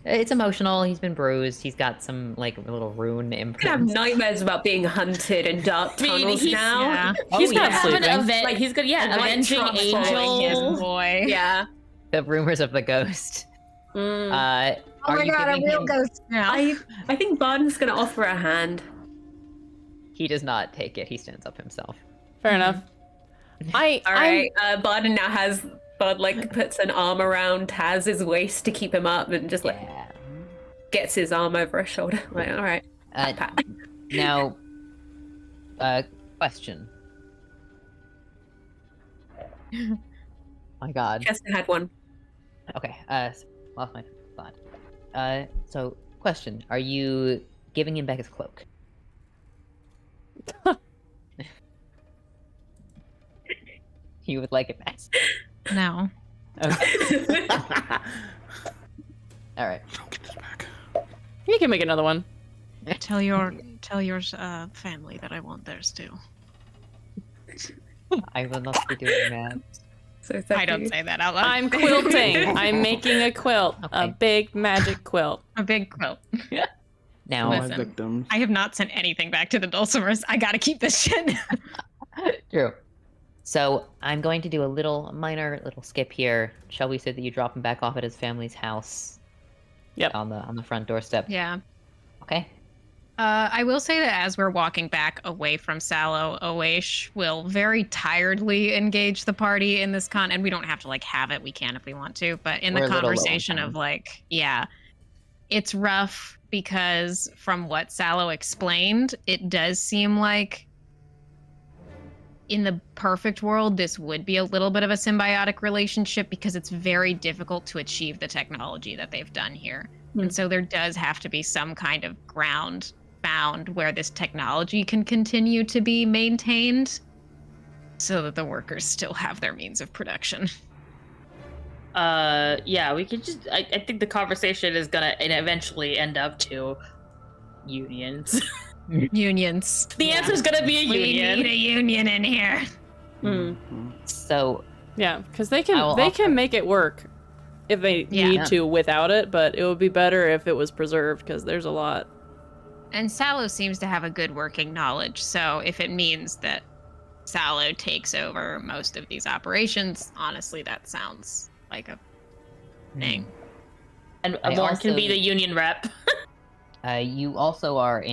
A: it's emotional. He's been bruised. He's got some like little rune
E: I have
A: imprints.
E: nightmares about being hunted in dark
D: I mean,
E: tunnels
D: he's-
E: now.
C: Yeah.
B: He's
A: Oh,
B: not
A: yeah.
B: sleeping.
D: Like he's good. Yeah,
E: Like
D: avenging
E: transforming
D: angel.
E: his
C: boy.
E: Yeah.
A: The rumors of the ghost.
E: Mm.
C: Oh my
A: you
C: god, a
A: giving
C: real
A: him-
C: ghost now.
E: I think Barden's gonna offer a hand.
A: He does not take it. He stands up himself.
B: Fair enough.
E: All right. Barden now has Bud like puts an arm around Taz's waist to keep him up and just like
A: Yeah.
E: gets his arm over her shoulder. Like, all right. Pat.
A: Now, question. My God.
E: Chester had one.
A: Okay. Lost my thought. So, question: are you giving him back his cloak? You would like it back.
C: No.
A: Okay. All right.
B: You can make another one.
C: Tell your family that I want theirs too.
A: I will not be doing that.
E: So it's
C: I don't say that out loud.
B: I'm quilting. I'm making a quilt. A
A: Okay.
B: big magic quilt.
C: a big quilt.
A: Now,
F: My
C: Listen.
F: victims.
C: I have not sent anything back to the Dulcimers. I gotta keep this shit.
A: true. So I'm going to do a minor little skip here. Shall we say that you drop him back off at his family's house?
B: Yep.
A: On the front doorstep.
C: Yeah.
A: Okay.
C: I will say that as we're walking back away from Sallow, Oesh will very tiredly engage the party in this and we don't have to like have it. We can if we want to, but in
A: We're
C: the
A: a little low on
C: conversation
A: time.
C: of like, yeah, it's rough because from what Sallow explained, it does seem like in the perfect world, this would be a little bit of a symbiotic relationship because it's very difficult to achieve the technology that they've done here. And so there does have to be some kind of ground found where this technology can continue to be maintained so that the workers still have their means of production.
D: Yeah, we could just. I think the conversation is gonna eventually end up to unions.
C: Unions.
D: The answer is gonna be a
C: We
D: union.
C: need a union in here.
A: So
B: Yeah, because they
A: I will
B: can
A: offer-
B: make it work if they
C: Yeah.
B: need to without it, but it would be better if it was preserved because there's a lot.
C: And Sallow seems to have a good working knowledge, so if it means that Sallow takes over most of these operations, honestly, that sounds like a thing.
D: And
A: I
D: Lauren can be
A: also-
D: the union rep.
A: you also are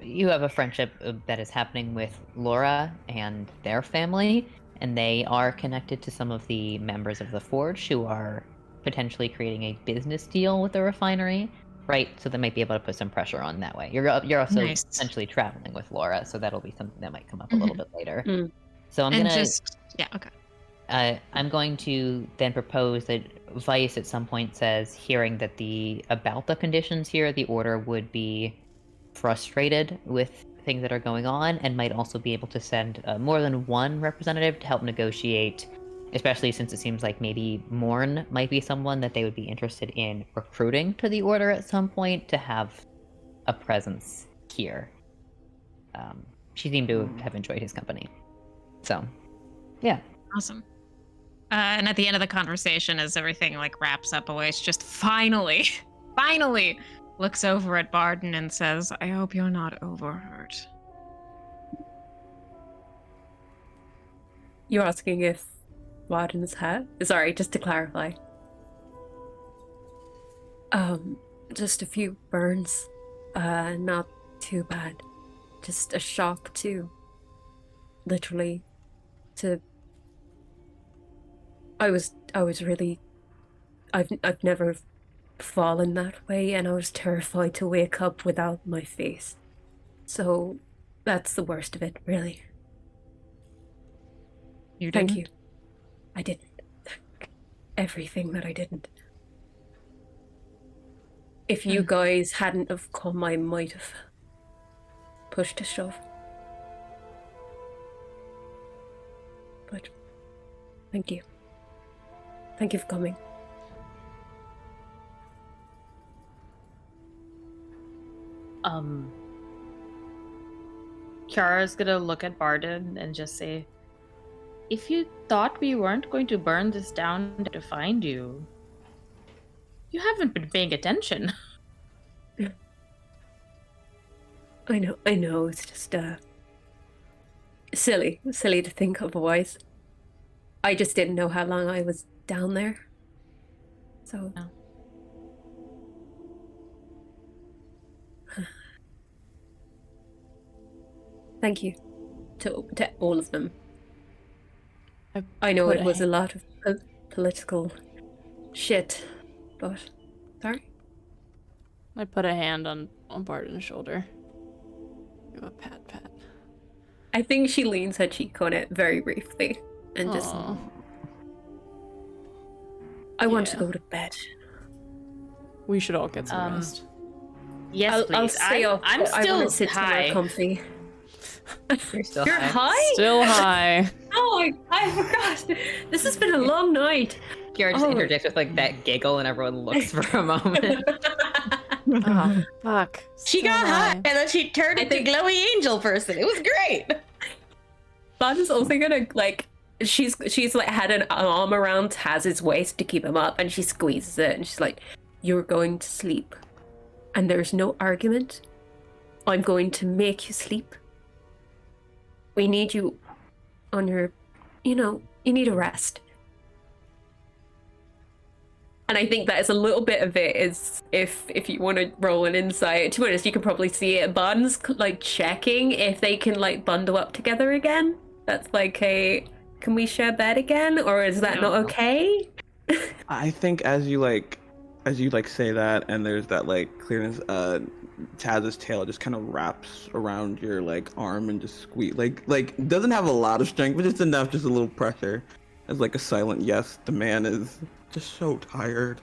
A: you have a friendship that is happening with Laura and their family, and they are connected to some of the members of the Forge who are potentially creating a business deal with the refinery, right? So they might be able to put some pressure on that way. You're also
C: Nice.
A: essentially traveling with Laura, so that'll be something that might come up a little bit later.
D: Mm.
A: So I'm
C: And
A: gonna I'm going to then propose that Vice at some point says, hearing that about the conditions here, the order would be frustrated with things that are going on and might also be able to send more than one representative to help negotiate, especially since it seems like maybe Morn might be someone that they would be interested in recruiting to the order at some point to have a presence here. She seemed to have enjoyed his company. So, yeah.
C: Awesome. And at the end of the conversation, as everything like wraps up away, it's just finally looks over at Barden and says, I hope you're not overheard.
E: You're asking if Warden's hat? Sorry, just to clarify. Just a few burns. Not too bad. Just a shock literally to I was really I've never fallen that way, and I was terrified to wake up without my face. So that's the worst of it, really.
C: You
E: Thank
C: didn't?
E: you. I didn't. Everything that I didn't. If you guys hadn't have come, I might have pushed a shove. But thank you. Thank you for coming.
D: Kiara's gonna look at Barden and just say, if you thought we weren't going to burn this down to find you, you haven't been paying attention.
E: I know, it's just silly to think otherwise. I just didn't know how long I was down there. So
D: No.
E: Thank you to all of them.
B: I
E: I know
B: put
E: it was a lot of political shit, but sorry.
B: I put a hand on Barden's shoulder. Give a pat.
E: I think she leans her cheek on it very briefly and just.
B: Aw.
E: I want to
B: Yeah.
E: go to bed.
B: We should all get some rest.
D: Yes, please.
E: I'll stay up.
D: I'm
E: but I
D: still
E: wanna sit somewhere
D: high.
E: comfy.
A: You're still
E: You're
A: high.
E: high?
B: Still high.
E: Oh, I forgot. This has been a long night.
A: Kiara just
D: Oh.
A: interjects with like that giggle, and everyone looks for a moment.
B: Oh, fuck.
A: She got hot, and then she turned
E: I
A: into
E: think-
A: glowy angel person. It was great.
E: Bud is also gonna like she's like had an arm around Taz's waist to keep him up, and she squeezes it, and she's like, "You're going to sleep, and there's no argument. I'm going to make you sleep. We need you on your, you need a rest." And I think that is a little bit of it is if you want to roll an insight. To be honest, you can probably see it. Bun's like checking if they can like bundle up together again. That's like can we share bed again, or is that not okay?
F: I think as you say that, and there's that like clearness, Taz's tail just kind of wraps around your like arm and just squeeze like doesn't have a lot of strength, but just enough, just a little pressure. As like a silent yes, the man is just so tired.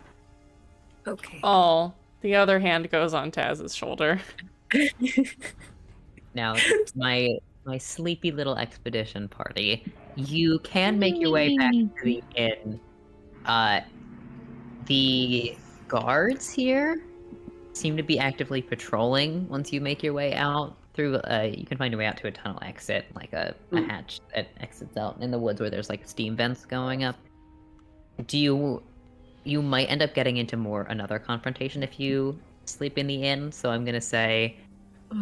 E: Okay.
B: Oh, the other hand goes on Taz's shoulder.
A: Now, my sleepy little expedition party. You can make your way back to the inn. The guards here seem to be actively patrolling once you make your way out through you can find your way out to a tunnel exit, like a hatch that exits out in the woods where there's like steam vents going up. You might end up getting into another confrontation if you sleep in the inn, so I'm gonna say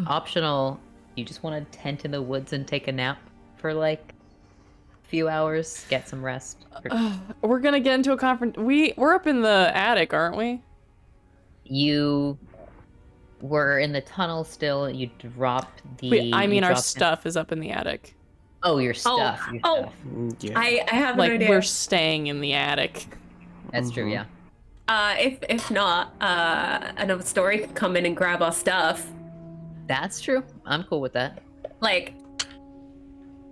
A: optional, you just want to tent in the woods and take a nap for like a few hours, get some rest.
B: We're gonna get into a we're up in the attic, aren't we?
A: You were in the tunnel still. You dropped the.
B: Wait, I mean, our
A: dropped-
B: stuff is up in the attic.
A: Oh, your stuff. Your
E: oh.
A: stuff.
F: Yeah.
E: I have
B: Like
E: an idea.
B: we're staying in the attic.
A: That's true. Yeah.
E: If not, another story could come in and grab our stuff.
A: That's true. I'm cool with that.
E: Like,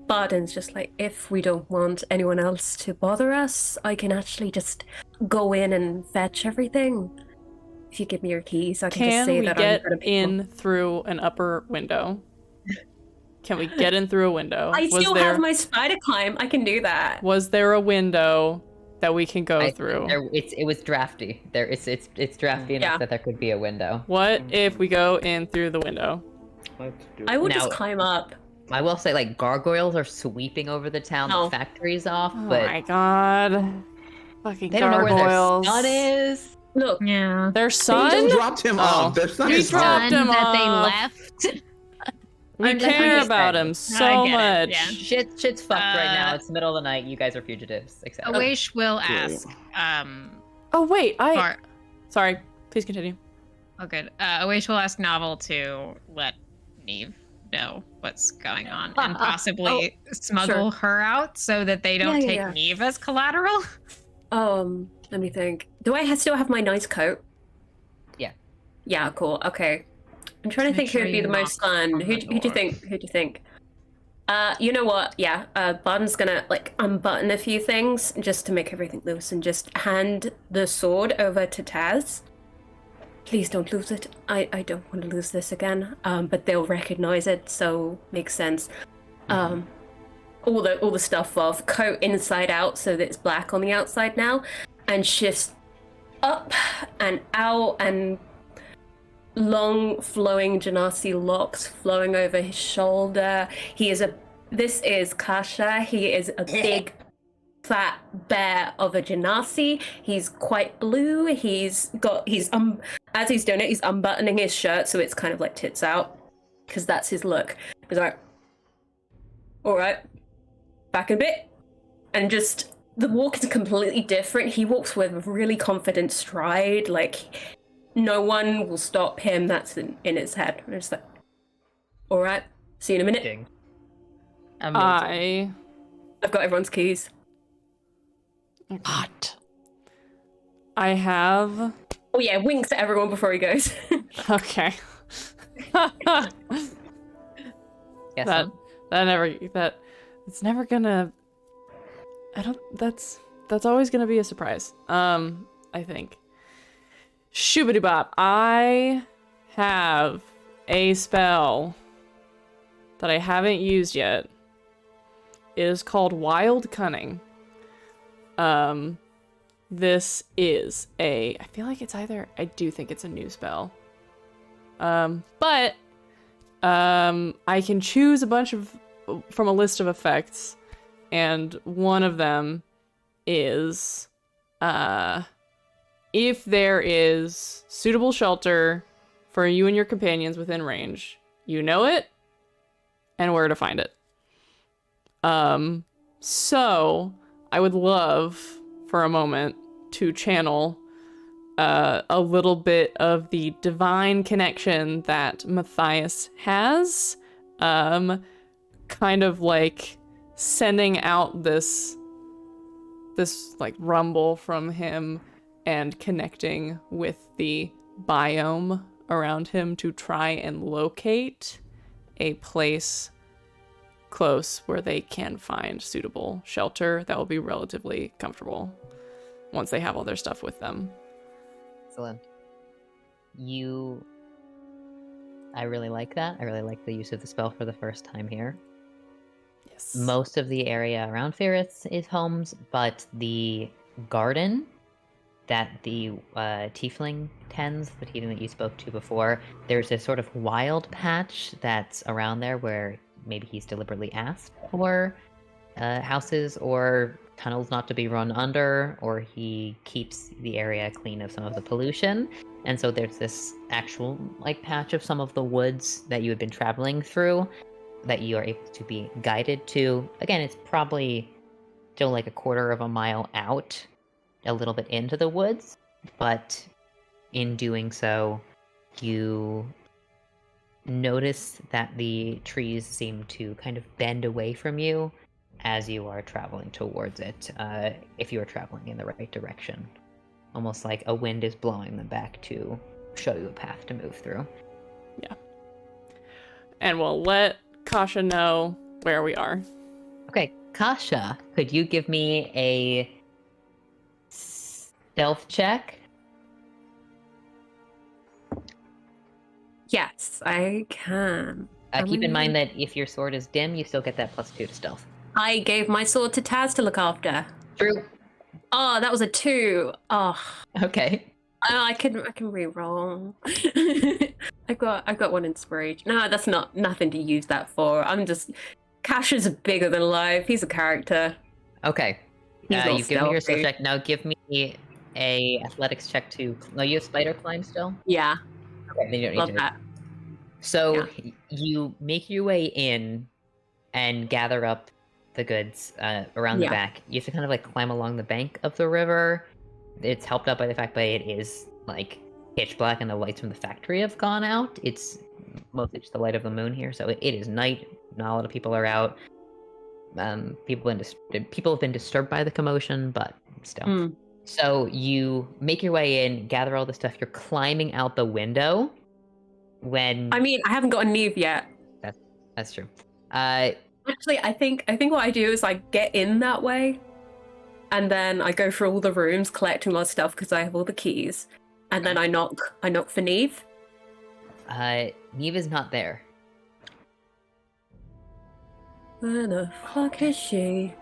E: Barden's just like, if we don't want anyone else to bother us, I can actually just go in and fetch everything. If you give me your keys, I can just
B: Can
E: say
B: we
E: that
B: get
E: I'm gonna be
B: in through an upper window? Can we get in through a window?
E: I still have my spider climb. I can do that.
B: Was there a window that we can go through?
A: It was drafty. It's drafty enough
E: Yeah.
A: that there could be a window.
B: What if we go in through the window?
F: Let's do
E: I would
A: Now-
E: just climb up.
A: I will say, like, gargoyles are sweeping over the town.
E: Oh.
A: The factory's off,
B: Oh
A: but
B: my god. Fucking
A: they don't know where their
B: gargoyles.
A: sun is.
E: Look,
C: Yeah.
B: Their
F: They
B: son?
F: just dropped him
B: Oh.
F: off. Their son
B: You
F: is
B: dropped
F: gone.
B: him
C: that they
B: off.
C: left.
B: We
A: I'm just
B: care
A: understanding.
B: about him
C: I
B: so
C: get it,
B: much.
C: yeah.
A: Shit's fucked right now.
C: Uh,
A: It's the middle of the night. You guys are fugitives. Except
C: Awish will
F: Great.
C: ask.
B: Oh wait,
C: Or,
B: Sorry, please continue.
C: oh, good. Awish will ask Novel to let Neve know what's going on and possibly smuggle her out so that they don't
E: Yeah,
C: take
E: yeah.
C: Neve as collateral.
E: let me think. Do I still have my nice coat?
A: Yeah.
E: Yeah, cool. Okay. I'm trying to
C: Make
E: think
C: sure
E: who'd be
C: you
E: the most
C: knock
E: fun.
C: on
E: Who
C: the
E: do you
C: door.
E: think? Who do you think? You know what? Yeah, Barton's gonna like unbutton a few things just to make everything loose and just hand the sword over to Taz. Please don't lose it. I don't want to lose this again. But they'll recognize it, so makes sense. All the stuff of coat inside out so that it's black on the outside now, and shifts up and out, and long flowing Genasi locks flowing over his shoulder. This is Kasha. He is a big fat bear of a Genasi. He's quite blue. As he's doing it, he's unbuttoning his shirt so it's kind of like tits out, because that's his look. He's like, all right, back a bit, and just the walk is completely different. He walks with a really confident stride, like no one will stop him. That's in his head. And it's like, all right, see you in a minute.
A: Amazing.
E: I've got everyone's keys.
B: Hot. I have.
E: Oh yeah, winks at everyone before he goes.
B: Okay.
A: Yes,
B: It's never gonna. That's always gonna be a surprise. I think. Shoobity bop. I have a spell that I haven't used yet. It is called Wild Cunning. this is I feel like it's either, I do think it's a new spell. But I can choose a bunch from a list of effects, and one of them is if there is suitable shelter for you and your companions within range, you know it and where to find it. So I would love for a moment to channel a little bit of the divine connection that Matthias has, kind of like sending out this like rumble from him and connecting with the biome around him to try and locate a place close where they can find suitable shelter that will be relatively comfortable once they have all their stuff with them.
A: Excellent. I really like that. I really like the use of the spell for the first time here.
B: Yes.
A: Most of the area around Ferris is homes, but the garden that the tiefling tends, the tiefling that you spoke to before, there's a sort of wild patch that's around there where maybe he's deliberately asked for houses or tunnels not to be run under, or he keeps the area clean of some of the pollution. And so there's this actual like patch of some of the woods that you had been traveling through that you are able to be guided to. Again, it's probably still like a quarter of a mile out, a little bit into the woods, but in doing so, you notice that the trees seem to kind of bend away from you as you are traveling towards it, if you are traveling in the right direction. Almost like a wind is blowing them back to show you a path to move through.
B: Yeah. And we'll let Kasha know where we are.
A: Okay, Kasha, could you give me a stealth check?
E: Yes, I can.
A: Keep in mind that if your sword is dim, you still get that +2 to stealth.
E: I gave my sword to Taz to look after.
A: True.
E: Oh, that was a 2. Oh,
A: Okay.
E: I can re-roll. I got one inspiration. No, that's nothing to use that for. I'm just Cash is bigger than life. He's a character.
A: Okay.
E: He's not
A: you've given me your stealth
E: stealthy.
A: check. Now give me a athletics check to. No, you have spider climb still.
E: Yeah,
A: Okay, then you don't
E: love
A: need to.
E: that.
A: So you make your way in and gather up the goods around the back. You have to kind of like climb along the bank of the river. It's helped out by the fact that it is like pitch black and the lights from the factory have gone out. It's mostly just the light of the moon here, so it is night. Not a lot of people are out. People have been disturbed by the commotion, but still. So you make your way in, gather all the stuff. You're climbing out the window. When
E: I mean, I haven't got a Neve yet.
A: that's true.
E: Actually, I think what I do is I get in that way, and then I go through all the rooms collecting my stuff because I have all the keys, and then I knock for Neve.
A: Neve is not there.
E: Where the fuck is she?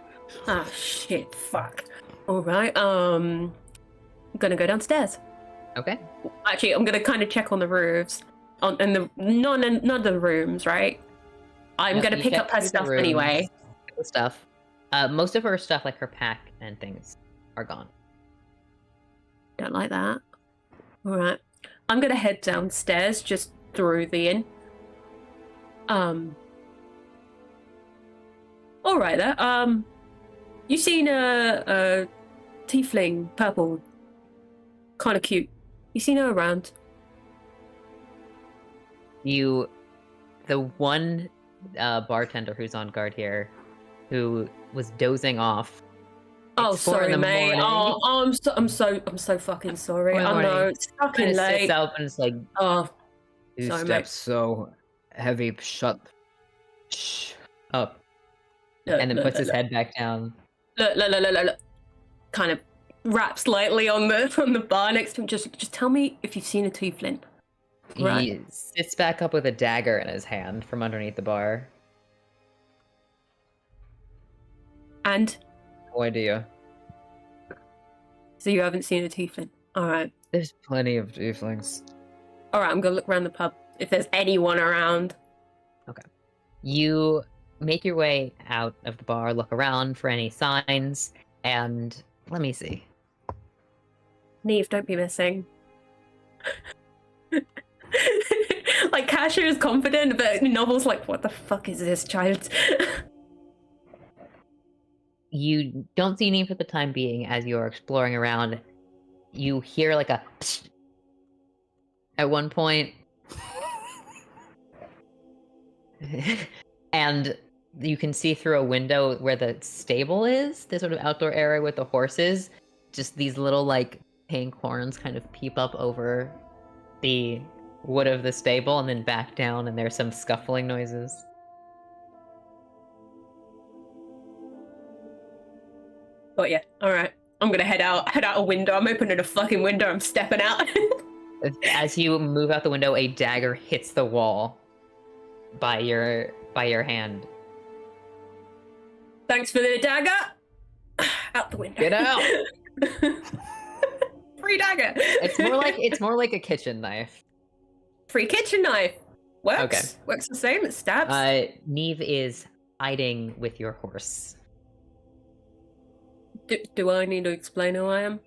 E: Ah, shit, fuck. Alright, I'm gonna go downstairs.
A: Okay.
E: Actually, I'm gonna kind of check on the roofs. And the none of the rooms, right? I'm
A: No,
E: gonna
A: you
E: pick
A: check
E: up her
A: through the
E: stuff
A: rooms,
E: anyway.
A: the stuff. Most of her stuff, like her pack and things, are gone.
E: Don't like that. Alright. I'm gonna head downstairs just through the inn. Alright there. You seen a tiefling, purple, kind of cute. You seen her around?
A: The one bartender who's on guard here, who was dozing off.
E: Oh,
A: It's 4 in
E: sorry,
A: the
E: mate.
A: morning.
E: Oh, I'm so fucking sorry.
A: 4 in the
E: I know
A: morning.
E: it's fucking
A: Kinda
E: late.
A: sits up and it's like,
E: Oh,
A: "These
E: sorry,
A: steps
E: mate.
A: so heavy. Shut up."
E: Look,
A: And then
E: look,
A: puts
E: look,
A: his head back down.
E: Look. Kind of raps lightly on the bar next to him. Just tell me if you've seen a tiefling. Right.
A: He sits back up with a dagger in his hand from underneath the bar.
E: And
A: No idea.
E: So you haven't seen a tiefling. All right.
A: There's plenty of tieflings.
E: All right, I'm going to look around the pub if there's anyone around.
A: Okay. You make your way out of the bar, look around for any signs, and let me see.
E: Neve, don't be missing. Like, Kasha is confident, but Novel's like, what the fuck is this, child?
A: You don't see any for the time being as you're exploring around. You hear like a psst at one point. And you can see through a window where the stable is, the sort of outdoor area with the horses. Just these little like pink horns kind of peep up over the wood of the stable and then back down, and there's some scuffling noises.
E: But yeah, all right. I'm gonna head out a window. I'm opening a fucking window. I'm stepping out.
A: As you move out the window, a dagger hits the wall by your hand.
E: Thanks for the dagger. Out the window.
A: Get out!
E: Free dagger.
A: It's more like a kitchen knife.
E: Free kitchen knife. Works.
A: Okay.
E: Works the same. It stabs.
A: Neve is hiding with your horse.
E: Do I need to explain who I am?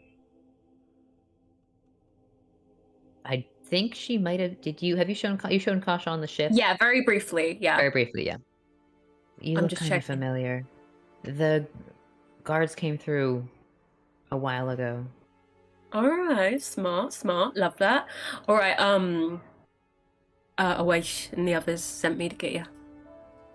A: I think she might have. Have you shown Kasha on the ship?
E: Yeah, very briefly. Yeah.
A: Very briefly, yeah. You
E: I'm
A: look
E: just
A: kind of
E: checking.
A: familiar. The guards came through a while ago.
E: All right. Smart. Love that. All right. Awaish and the others sent me to get you.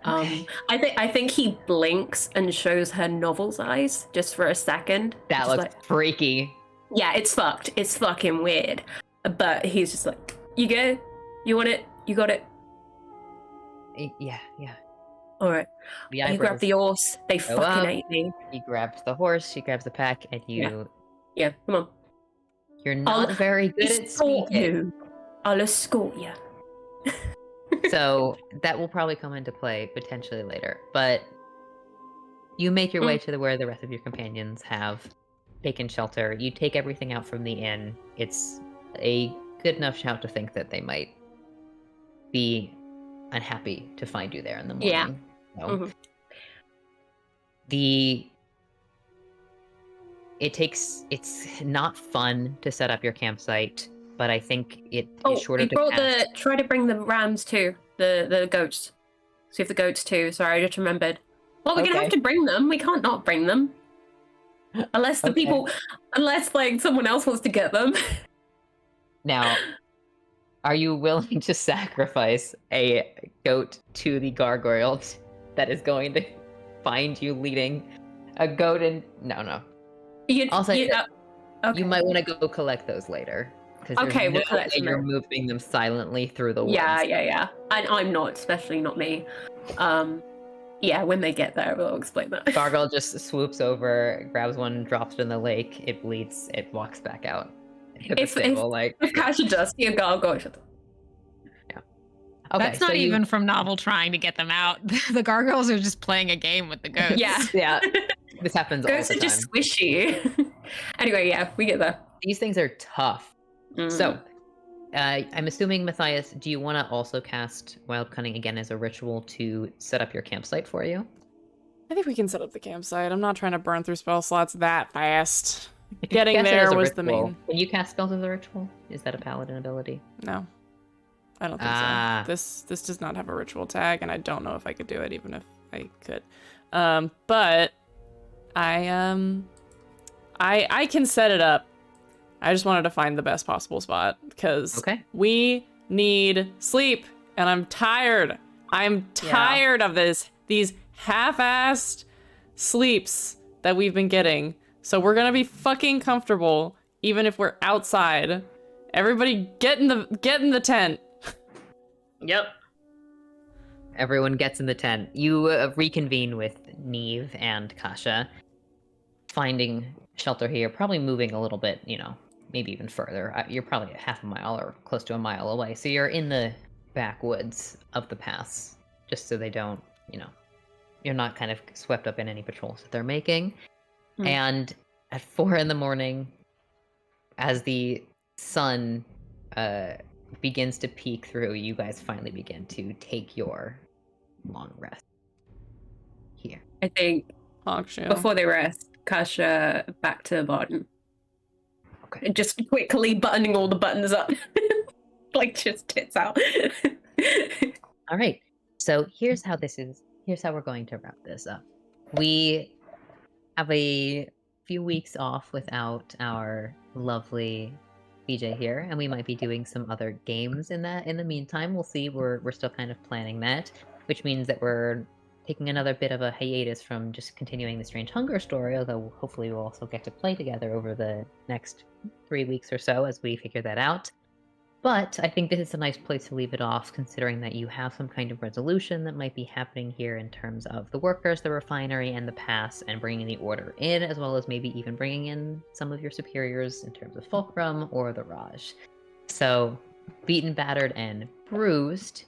A: Okay.
E: I think he blinks and shows her Novel's eyes just for a second.
A: That
E: Just
A: looks
E: like,
A: freaky.
E: yeah, it's fucked. It's fucking weird. But he's just like, you good? You want it? You got it?
A: Yeah.
E: All right.
A: The
E: You
A: eyebrows
E: grab the horse. They
A: go
E: fucking
A: up.
E: hate me.
A: He grabs the horse. She grabs the pack, and you.
E: Yeah, come on.
A: You're not very good at
E: Escort
A: speaking.
E: you. I'll escort you.
A: So that will probably come into play potentially later. But you make your way to where the rest of your companions have taken shelter. You take everything out from the inn. It's a good enough shout to think that they might be unhappy to find you there in the morning.
E: Yeah.
A: So, it's not fun to set up your campsite, but I think it is shorter to cast.
E: Try to bring the rams too, the goats. See if the goats too. Sorry, I just remembered. Well, we're gonna have to bring them. We can't not bring them. Unless the people, unless like someone else wants to get them.
A: Now, are you willing to sacrifice a goat to the gargoyle that is going to find you leading a goat? And no. I'll say you might want to go collect those later.
E: Okay, we'll collect them.
A: You're moving them silently through the woods.
E: Yeah. And I'm not, especially not me. Yeah, when they get there, we'll explain that.
A: Gargoyle just swoops over, grabs one, drops it in the lake. It bleeds. It walks back out.
E: If Kasha does see a gargoyle,
A: yeah. Okay,
C: that's not even from Novel trying to get them out. The gargoyles are just playing a game with the goats.
E: Yeah.
A: This happens
E: Ghosts
A: all the time.
E: are just squishy. Anyway, yeah, we get there.
A: These things are tough. So, I'm assuming, Matthias, do you want to also cast Wild Cunning again as a ritual to set up your campsite for you?
B: I think we can set up the campsite. I'm not trying to burn through spell slots that fast. Getting
A: Cast it
B: there
A: as a
B: was the
A: ritual.
B: main.
A: Can you cast spells as a ritual? Is that a paladin ability?
B: No, I don't think so. This does not have a ritual tag, and I don't know if I could do it, even if I could. But I can set it up. I just wanted to find the best possible spot because we need sleep, and I'm tired. I'm tired of these half-assed sleeps that we've been getting. So we're gonna be fucking comfortable, even if we're outside. Everybody, get in the tent.
D: Yep.
A: Everyone gets in the tent. You reconvene with Neve and Kasha, finding shelter here. Probably moving a little bit, maybe even further. You're probably half a mile or close to a mile away. So you're in the backwoods of the pass, just so they don't, you're not kind of swept up in any patrols that they're making. And at 4 a.m, as the sun begins to peek through, you guys finally begin to take your long rest here.
E: I think
B: Hawk show.
E: before they rest, Kasha back to Barton.
A: Okay.
E: And just quickly buttoning all the buttons up. Like just tits out.
A: All right. So here's how we're going to wrap this up. We have a few weeks off without our lovely BJ here, and we might be doing some other games in the meantime. We'll see. We're still kind of planning that, which means that we're taking another bit of a hiatus from just continuing the Strange Hunger story, although hopefully we'll also get to play together over the next 3 weeks or so as we figure that out. But I think this is a nice place to leave it off, considering that you have some kind of resolution that might be happening here in terms of the workers, the refinery, and the pass, and bringing the order in, as well as maybe even bringing in some of your superiors in terms of Fulcrum or the Raj. So, beaten, battered, and bruised,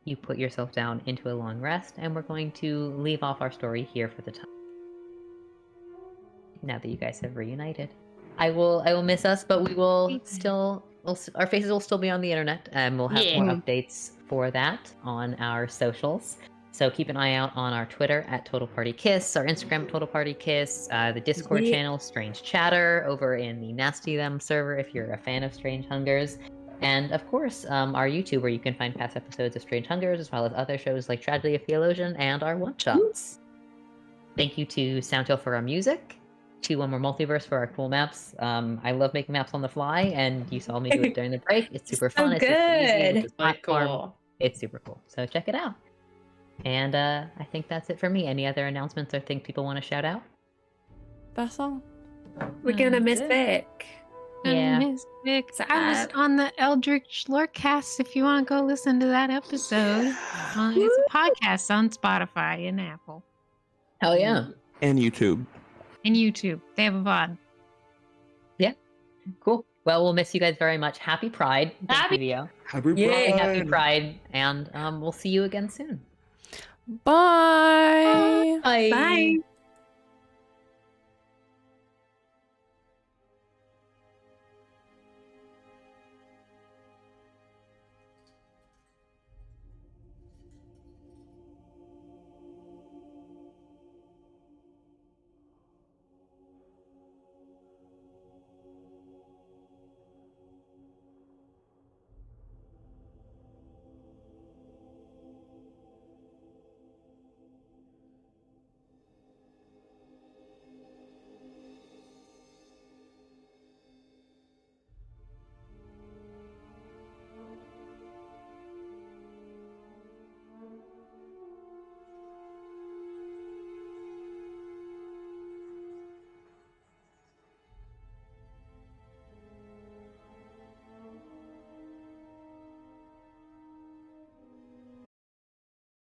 A: you put yourself down into a long rest, and we're going to leave off our story here for the time. Now that you guys have reunited. I will miss us, but we will still... our faces will still be on the internet, and we'll have more updates for that on our socials. So keep an eye out on our Twitter at Total Party Kiss, our Instagram Total Party Kiss, the Discord channel Strange Chatter over in the Nasty Them server if you're a fan of Strange Hungers, and of course our YouTube where you can find past episodes of Strange Hungers as well as other shows like Tragedy of Theologian and our one-shots. Thank you to Soundtail for our music. To One More Multiverse for our cool maps. I love making maps on the fly, and you saw me do it during the break. It's super fun. It's super easy. It's platform. Cool. It's super cool. So check it out. And I think that's it for me. Any other announcements or things people want to shout out?
B: That's all.
E: We're gonna miss Vic.
A: Yeah.
C: Miss Vic. I was on the Eldritch Lorecast if you want to go listen to that episode. It's a podcast on Spotify and Apple.
A: Hell yeah.
F: And YouTube.
C: And YouTube. They have a VOD.
A: Yeah. Cool. Well, we'll miss you guys very much. Happy Pride.
F: Happy Pride.
A: Happy Pride. And we'll see you again soon.
B: Bye.
A: Bye.
E: Bye.